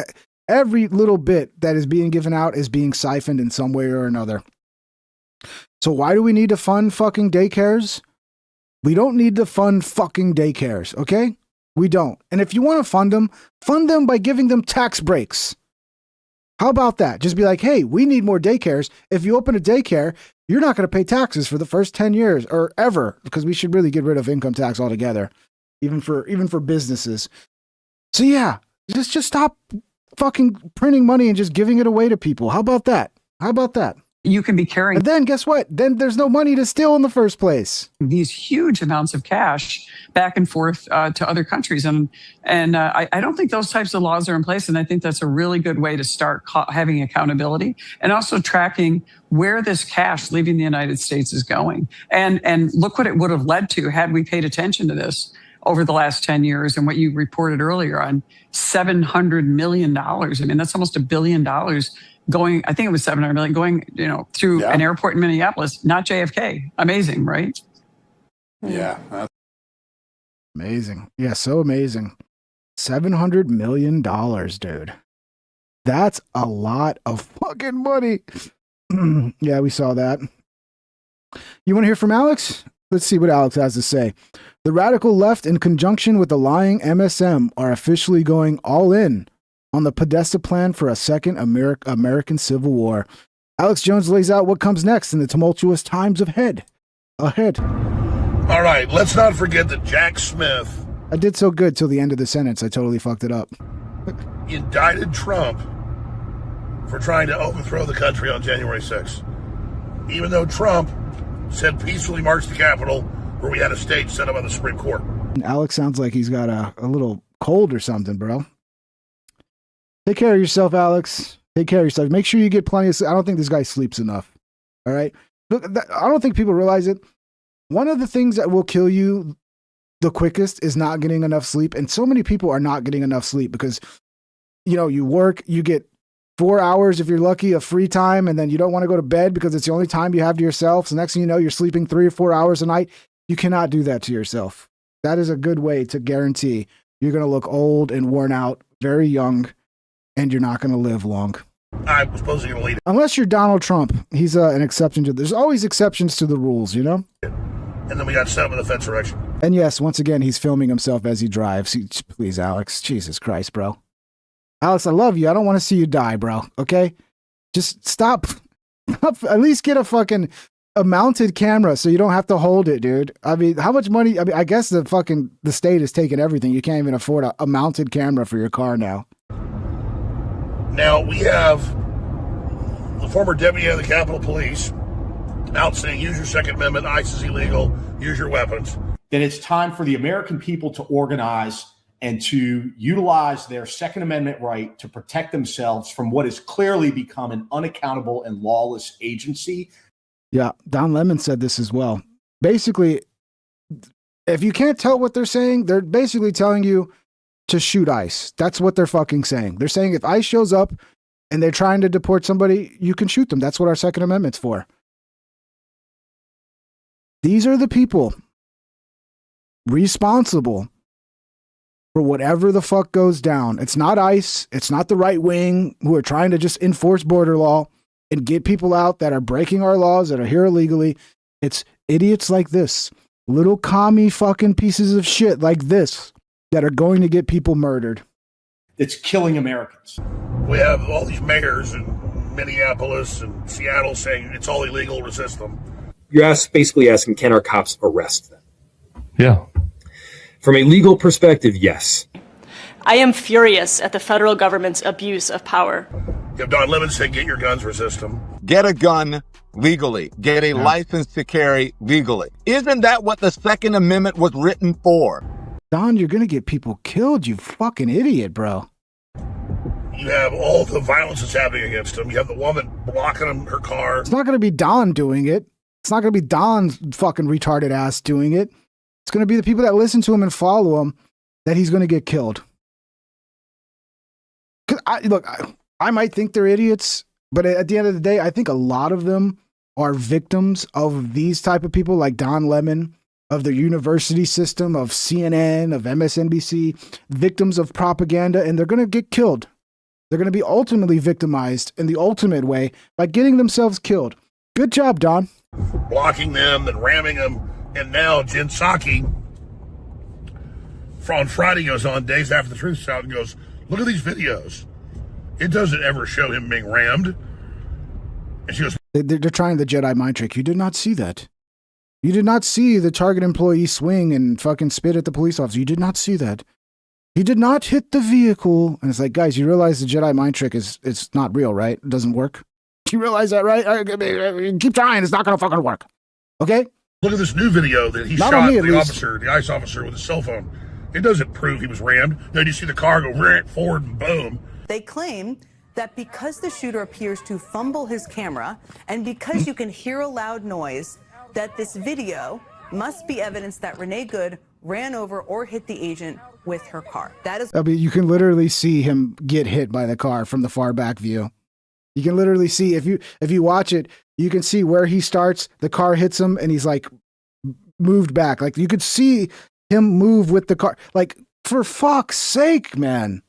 every little bit that is being given out is being siphoned in some way or another. So why do we need to fund fucking daycares? We don't need to fund fucking daycares, okay? We don't. And if you want to fund them by giving them tax breaks. How about that? Just be like, hey, we need more daycares. If you open a daycare, you're not going to pay taxes for the first 10 years or ever, because we should really get rid of income tax altogether, even for businesses. So yeah, just stop fucking printing money and just giving it away to people. How about that? How about that? You can be carrying. And then guess what? Then there's no money to steal in the first place. These huge amounts of cash back and forth to other countries. And I don't think those types of laws are in place. And I think that's a really good way to start having accountability and also tracking where this cash leaving the United States is going. And look what it would have led to had we paid attention to this over the last 10 years and what you reported earlier on $700 million. I mean, that's almost $1 billion going, I think it was 700 million going, through an airport in Minneapolis, not JFK. Amazing, right? Yeah. That's amazing. Yeah, so amazing. $700 million, dude. That's a lot of fucking money. Yeah, we saw that. You want to hear from Alex? Let's see what Alex has to say. The radical left, in conjunction with the lying MSM, are officially going all in on the Podesta plan for a second American Civil War. Alex Jones lays out what comes next in the tumultuous times ahead. All right, let's not forget that Jack Smith... I did so good till the end of the sentence. I totally fucked it up. ...indicted Trump for trying to overthrow the country on January 6th. Even though Trump said peacefully march the Capitol, where we had a stage set up by the Supreme Court. Alex sounds like he's got a little cold or something, bro. Take care of yourself, Alex. Take care of yourself. Make sure you get plenty of sleep. I don't think this guy sleeps enough. All right? Look, I don't think people realize it. One of the things that will kill you the quickest is not getting enough sleep. And so many people are not getting enough sleep because, you work, you get 4 hours, if you're lucky, of free time, and then you don't want to go to bed because it's the only time you have to yourself. So next thing you know, you're sleeping 3 or 4 hours a night. You cannot do that to yourself. That is a good way to guarantee you're going to look old and worn out, very young, and you're not going to live long. I was supposed to lead. Unless you're Donald Trump. He's an exception to... There's always exceptions to the rules, And then we got set up in the insurrection. And yes, once again, he's filming himself as he drives. Please, Alex. Jesus Christ, bro. Alex, I love you. I don't want to see you die, bro. Okay? Just stop. At least get a mounted camera so you don't have to hold it, dude. I mean, how much money? I mean, I guess the state is taking everything. You can't even afford a mounted camera for your car now. Now, we have the former deputy of the Capitol Police out saying, use your Second Amendment, ICE is illegal, use your weapons. Then it's time for the American people to organize and to utilize their Second Amendment right to protect themselves from what has clearly become an unaccountable and lawless agency. Yeah, Don Lemon said this as well. Basically, if you can't tell what they're saying, they're basically telling you to shoot ICE. That's what they're fucking saying. They're saying if ICE shows up and they're trying to deport somebody, you can shoot them. That's what our Second Amendment's for. These are the people responsible for whatever the fuck goes down. It's not ICE. It's not the right wing who are trying to just enforce border law and get people out that are breaking our laws, that are here illegally. It's idiots like this, little commie fucking pieces of shit like this that are going to get people murdered. It's killing Americans. We have all these mayors in Minneapolis and Seattle saying it's all illegal, resist them. You're basically asking, can our cops arrest them? Yeah. From a legal perspective, yes. I am furious at the federal government's abuse of power. You have Don Lemon say, get your guns, resist them. Get a gun legally. Get a license to carry legally. Isn't that what the Second Amendment was written for? Don, you're going to get people killed, you fucking idiot, bro. You have all the violence that's happening against them. You have the woman blocking them, her car. It's not going to be Don doing it. It's not going to be Don's fucking retarded ass doing it. It's going to be the people that listen to him and follow him that he's going to get killed. I might think they're idiots, but at the end of the day, I think a lot of them are victims of these type of people like Don Lemon, of the university system, of CNN, of MSNBC, victims of propaganda, and they're going to get killed. They're going to be ultimately victimized in the ultimate way by getting themselves killed. Good job, Don. Blocking them, then ramming them, and now Jen Psaki on Friday goes on, days after the truth's out, and goes, look at these videos. It doesn't ever show him being rammed. And she goes, they're trying the Jedi mind trick. You did not see that. You did not see the Target employee swing and fucking spit at the police officer. You did not see that. He did not hit the vehicle. And it's like, guys, you realize the Jedi mind trick it's not real, right? It doesn't work. You realize that, right? Keep trying. It's not going to fucking work. Okay? Look at this new video that he shot the ICE officer with his cell phone. It doesn't prove he was rammed. Then you see the car go forward and boom. They claim that because the shooter appears to fumble his camera and because you can hear a loud noise, that this video must be evidence that Renee Good ran over or hit the agent with her car. That is. I mean, you can literally see him get hit by the car from the far back view. You can literally see, if you watch it, you can see where he starts, the car hits him, and he's like moved back. Like you could see him move with the car. Like, for fuck's sake, man.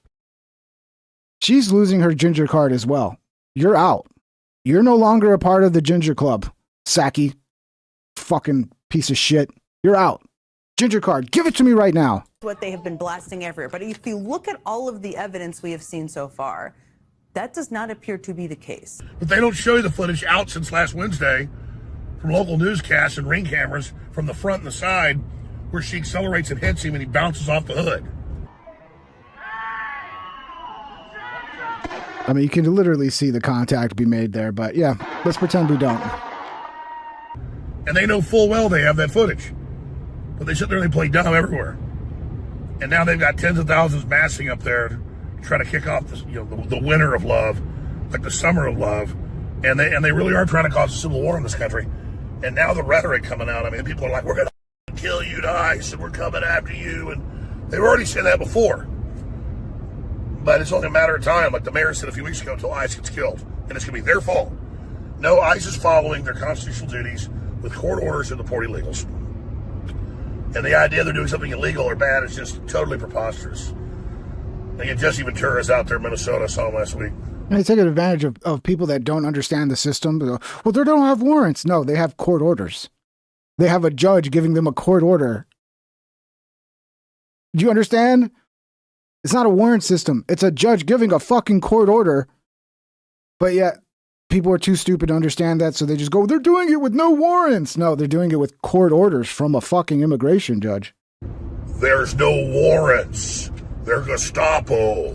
She's losing her ginger card as well. You're out. You're no longer a part of the ginger club, Psaki. Fucking piece of shit. You're out. Ginger card. Give it to me right now. What they have been blasting everywhere. But if you look at all of the evidence we have seen so far, that does not appear to be the case. But they don't show you the footage out since last Wednesday from local newscasts and ring cameras from the front and the side where she accelerates and hits him and he bounces off the hood. I mean, you can literally see the contact be made there, but yeah, let's pretend we don't. And they know full well they have that footage. But they sit there and they play dumb everywhere. And now they've got tens of thousands massing up there to try to kick off this, the winter of love, like the summer of love. And they really are trying to cause a civil war in this country. And now the rhetoric coming out, I mean, people are like, we're going to kill you to ICE and we're coming after you. And they've already said that before. But it's only a matter of time, like the mayor said a few weeks ago, until ICE gets killed. And it's going to be their fault. No, ICE is following their constitutional duties with court orders and deport illegals. And the idea they're doing something illegal or bad is just totally preposterous. And Jesse Ventura's out there in Minnesota, I saw him last week. And they take advantage of people that don't understand the system. Well, they don't have warrants. No, they have court orders. They have a judge giving them a court order. Do you understand? It's not a warrant system. It's a judge giving a fucking court order. But yet, people are too stupid to understand that, so they just go, they're doing it with no warrants. No, they're doing it with court orders from a fucking immigration judge. There's no warrants. They're Gestapo.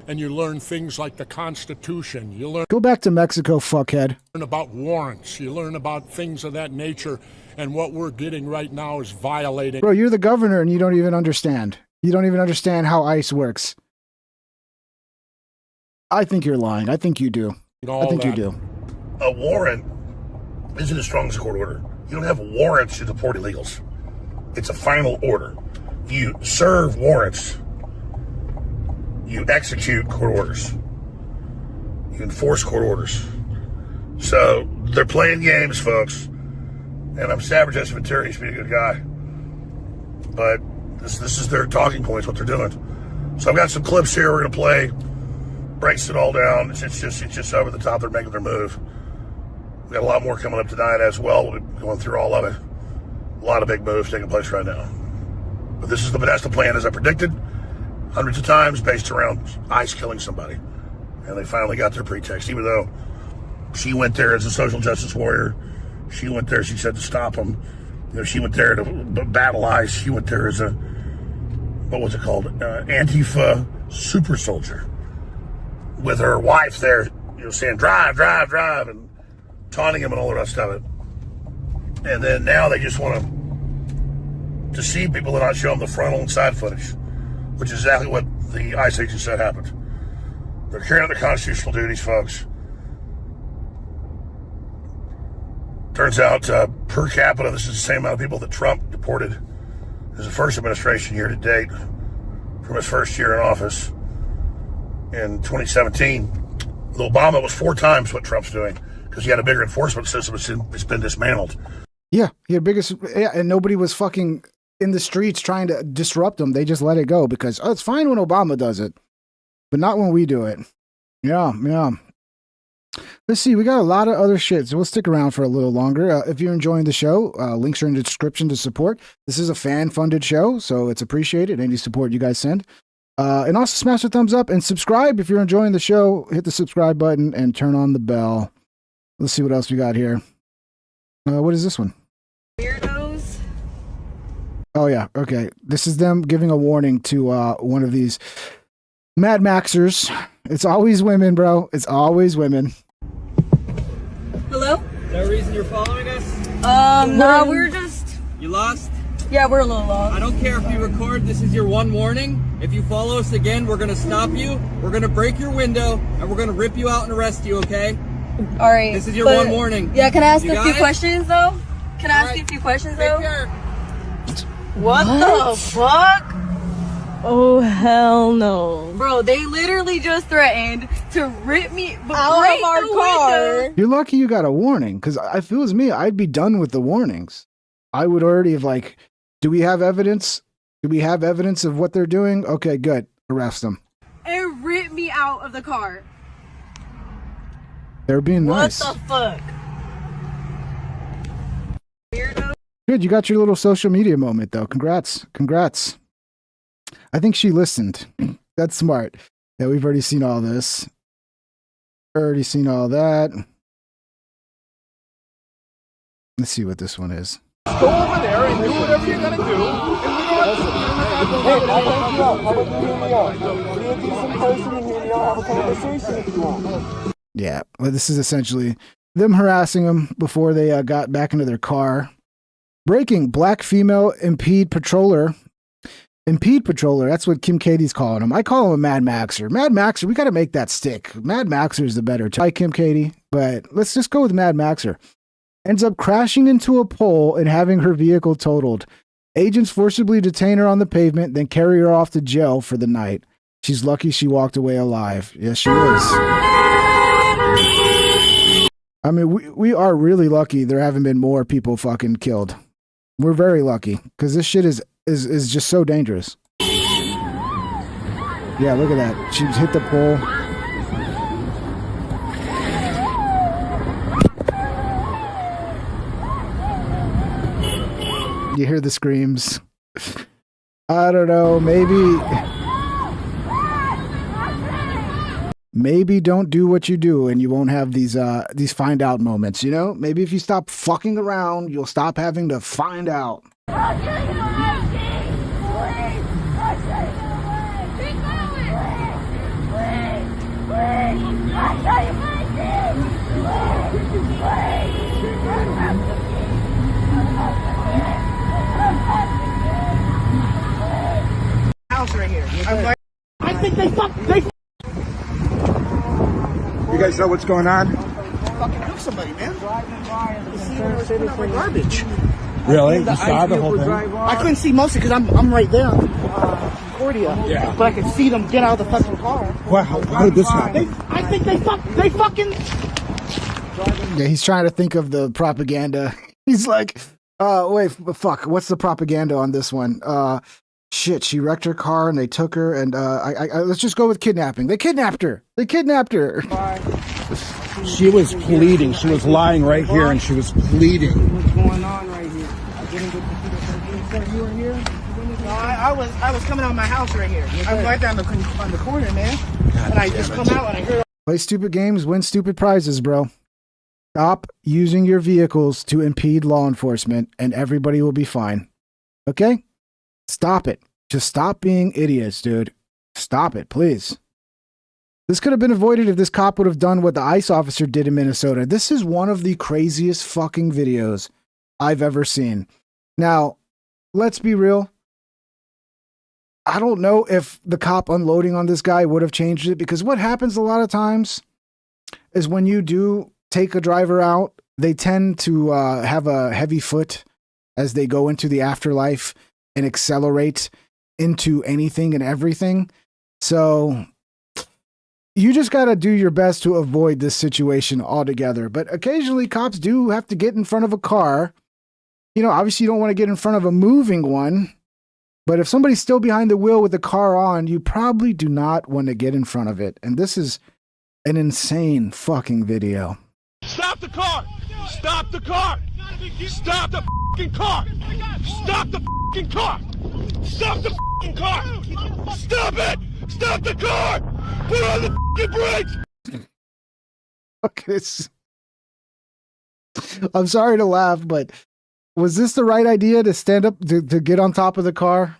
And you learn things like the Constitution. You learn. Go back to Mexico, fuckhead. Learn about warrants. You learn about things of that nature. And what we're getting right now is violating. Bro, you're the governor and you don't even understand. You don't even understand how ICE works. I think you're lying. I think you do. I think you do. A warrant isn't as strong as a court order. You don't have warrants to deport illegals. It's a final order. You serve warrants. You execute court orders. You enforce court orders. So they're playing games, folks. And I'm sad for Jesse Ventura. He's been a good guy. But this is their talking points, what they're doing. So I've got some clips here we're going to play. Breaks it all down. It's just over the top. They're making their move. We got a lot more coming up tonight as well. We'll be going through all of it. A lot of big moves taking place right now. But this is the Podesta plan, as I predicted, hundreds of times, based around ICE killing somebody. And they finally got their pretext, even though she went there as a social justice warrior. She went there, she said, to stop them. She went there to battle ICE. She went there as a, what was it called? Antifa super soldier. With her wife there, saying, drive, drive, drive, and taunting him and all the rest of it. And then now they just want to deceive people and not show them the frontal and side footage, which is exactly what the ICE agent said happened. They're carrying out their constitutional duties, folks. Turns out, per capita, this is the same amount of people that Trump deported as the first administration year to date from his first year in office. in 2017, with Obama was 4 times what Trump's doing because he had a bigger enforcement system. It's been dismantled. Yeah, and nobody was fucking in the streets trying to disrupt them. They just let it go because it's fine when Obama does it, but not when we do it. Yeah. Let's see. We got a lot of other shit, so we'll stick around for a little longer. If you're enjoying the show, links are in the description to support. This is a fan-funded show, so it's appreciated. Any support you guys send. And also smash a thumbs up and subscribe if you're enjoying the show. Hit the subscribe button and turn on the bell. Let's see what else we got here. What is this one? Weirdos. Oh, yeah. Okay. This is them giving a warning to one of these Mad Maxers. It's always women, bro. It's always women. Hello? Is there a reason you're following us? No, we're just... You lost? Yeah, we're a little lost. I don't care if you record. This is your one warning. If you follow us again, we're going to stop you. We're going to break your window, and we're going to rip you out and arrest you, okay? All right. This is your one warning. Yeah, can I ask You a few got it? questions, though? Can I ask you a few questions, though? Take care. What the fuck? Oh, hell no. Bro, they literally just threatened to rip me out of our car. You're lucky you got a warning, because if it was me, I'd be done with the warnings. I would already have, like, do we have evidence? Do we have evidence of what they're doing? Okay, good. Arrest them. And rip me out of the car. They're being nice. What the fuck? Good, you got your little social media moment, though. Congrats. I think she listened. That's smart. Yeah, we've already seen all this. Already seen all that. Let's see what this one is. Go over there and do whatever you're going to do. Yeah, well, this is essentially them harassing them before they got back into their car. Breaking, black female impede patroller. Impede patroller, that's what Kim Katie's calling him. I call him a Mad Maxer. Mad Maxer, we got to make that stick. Mad Maxer is the better term. Hi, Kim Katie, but let's just go with Mad Maxer. Ends up crashing into a pole and having her vehicle totaled. Agents forcibly detain her on the pavement, then carry her off to jail for the night. She's lucky she walked away alive. Yes, she is. I mean, we are really lucky there haven't been more people fucking killed. We're very lucky, because this shit is just so dangerous. Yeah, look at that. She's hit the pole. You hear the screams. I don't know, maybe don't do what you do and you won't have these find out moments, you know? Maybe if you stop fucking around, you'll stop having to find out. House right here. I think they You guys know what's going on? fucking killed somebody, man. Garbage. Really? You saw the whole thing? I couldn't see mostly because I'm right there on Concordia. Yeah. But I could see them get out of the fucking car. Well, how did this happen? I think they fucking. Yeah, he's trying to think of the propaganda. He's like, wait, fuck, what's the propaganda on this one? Shit, she wrecked her car and they took her and let's just go with kidnapping. They kidnapped her. She was pleading. She was lying right here and she was pleading. What's going on right here? I didn't get to see you were here? No, I was coming out of my house right here. I'm right down on the corner, man. God, and I just come out and I heard. Play stupid games, win stupid prizes, bro. Stop using your vehicles to impede law enforcement and everybody will be fine. Okay? Stop it. Just stop being idiots, dude. Stop it, please. This could have been avoided if this cop would have done what the ICE officer did in Minnesota. This is one of the craziest fucking videos I've ever seen. Now, let's be real. I don't know if the cop unloading on this guy would have changed it, because what happens a lot of times is when you do take a driver out, they tend to have a heavy foot as they go into the afterlife and accelerate into anything and everything. So you just got to do your best to avoid this situation altogether. But occasionally cops do have to get in front of a car. You know, obviously you don't want to get in front of a moving one. But if somebody's still behind the wheel with the car on, you probably do not want to get in front of it. And this is an insane fucking video. Stop the car! Stop the car! Stop the fucking car! Stop the fucking car! Stop the fucking car! Stop it! Stop the car! Put on the fucking brakes! Look, I'm sorry to laugh, but was this the right idea to stand up, to get on top of the car?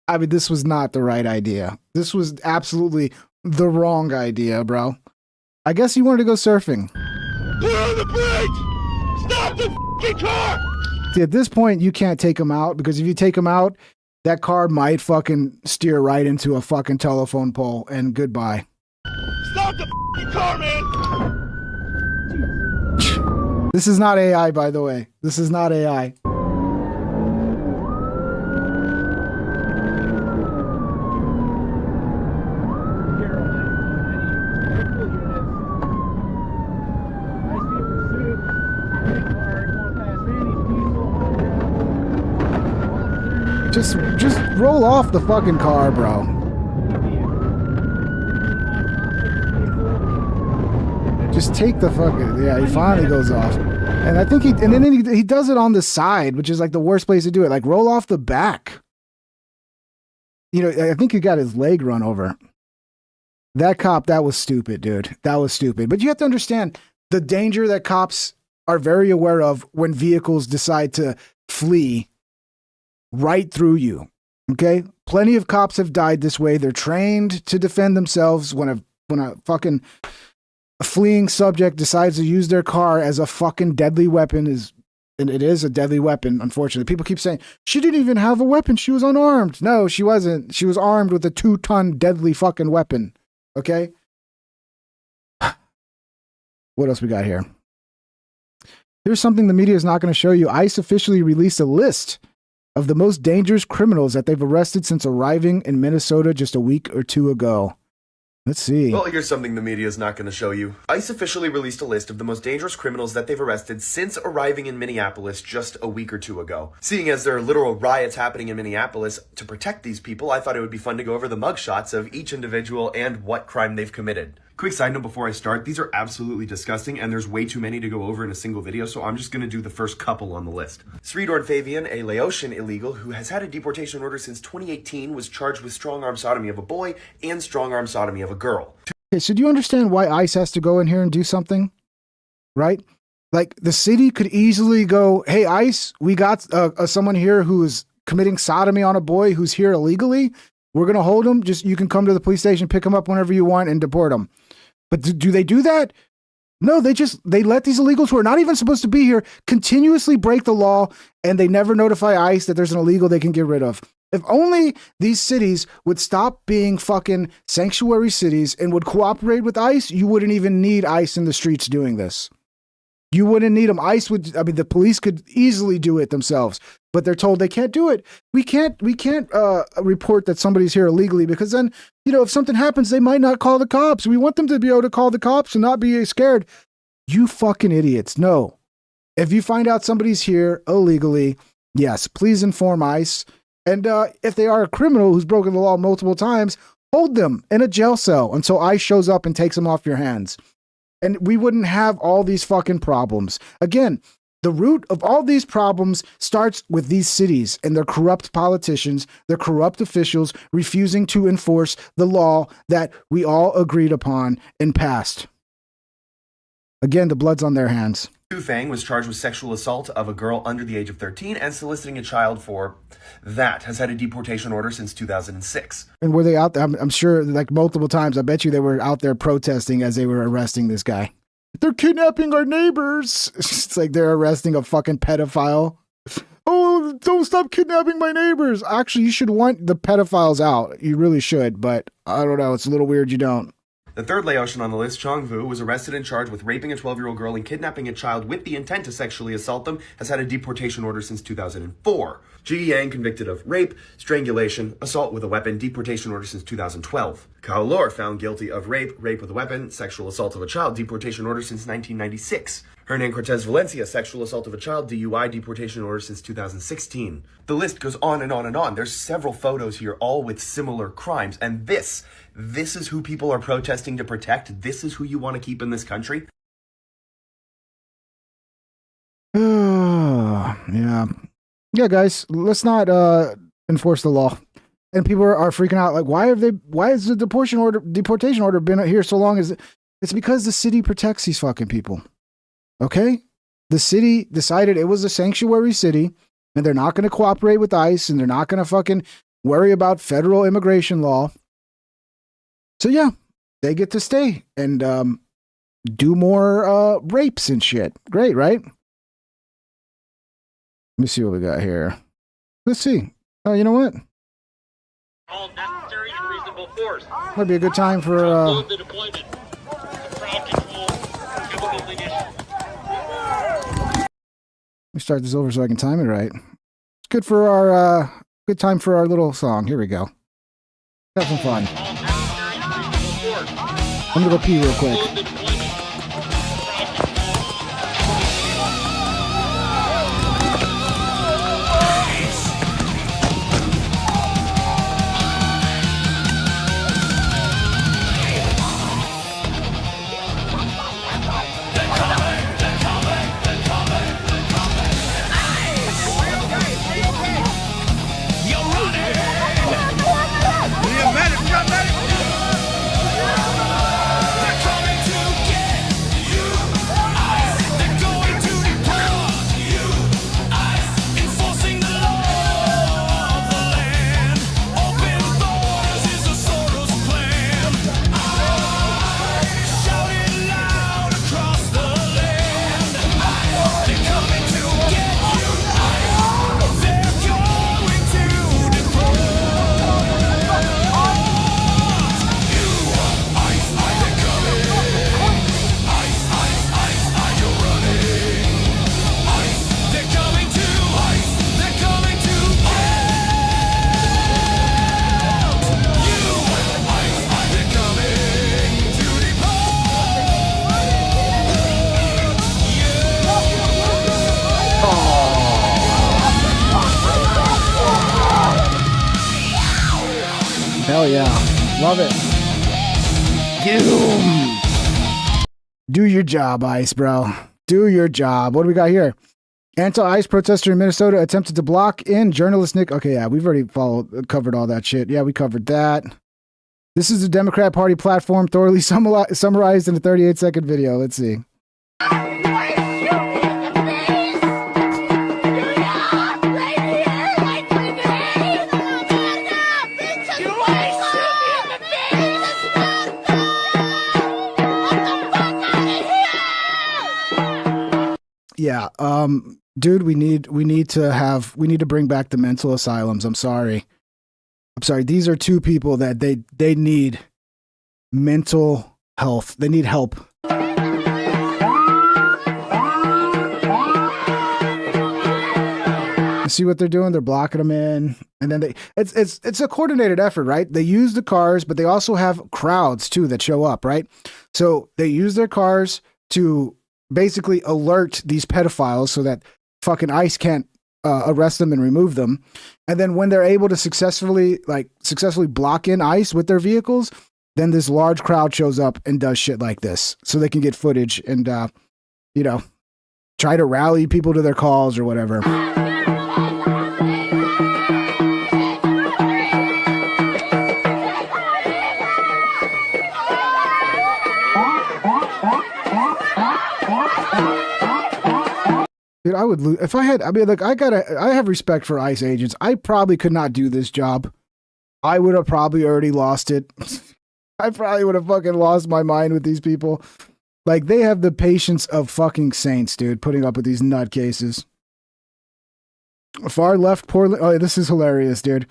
I mean, this was not the right idea. This was absolutely the wrong idea, bro. I guess you wanted to go surfing. Put on the brakes! Stop the fucking car! See, at this point, you can't take him out, because if you take him out, that car might fucking steer right into a fucking telephone pole, and goodbye. Stop the fucking car, man! This is not AI, by the way. This is not AI. Just roll off the fucking car, bro. Just take the fucking, yeah, he finally goes off. And I think he does it on the side, which is like the worst place to do it. Like roll off the back. You know, I think he got his leg run over. That cop, that was stupid, dude. That was stupid. But you have to understand the danger that cops are very aware of when vehicles decide to flee right through you. Okay? Plenty of cops have died this way. They're trained to defend themselves when a fucking fleeing subject decides to use their car as a fucking deadly weapon and it is a deadly weapon, unfortunately. People keep saying, she didn't even have a weapon. She was unarmed. No, she wasn't. She was armed with a 2-ton deadly fucking weapon. Okay? What else we got here? Here's something the media is not going to show you. ICE officially released a list of the most dangerous criminals that they've arrested since arriving in Minnesota just a week or two ago. Let's see. Well, here's something the media is not going to show you. ICE officially released a list of the most dangerous criminals that they've arrested since arriving in Minneapolis just a week or two ago. Seeing as there are literal riots happening in Minneapolis, to protect these people, I thought it would be fun to go over the mugshots of each individual and what crime they've committed. Quick side note before I start, these are absolutely disgusting and there's way too many to go over in a single video, so I'm just going to do the first couple on the list. Sridor Fabian, a Laotian illegal who has had a deportation order since 2018, was charged with strong-arm sodomy of a boy and strong-arm sodomy of a girl. Okay, so do you understand why ICE has to go in here and do something? Right? Like, the city could easily go, hey, ICE, we got someone here who is committing sodomy on a boy who's here illegally. We're going to hold him. Just, you can come to the police station, pick him up whenever you want, and deport him. But do they do that? No, they let these illegals who are not even supposed to be here continuously break the law, and they never notify ICE that there's an illegal they can get rid of. If only these cities would stop being fucking sanctuary cities and would cooperate with ICE, you wouldn't even need ICE in the streets doing this. You wouldn't need them. ICE would, I mean, the police could easily do it themselves, but they're told they can't do it. We can't report that somebody's here illegally, because then, you know, if something happens, they might not call the cops. We want them to be able to call the cops and not be scared. You fucking idiots. No. If you find out somebody's here illegally, yes, please inform ICE. And if they are a criminal who's broken the law multiple times, hold them in a jail cell until ICE shows up and takes them off your hands. And we wouldn't have all these fucking problems. Again, the root of all these problems starts with these cities and their corrupt politicians, their corrupt officials refusing to enforce the law that we all agreed upon and passed. Again, the blood's on their hands. Hu Fang was charged with sexual assault of a girl under the age of 13 and soliciting a child for that. Has had a deportation order since 2006. And were they out there? I'm sure, like, multiple times. I bet you they were out there protesting as they were arresting this guy. They're kidnapping our neighbors. It's like they're arresting a fucking pedophile. Oh, don't stop kidnapping my neighbors. Actually, you should want the pedophiles out. You really should, but I don't know. It's a little weird you don't. The third Laotian on the list, Chong Vu, was arrested and charged with raping a 12-year-old girl and kidnapping a child with the intent to sexually assault them, has had a deportation order since 2004. Ji Yang, convicted of rape, strangulation, assault with a weapon, deportation order since 2012. Kao Lor, found guilty of rape, rape with a weapon, sexual assault of a child, deportation order since 1996. Hernan Cortez Valencia, sexual assault of a child, DUI, deportation order since 2016. The list goes on and on and on. There's several photos here, all with similar crimes. And this is who people are protesting to protect. This is who you want to keep in this country. Yeah. Yeah, guys, let's not enforce the law. And people are freaking out. Like, why is the deportation order been here so long? It's because the city protects these fucking people. Okay? The city decided it was a sanctuary city, and they're not going to cooperate with ICE, and they're not going to fucking worry about federal immigration law. So yeah, they get to stay and do more rapes and shit. Great, right? Let me see what we got here. Let's see. Oh, you know what? All necessary and reasonable force. Might be a good time for The deployment. Crowd control. Chemical ignition. let me start this over so I can time it right. It's good for our good time for our little song. Here we go. Have some fun. I'm gonna go pee real quick. Hell yeah. Love it. Do your job, ICE, bro. Do your job. What do we got here? Anti-ICE protester in Minnesota attempted to block in journalist Nick. Okay, yeah, we've already covered all that shit. Yeah, we covered that. This is the Democrat Party platform thoroughly summarized in a 38-second video. Let's see. Yeah, dude, we need to bring back the mental asylums. I'm sorry. These are two people that they need mental health. They need help. See what they're doing? They're blocking them in, and then it's a coordinated effort, right? They use the cars, but they also have crowds too that show up, right? So they use their cars to basically alert these pedophiles so that fucking ICE can't arrest them and remove them. And then when they're able to successfully block in ICE with their vehicles, then this large crowd shows up and does shit like this so they can get footage and, try to rally people to their calls or whatever. Dude, I would lose if I had. I mean, like, I have respect for ICE agents. I probably could not do this job. I would have probably already lost it. I probably would have fucking lost my mind with these people. Like, they have the patience of fucking saints, dude, putting up with these nutcases. Far left Portland. Oh, this is hilarious, dude.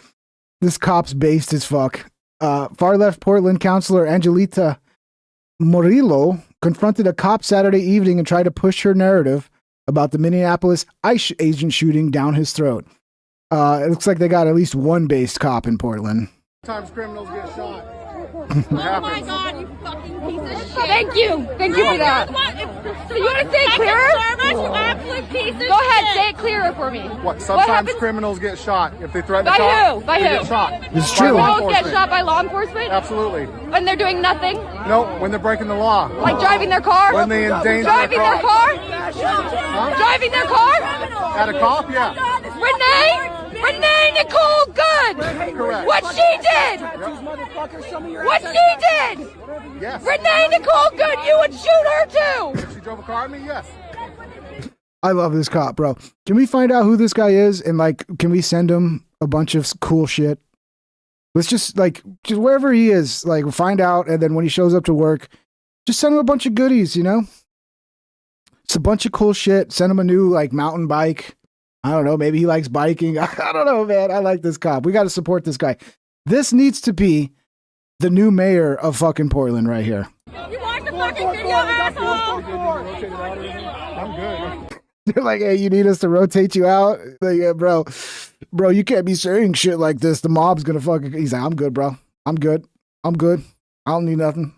This cop's based as fuck. Far left Portland councilor Angelita Murillo confronted a cop Saturday evening and tried to push her narrative about the Minneapolis ICE agent shooting down his throat. It looks like they got at least one based cop in Portland. Sometimes criminals get shot. Oh my God, you fucking piece of shit. Thank you for that. So you want to say it clearer? You absolute piece of shit. Go ahead, say it clearer for me. What? Sometimes criminals get shot. If they threaten By the cop, who? By they who? get shot. It's true. Criminals get shot by law enforcement? Absolutely. When they're doing nothing? No, when they're breaking the law. Like driving their car? When they endanger driving their car? Huh? Driving their car? At a cop, yeah. Renee Nicole Good! Correct. What she did! What she did! Yes. Renee Nicole Good, you would shoot her too! If she drove a car at me, yes. I love this cop, bro. Can we find out who this guy is and like, can we send him a bunch of cool shit? Let's just wherever he is, like find out, and then when he shows up to work, just send him a bunch of goodies, you know? It's a bunch of cool shit. Send him a new like mountain bike. I don't know. Maybe he likes biking. I don't know, man. I like this cop. We got to support this guy. This needs to be the new mayor of fucking Portland right here. You watch the fucking video, asshole! I'm good. They're like, hey, you need us to rotate you out? Like, yeah, bro, you can't be saying shit like this. The mob's gonna fucking... He's like, I'm good, bro. I'm good. I don't need nothing.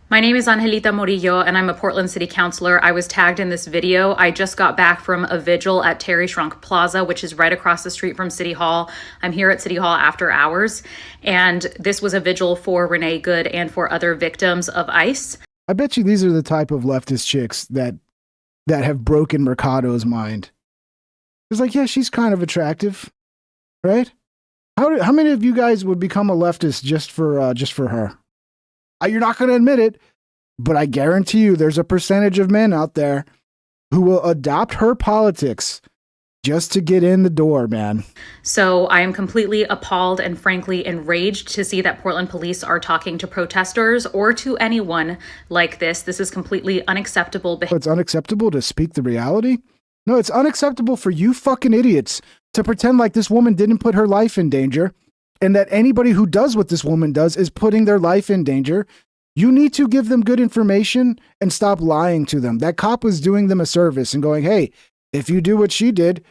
My name is Angelita Murillo, and I'm a Portland City Councilor. I was tagged in this video. I just got back from a vigil at Terry Shrunk Plaza, which is right across the street from City Hall. I'm here at City Hall after hours, and this was a vigil for Renee Good and for other victims of ICE. I bet you these are the type of leftist chicks that have broken Mercado's mind. It's like, yeah, she's kind of attractive, right? How many of you guys would become a leftist just for her? You're not going to admit it, but I guarantee you there's a percentage of men out there who will adopt her politics just to get in the door, man. So I am completely appalled and frankly enraged to see that Portland police are talking to protesters or to anyone like this. This is completely unacceptable. It's unacceptable to speak the reality? No, it's unacceptable for you fucking idiots to pretend like this woman didn't put her life in danger, and that anybody who does what this woman does is putting their life in danger. You need to give them good information and stop lying to them. That cop was doing them a service and going, hey, if you do what she did,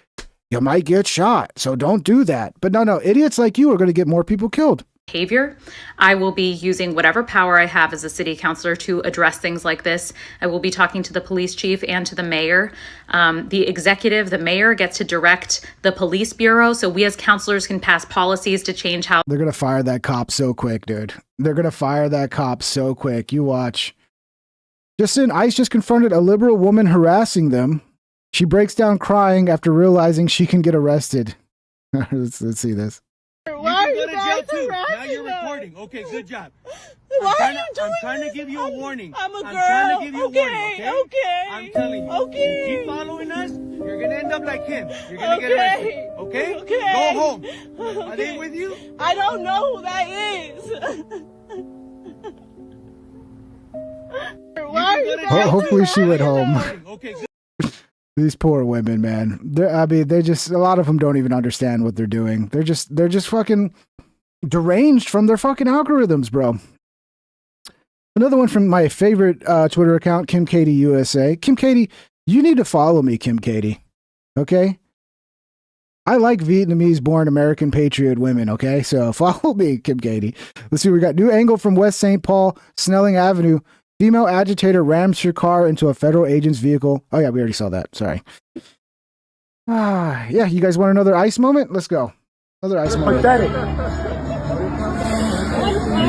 you might get shot. So don't do that. But no, idiots like you are going to get more people killed. Behavior. I will be using whatever power I have as a city councilor to address things like this. I will be talking to the police chief and to the mayor. The executive, the mayor gets to direct the police bureau, so we as councilors can pass policies to change how... They're going to fire that cop so quick, dude. They're going to fire that cop so quick. You watch. ICE just confronted a liberal woman harassing them. She breaks down crying after realizing she can get arrested. Let's see this. Why are you guys harassing now you're recording. Okay, good job. I'm trying to give you a warning. I'm a girl. I'm trying to give you a warning, okay? I'm telling you. Okay. If you keep following us, you're going to end up like him. You're going to get arrested. Okay? Okay. Go home. Are they with you? I don't know who that is. Why are you guys Hopefully she went home. Okay, good. These poor women, man. They just, a lot of them don't even understand what they're doing. They're just fucking deranged from their fucking algorithms, bro. Another one from my favorite Twitter account, Kim Katie USA. Kim Katie, you need to follow me, Kim Katie. Okay? I like Vietnamese-born American patriot women, okay? So follow me, Kim Katie. Let's see, we got new angle from West St. Paul, Snelling Avenue. Female agitator rams her car into a federal agent's vehicle. Oh, yeah, we already saw that. Sorry. Yeah, you guys want another ICE moment? Let's go. Another ICE moment. Pathetic.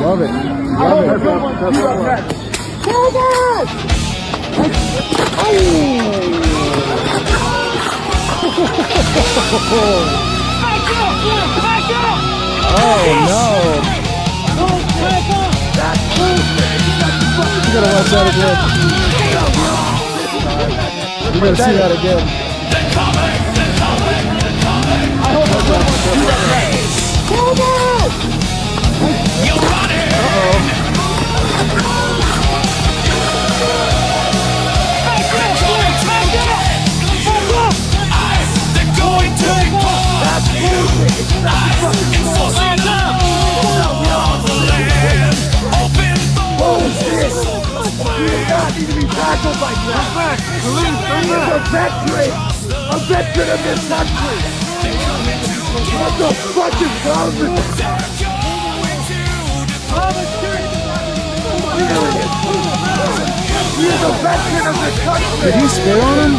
Love it. Love it. Oh, no. You gotta watch that again. You gotta see that again. He is a veteran of this country. What the fuck is wrong with this? He is a veteran of this country. Did he spit on him?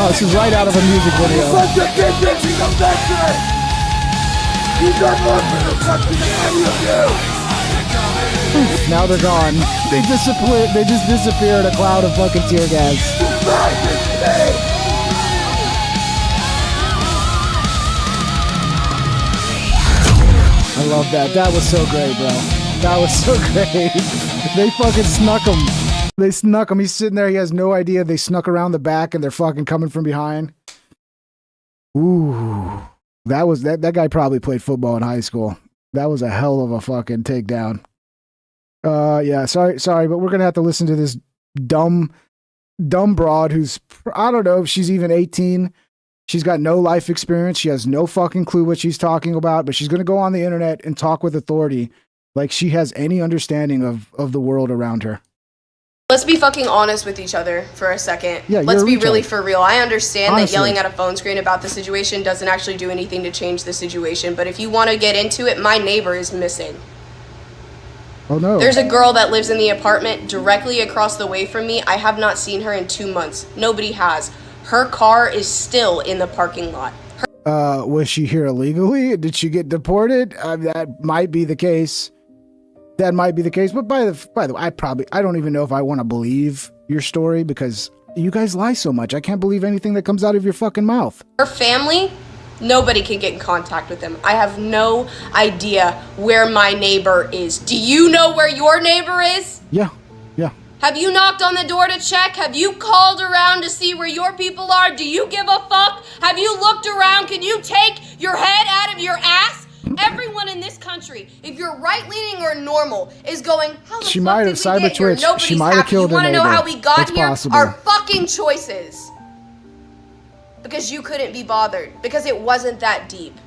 Oh, this is right out of a music video. Bunch of bitches, he's a veteran. He's done more for this country than any of you. Now they're gone. They disappeared. They just disappeared in a cloud of fucking tear gas. I love that. That was so great, bro. That was so great. They fucking snuck him. They snuck him. He's sitting there. He has no idea. They snuck around the back and they're fucking coming from behind. Ooh. That guy probably played football in high school. That was a hell of a fucking takedown. Yeah, sorry, but we're gonna have to listen to this dumb broad who's, I don't know if she's even 18. She's got no life experience. She has no fucking clue what she's talking about, but she's gonna go on the internet and talk with authority like she has any understanding of the world around her. Let's be fucking honest with each other for a second. Yeah, let's be retard. really for real. I understand Honestly. that yelling at a phone screen about the situation doesn't actually do anything to change the situation, but if you want to get into it, my neighbor is missing. Oh no. There's a girl that lives in the apartment directly across the way from me. I have not seen her in 2 months. Nobody has. Her car is still in the parking lot. Was she here illegally? Did she get deported? That might be the case. That might be the case. But by the way, I don't even know if I want to believe your story because you guys lie so much. I can't believe anything that comes out of your fucking mouth. Her family, nobody can get in contact with them. I have no idea where my neighbor is. Do you know where your neighbor is? Yeah. Have you knocked on the door to check? Have you called around to see where your people are? Do you give a fuck? Have you looked around? Can you take your head out of your ass? Everyone in this country, if you're right-leaning or normal, is going, how the She fuck might did have we get here? cyber-twitched. Nobody's She might have happy. killed You her want to know neighbor. how we got It's here? possible. Our fucking choices. Because you couldn't be bothered. Because it wasn't that deep.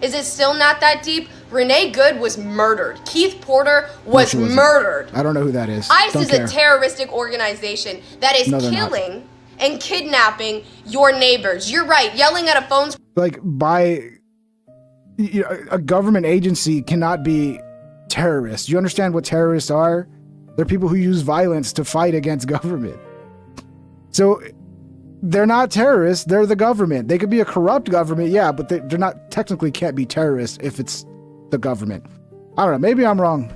Is it still not that deep? Renee Good was murdered. Keith Porter was she wasn't. murdered. I don't know who that is. ICE Don't is care. a terroristic organization that is No, they're not. killing and kidnapping your neighbors. You're right. Yelling at a phone. Like a government agency cannot be terrorists. You understand what terrorists are? They're people who use violence to fight against government. So they're not terrorists. They're the government. They could be a corrupt government, yeah, but they're not, technically can't be terrorists if it's the government. I don't know. Maybe I'm wrong.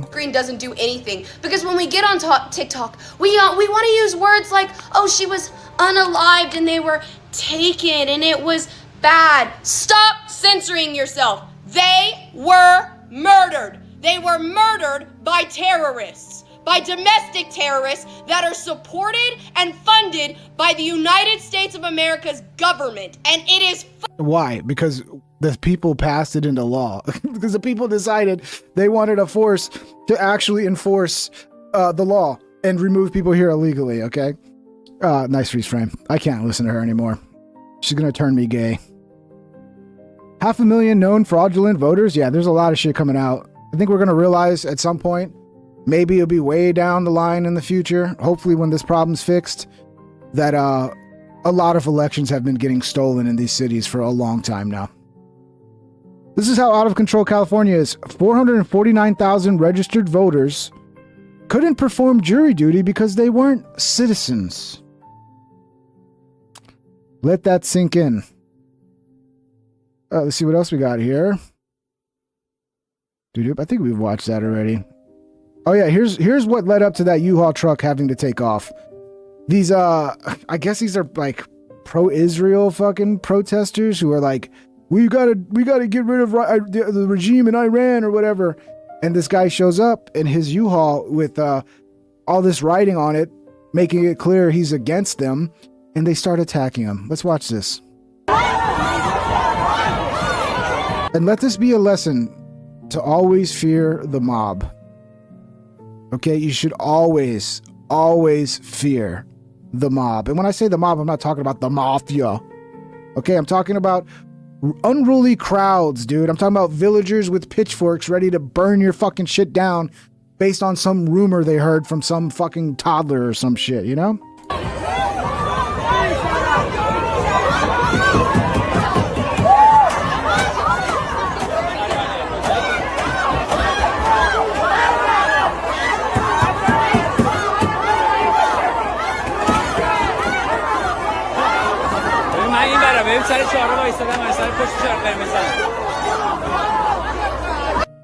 Screen doesn't do anything because when we get on TikTok, we want to use words like, oh, she was unalived and they were taken and it was bad. Stop censoring yourself. They were murdered. They were murdered by terrorists, by domestic terrorists that are supported and funded by the United States of America's government. And it is Why? Because the people passed it into law. Because the people decided they wanted a force to actually enforce the law and remove people here illegally, okay? Nice freeze frame. I can't listen to her anymore. She's gonna turn me gay. 500,000 known fraudulent voters? Yeah, there's a lot of shit coming out. I think we're gonna realize at some point, maybe it'll be way down the line in the future, hopefully when this problem's fixed, that a lot of elections have been getting stolen in these cities for a long time now. This is how out of control California is. 449,000 registered voters couldn't perform jury duty because they weren't citizens. Let that sink in. Let's see what else we got here. I think we've watched that already. Oh yeah, here's what led up to that U-Haul truck having to take off. These I guess these are like pro-Israel fucking protesters who are like, we gotta get rid of the regime in Iran or whatever. And this guy shows up in his U-Haul with all this writing on it, making it clear he's against them, and they start attacking him. Let's watch this. And let this be a lesson to always fear the mob. Okay, you should always fear the mob. And when I say the mob, I'm not talking about the mafia. Okay, I'm talking about unruly crowds, dude. I'm talking about villagers with pitchforks ready to burn your fucking shit down based on some rumor they heard from some fucking toddler or some shit, you know?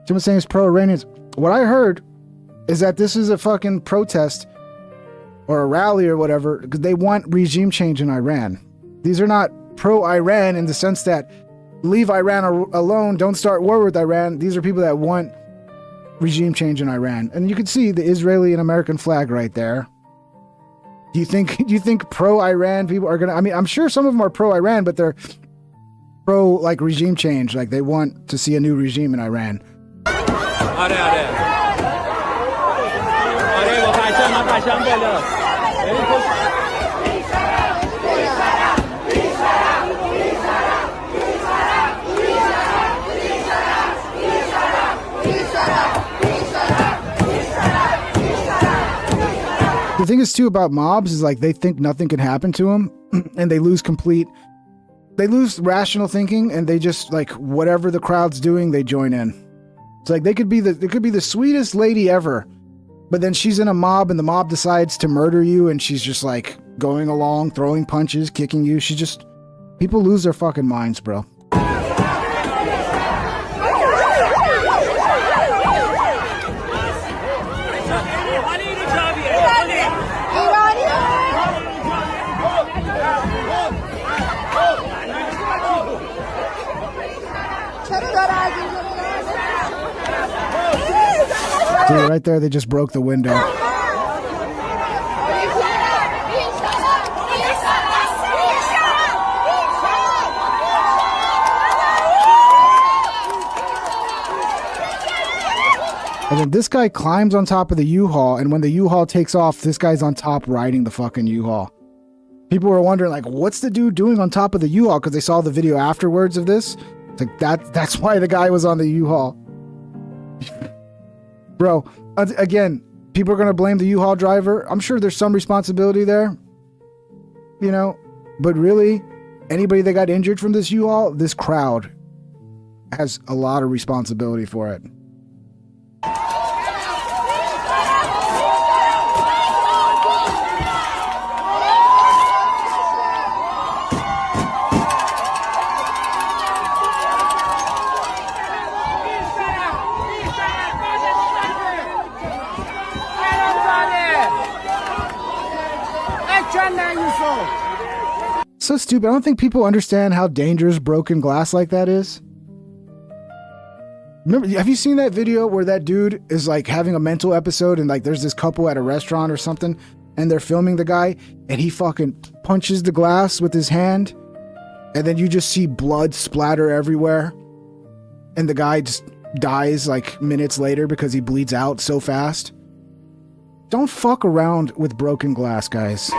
Someone saying it's pro-Iranians. What I heard is that this is a fucking protest or a rally or whatever because they want regime change in Iran. These are not pro-Iran in the sense that leave Iran alone, don't start war with Iran. These are people that want regime change in Iran. And you can see the Israeli and American flag right there. Do you think pro-Iran people are gonna? I mean, I'm sure some of them are pro-Iran, but they're pro like regime change. Like they want to see a new regime in Iran. The thing is too about mobs is like they think nothing can happen to them and they lose rational thinking and they just like whatever the crowd's doing, they join in. It's like they could be the sweetest lady ever, but then she's in a mob and the mob decides to murder you and she's just like going along, throwing punches, kicking you. People lose their fucking minds, bro. Dude, right there, they just broke the window. And then this guy climbs on top of the U-Haul, and when the U-Haul takes off, this guy's on top riding the fucking U-Haul. People were wondering, like, what's the dude doing on top of the U-Haul? Because they saw the video afterwards of this. It's like, that's why the guy was on the U-Haul. Bro, again, people are going to blame the U-Haul driver. I'm sure there's some responsibility there, you know, but really, anybody that got injured from this U-Haul, this crowd has a lot of responsibility for it. So stupid. I don't think people understand how dangerous broken glass like that is. Remember, have you seen that video where that dude is like having a mental episode and like there's this couple at a restaurant or something and they're filming the guy and he fucking punches the glass with his hand and then you just see blood splatter everywhere and the guy just dies like minutes later because he bleeds out so fast? Don't fuck around with broken glass, guys.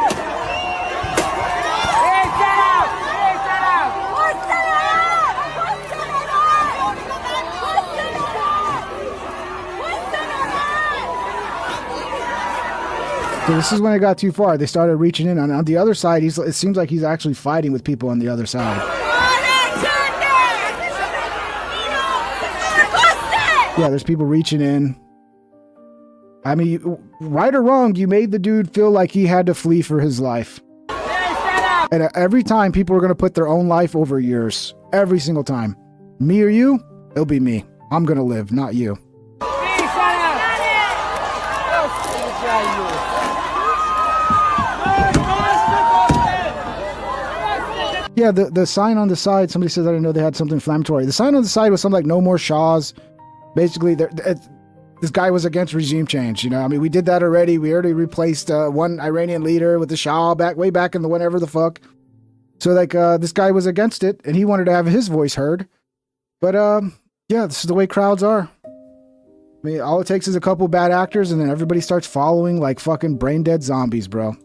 So this is when it got too far. They started reaching in. On the other side, it seems like he's actually fighting with people on the other side. Yeah, there's people reaching in. I mean, right or wrong, you made the dude feel like he had to flee for his life. And every time, people are going to put their own life over yours. Every single time. Me or you, it'll be me. I'm going to live, not you. Yeah, the sign on the side, somebody says, I didn't know they had something inflammatory. The sign on the side was something like no more Shahs. Basically, this guy was against regime change, you know? I mean, we did that already. We already replaced one Iranian leader with the Shah way back in the whenever the fuck. So, like, this guy was against it, and he wanted to have his voice heard. But, yeah, this is the way crowds are. I mean, all it takes is a couple bad actors, and then everybody starts following like fucking brain-dead zombies, bro.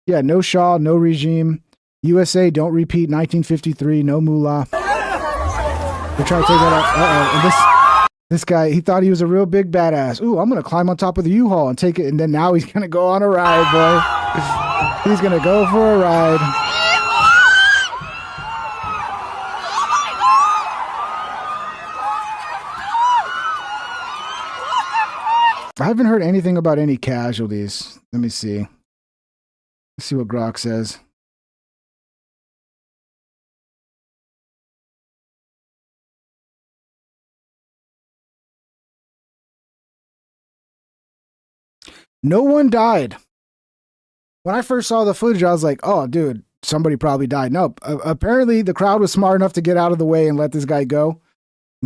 Yeah, no Shah, no regime. USA, don't repeat 1953, no moolah. They're trying to take that out. And this guy, he thought he was a real big badass. Ooh, I'm going to climb on top of the U-Haul and take it. And then now he's going to go on a ride, boy. He's going to go for a ride. I haven't heard anything about any casualties. Let me see. Let's see what Grok says. No one died. When I first saw the footage, I was like, oh, dude, somebody probably died. No, apparently the crowd was smart enough to get out of the way and let this guy go.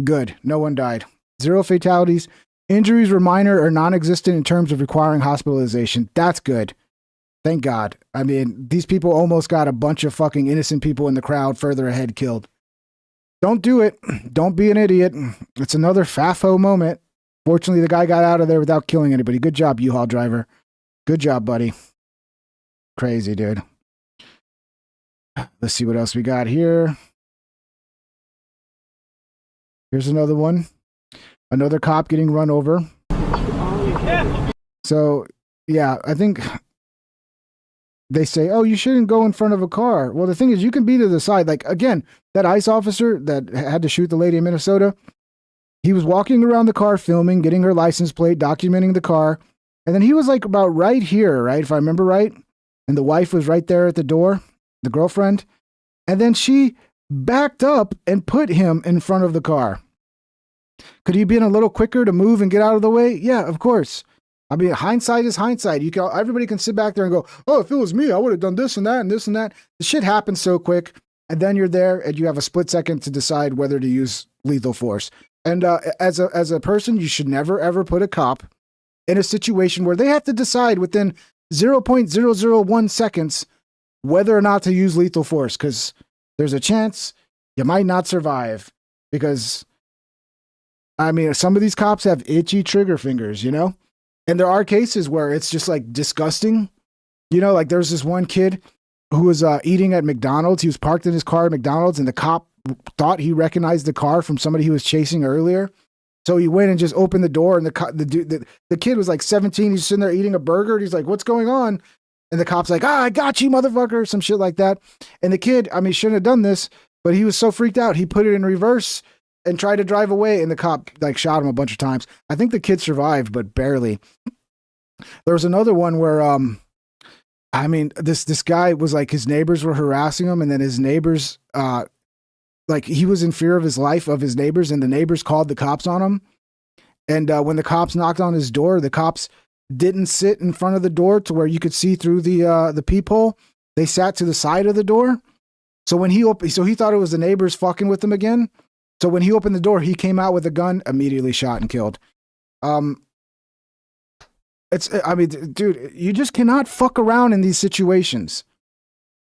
Good. No one died. 0 fatalities. Injuries were minor or non-existent in terms of requiring hospitalization. That's good. Thank God. I mean, these people almost got a bunch of fucking innocent people in the crowd further ahead killed. Don't do it. Don't be an idiot. It's another FAFO moment. Fortunately, the guy got out of there without killing anybody. Good job, U-Haul driver. Good job, buddy. Crazy, dude. Let's see what else we got here. Here's another one. Another cop getting run over. So, yeah, I think they say, oh, you shouldn't go in front of a car. Well, the thing is, you can be to the side. Like, again, that ICE officer that had to shoot the lady in Minnesota, he was walking around the car filming, getting her license plate, documenting the car. And then he was like about right here, right? If I remember right. And the wife was right there at the door, the girlfriend. And then she backed up and put him in front of the car. Could he been a little quicker to move and get out of the way? Yeah, of course. I mean, hindsight is hindsight. Everybody can sit back there and go, oh, if it was me, I would have done this and that and this and that. The shit happens so quick. And then you're there and you have a split second to decide whether to use lethal force. And as a person, you should never, ever put a cop in a situation where they have to decide within 0.001 seconds whether or not to use lethal force, because there's a chance you might not survive. Because, I mean, some of these cops have itchy trigger fingers, you know? And there are cases where it's just like disgusting. You know, like there's this one kid who was eating at McDonald's. He was parked in his car at McDonald's and the cop thought he recognized the car from somebody he was chasing earlier. So he went and just opened the door, and the kid was like 17. He's sitting there eating a burger. And he's like, what's going on? And the cop's like, I got you, motherfucker. Some shit like that. And the kid, I mean, shouldn't have done this, but he was so freaked out. He put it in reverse and tried to drive away. And the cop like shot him a bunch of times. I think the kid survived, but barely. There was another one where, I mean, this guy was like, his neighbors were harassing him. And then his neighbors, like he was in fear of his life, of his neighbors, and the neighbors called the cops on him. And when the cops knocked on his door, the cops didn't sit in front of the door to where you could see through the peephole. They sat to the side of the door. So when he thought it was the neighbors fucking with him again. So when he opened the door, he came out with a gun, immediately shot and killed. I mean, dude, you just cannot fuck around in these situations.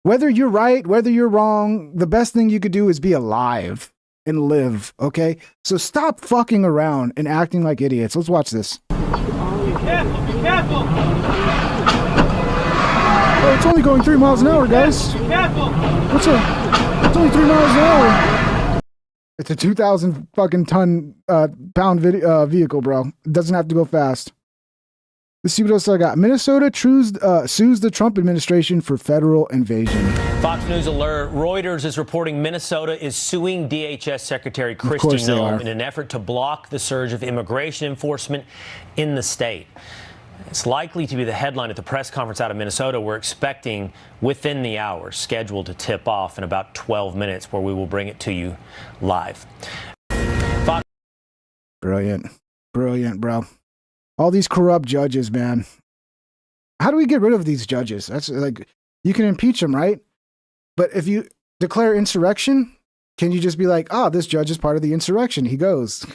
Whether you're right, whether you're wrong, the best thing you could do is be alive and live, okay? So stop fucking around and acting like idiots. Let's watch this. Be careful, be careful! Oh, it's only going 3 miles an hour, guys. Be careful! It's only 3 miles an hour. It's a 2,000 fucking pound vehicle, bro. It doesn't have to go fast. Let's see what else I got. Minnesota sues the Trump administration for federal invasion. Fox News alert. Reuters is reporting Minnesota is suing DHS Secretary Kristi Noem in an effort to block the surge of immigration enforcement in the state. It's likely to be the headline at the press conference out of Minnesota we're expecting within the hour, scheduled to tip off in about 12 minutes, where we will bring it to you live. Brilliant. Brilliant, bro. All these corrupt judges, man. How do we get rid of these judges? That's like, you can impeach them, right? But if you declare insurrection, can you just be like, oh, this judge is part of the insurrection? He goes.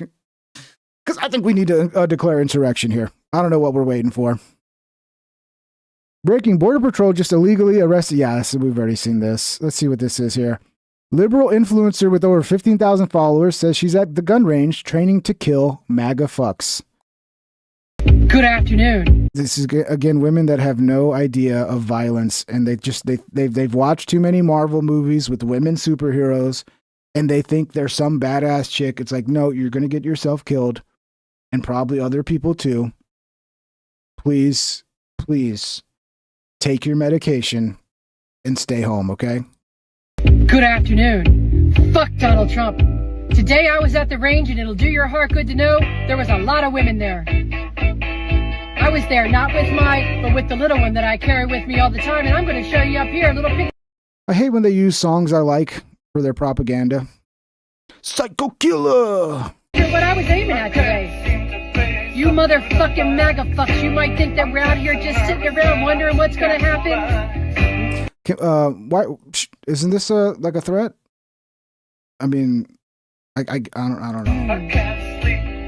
Because I think we need to declare insurrection here. I don't know what we're waiting for. Breaking, Border Patrol just illegally arrested. Yes, we've already seen this. Let's see what this is here. Liberal influencer with over 15,000 followers says she's at the gun range training to kill MAGA fucks. Good afternoon. This is again women that have no idea of violence, and they've watched too many Marvel movies with women superheroes, and they think they're some badass chick. It's like, no, you're gonna get yourself killed, and probably other people too. Please, please, take your medication and stay home, okay? Good afternoon. Fuck Donald Trump. Today I was at the range, and it'll do your heart good to know there was a lot of women there. I was there not with but with the little one that I carry with me all the time, and I'm going to show you up here a little picture. I hate when they use songs I like for their propaganda. Psycho killer! What I was aiming at today. You motherfucking MAGA fucks, you might think that we're out here just sitting around wondering what's going to happen. Why isn't this like a threat? I mean, I don't know.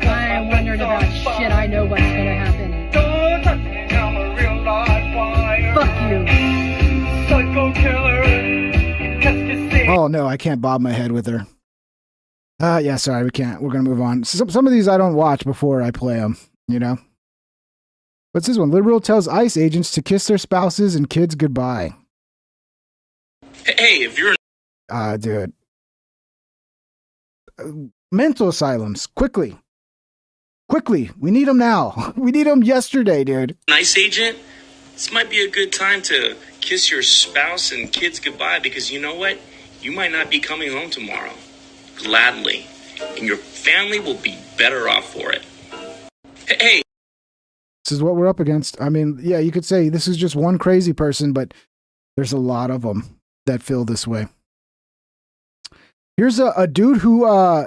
I am wondering about shit. I know what's going to happen. Fuck you. Psycho killer. Oh no, I can't bob my head with her. Yeah, sorry, we can't. We're gonna move on. Some of these I don't watch before I play them. You know. What's this one? Liberal tells ICE agents to kiss their spouses and kids goodbye. Hey, if you're dude. Mental asylums, quickly. We need them now. We need them yesterday, dude. an ICE agent, this might be a good time to kiss your spouse and kids goodbye, because you know what? You might not be coming home tomorrow. Gladly. And your family will be better off for it. Hey. This is what we're up against. I mean, yeah, you could say this is just one crazy person, but there's a lot of them that feel this way. Here's a dude who,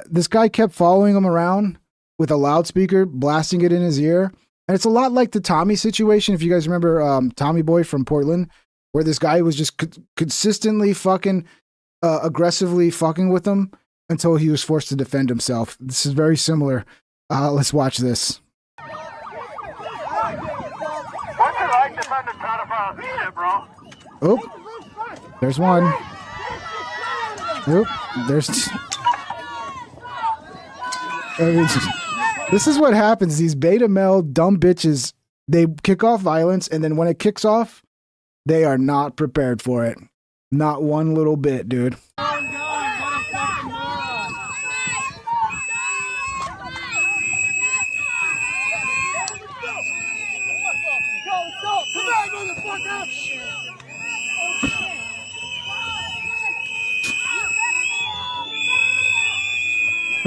this guy kept following him around with a loudspeaker, blasting it in his ear. And it's a lot like the Tommy situation, if you guys remember Tommy Boy from Portland, where this guy was just consistently fucking, aggressively fucking with him until he was forced to defend himself. This is very similar. Let's watch this. Oh, there's one. Oop, there's this is what happens. These beta male dumb bitches, they kick off violence, and then when it kicks off, they are not prepared for it. Not one little bit, dude.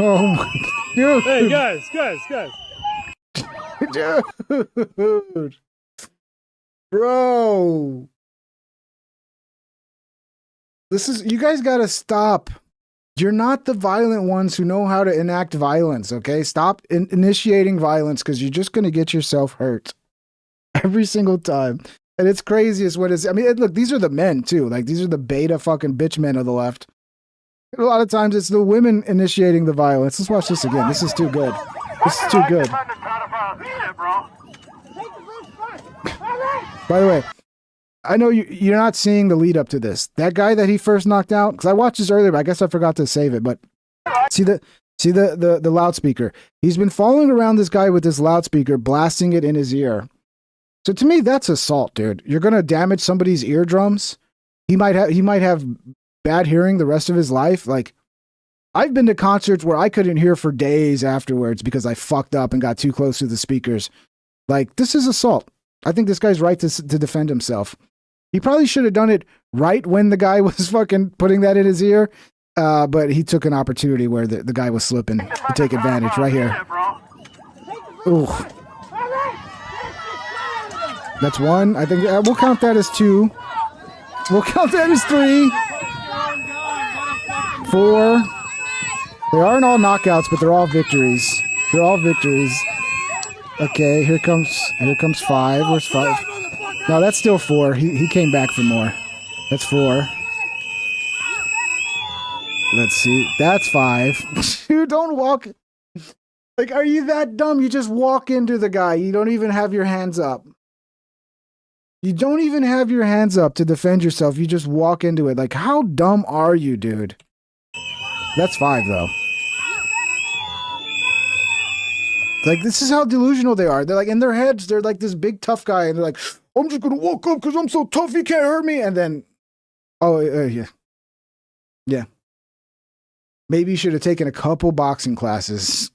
Oh my dude. Hey guys. Dude. Bro. This is, you guys gotta stop. You're not the violent ones who know how to enact violence, okay? Stop initiating violence, because you're just gonna get yourself hurt every single time. And it's craziest what is, I mean, look, these are the men too. Like, these are the beta fucking bitch men of the left. A lot of times it's the women initiating the violence. Let's watch this again. This is too good. This is too good. By the way, I know you're not seeing the lead up to this. That guy that he first knocked out, because I watched this earlier, but I guess I forgot to save it. But see the loudspeaker. He's been following around this guy with this loudspeaker, blasting it in his ear. So to me, that's assault, dude. You're gonna damage somebody's eardrums. He might have bad hearing the rest of his life. Like, I've been to concerts where I couldn't hear for days afterwards because I fucked up and got too close to the speakers. Like, this is assault. I think this guy's right to defend himself. He probably should have done it right when the guy was fucking putting that in his ear, but he took an opportunity where the guy was slipping to take advantage right here. Ooh. That's one. I think we'll count that as two. We'll count that as three. 4. They aren't all knockouts, but they're all victories. They're all victories. Okay, here comes 5. Where's 5? No, that's still 4. He came back for more. That's 4. Let's see. That's 5. You don't walk. Like, are you that dumb? You just walk into the guy. You don't even have your hands up. You don't even have your hands up to defend yourself. You just walk into it. Like, how dumb are you, dude? That's 5, though. Like, this is how delusional they are. They're like, in their heads, they're like this big tough guy, and they're like, I'm just gonna walk up because I'm so tough, you can't hurt me. And then, yeah. Yeah. Maybe you should have taken a couple boxing classes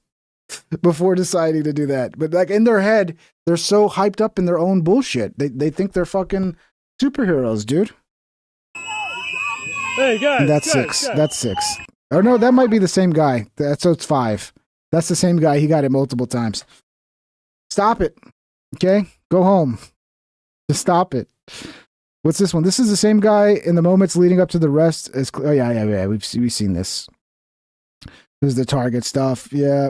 before deciding to do that. But like in their head, they're so hyped up in their own bullshit. They think they're fucking superheroes, dude. Hey, guys. And that's six. That's six. Oh, no, that might be the same guy. So it's 5. That's the same guy. He got it multiple times. Stop it. Okay? Go home. Just stop it. What's this one? This is the same guy in the moments leading up to the rest. Oh, yeah. We've seen this. This is the Target stuff. Yeah.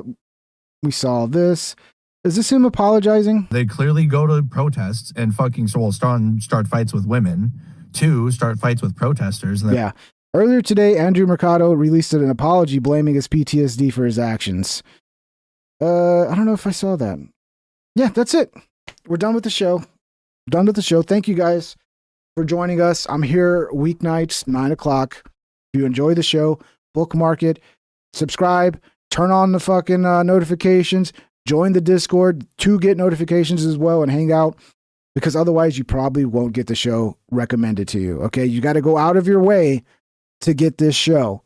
We saw this. Is this him apologizing? They clearly go to protests and fucking start fights with women. 2, start fights with protesters. And yeah. Earlier today, Andrew Mercado released an apology blaming his PTSD for his actions. I don't know if I saw that. Yeah, that's it. We're done with the show. Done with the show. Thank you guys for joining us. I'm here weeknights, 9 o'clock. If you enjoy the show, bookmark it, subscribe, turn on the fucking notifications, join the Discord to get notifications as well and hang out, because otherwise you probably won't get the show recommended to you. Okay, you got to go out of your way to get this show.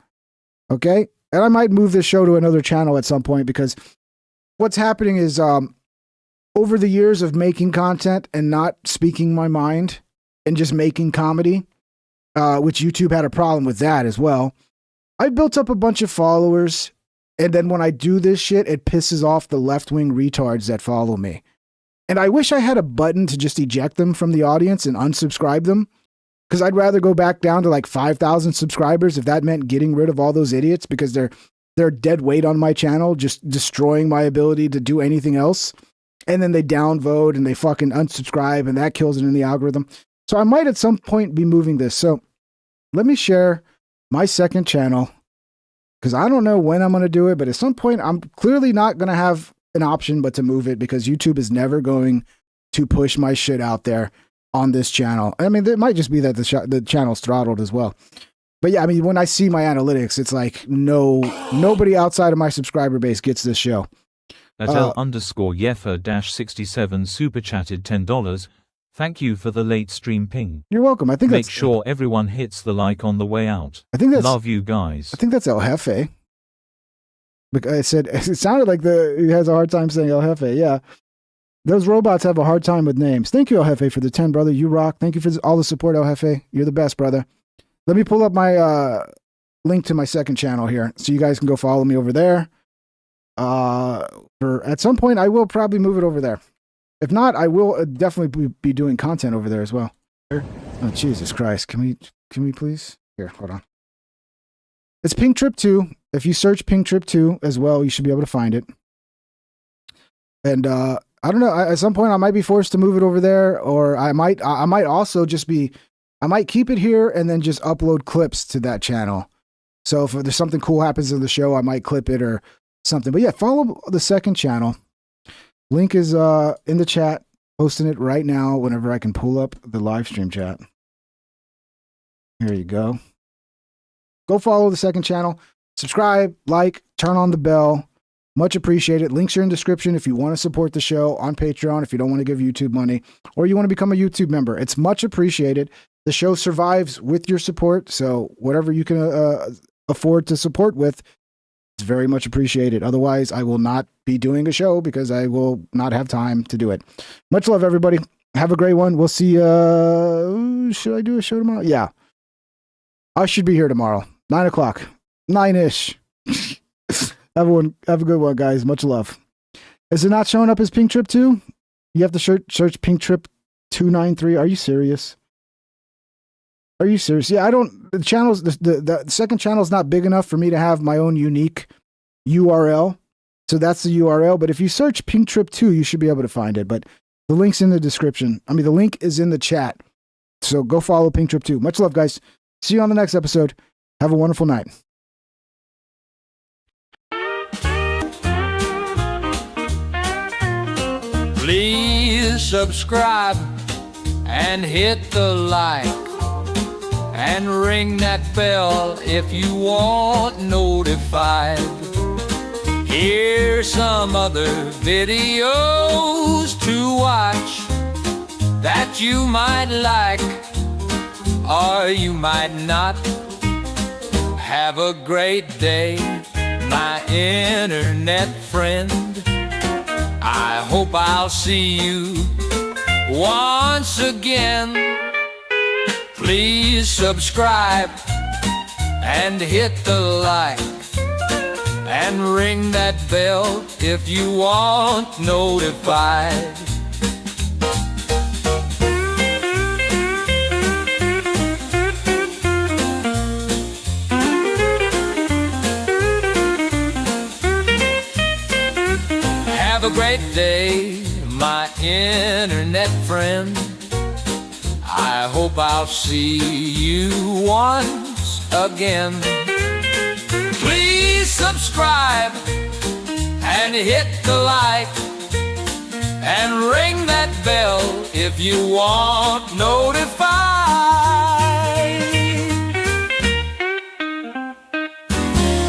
Okay, and I might move this show to another channel at some point, because what's happening is over the years of making content and not speaking my mind and just making comedy, which YouTube had a problem with that as well. I built up a bunch of followers, and then when I do this shit, it pisses off the left-wing retards that follow me. And I wish I had a button to just eject them from the audience and unsubscribe them, because I'd rather go back down to like 5,000 subscribers if that meant getting rid of all those idiots, because they're dead weight on my channel, just destroying my ability to do anything else. And then they downvote and they fucking unsubscribe, and that kills it in the algorithm. So I might at some point be moving this. So let me share my second channel, because I don't know when I'm going to do it, but at some point I'm clearly not going to have an option but to move it, because YouTube is never going to push my shit out there on this channel. I mean, it might just be that the channel's throttled as well. But yeah, I mean, when I see my analytics, it's like nobody outside of my subscriber base gets this show. At L_Yeffa-67 super chatted $10. Thank you for the late stream ping. You're welcome. I think Make sure everyone hits the like on the way out. I think that's Love you guys. I think that's El Jefe. Because it sounded like he has a hard time saying El Jefe. Yeah. Those robots have a hard time with names. Thank you, El Jefe, for the 10, brother. You rock. Thank you for all the support, El Jefe. You're the best, brother. Let me pull up my link to my second channel here, so you guys can go follow me over there. At some point, I will probably move it over there. If not, I will definitely be doing content over there as well. Oh, Jesus Christ. Can we please? Here, hold on. It's Pink Trip 2. If you search Pink Trip 2 as well, you should be able to find it. And I don't know, at some point I might be forced to move it over there, or I might also just be, I might keep it here and then just upload clips to that channel. So if there's something cool happens in the show, I might clip it or something. But yeah, follow the second channel. Link is in the chat, posting it right now whenever I can pull up the live stream chat. Here you go. Go follow the second channel. Subscribe, like, turn on the bell. Much appreciated. Links are in the description if you want to support the show on Patreon, if you don't want to give YouTube money, or you want to become a YouTube member. It's much appreciated. The show survives with your support, so whatever you can afford to support with, it's very much appreciated. Otherwise, I will not be doing a show because I will not have time to do it. Much love, everybody. Have a great one. We'll see. Should I do a show tomorrow? Yeah. I should be here tomorrow. 9 o'clock. 9-ish. Have a good one, guys. Much love. Is it not showing up as Pink Trip 2? You have to search Pink Trip 293. Are you serious? Are you serious? Yeah, I don't. The channels. The second channel is not big enough for me to have my own unique URL. So that's the URL. But if you search Pink Trip 2, you should be able to find it. But the link's in the description. I mean, the link is in the chat. So go follow Pink Trip 2. Much love, guys. See you on the next episode. Have a wonderful night. Please subscribe and hit the like and ring that bell if you want notified. Here here's some other videos to watch that you might like or you might not. Have a great day, my internet friend. I hope I'll see you once again. Please subscribe and hit the like and ring that bell if you want notified. Have a great day, my internet friend. I hope I'll see you once again. Please subscribe and hit the like and ring that bell if you want notified.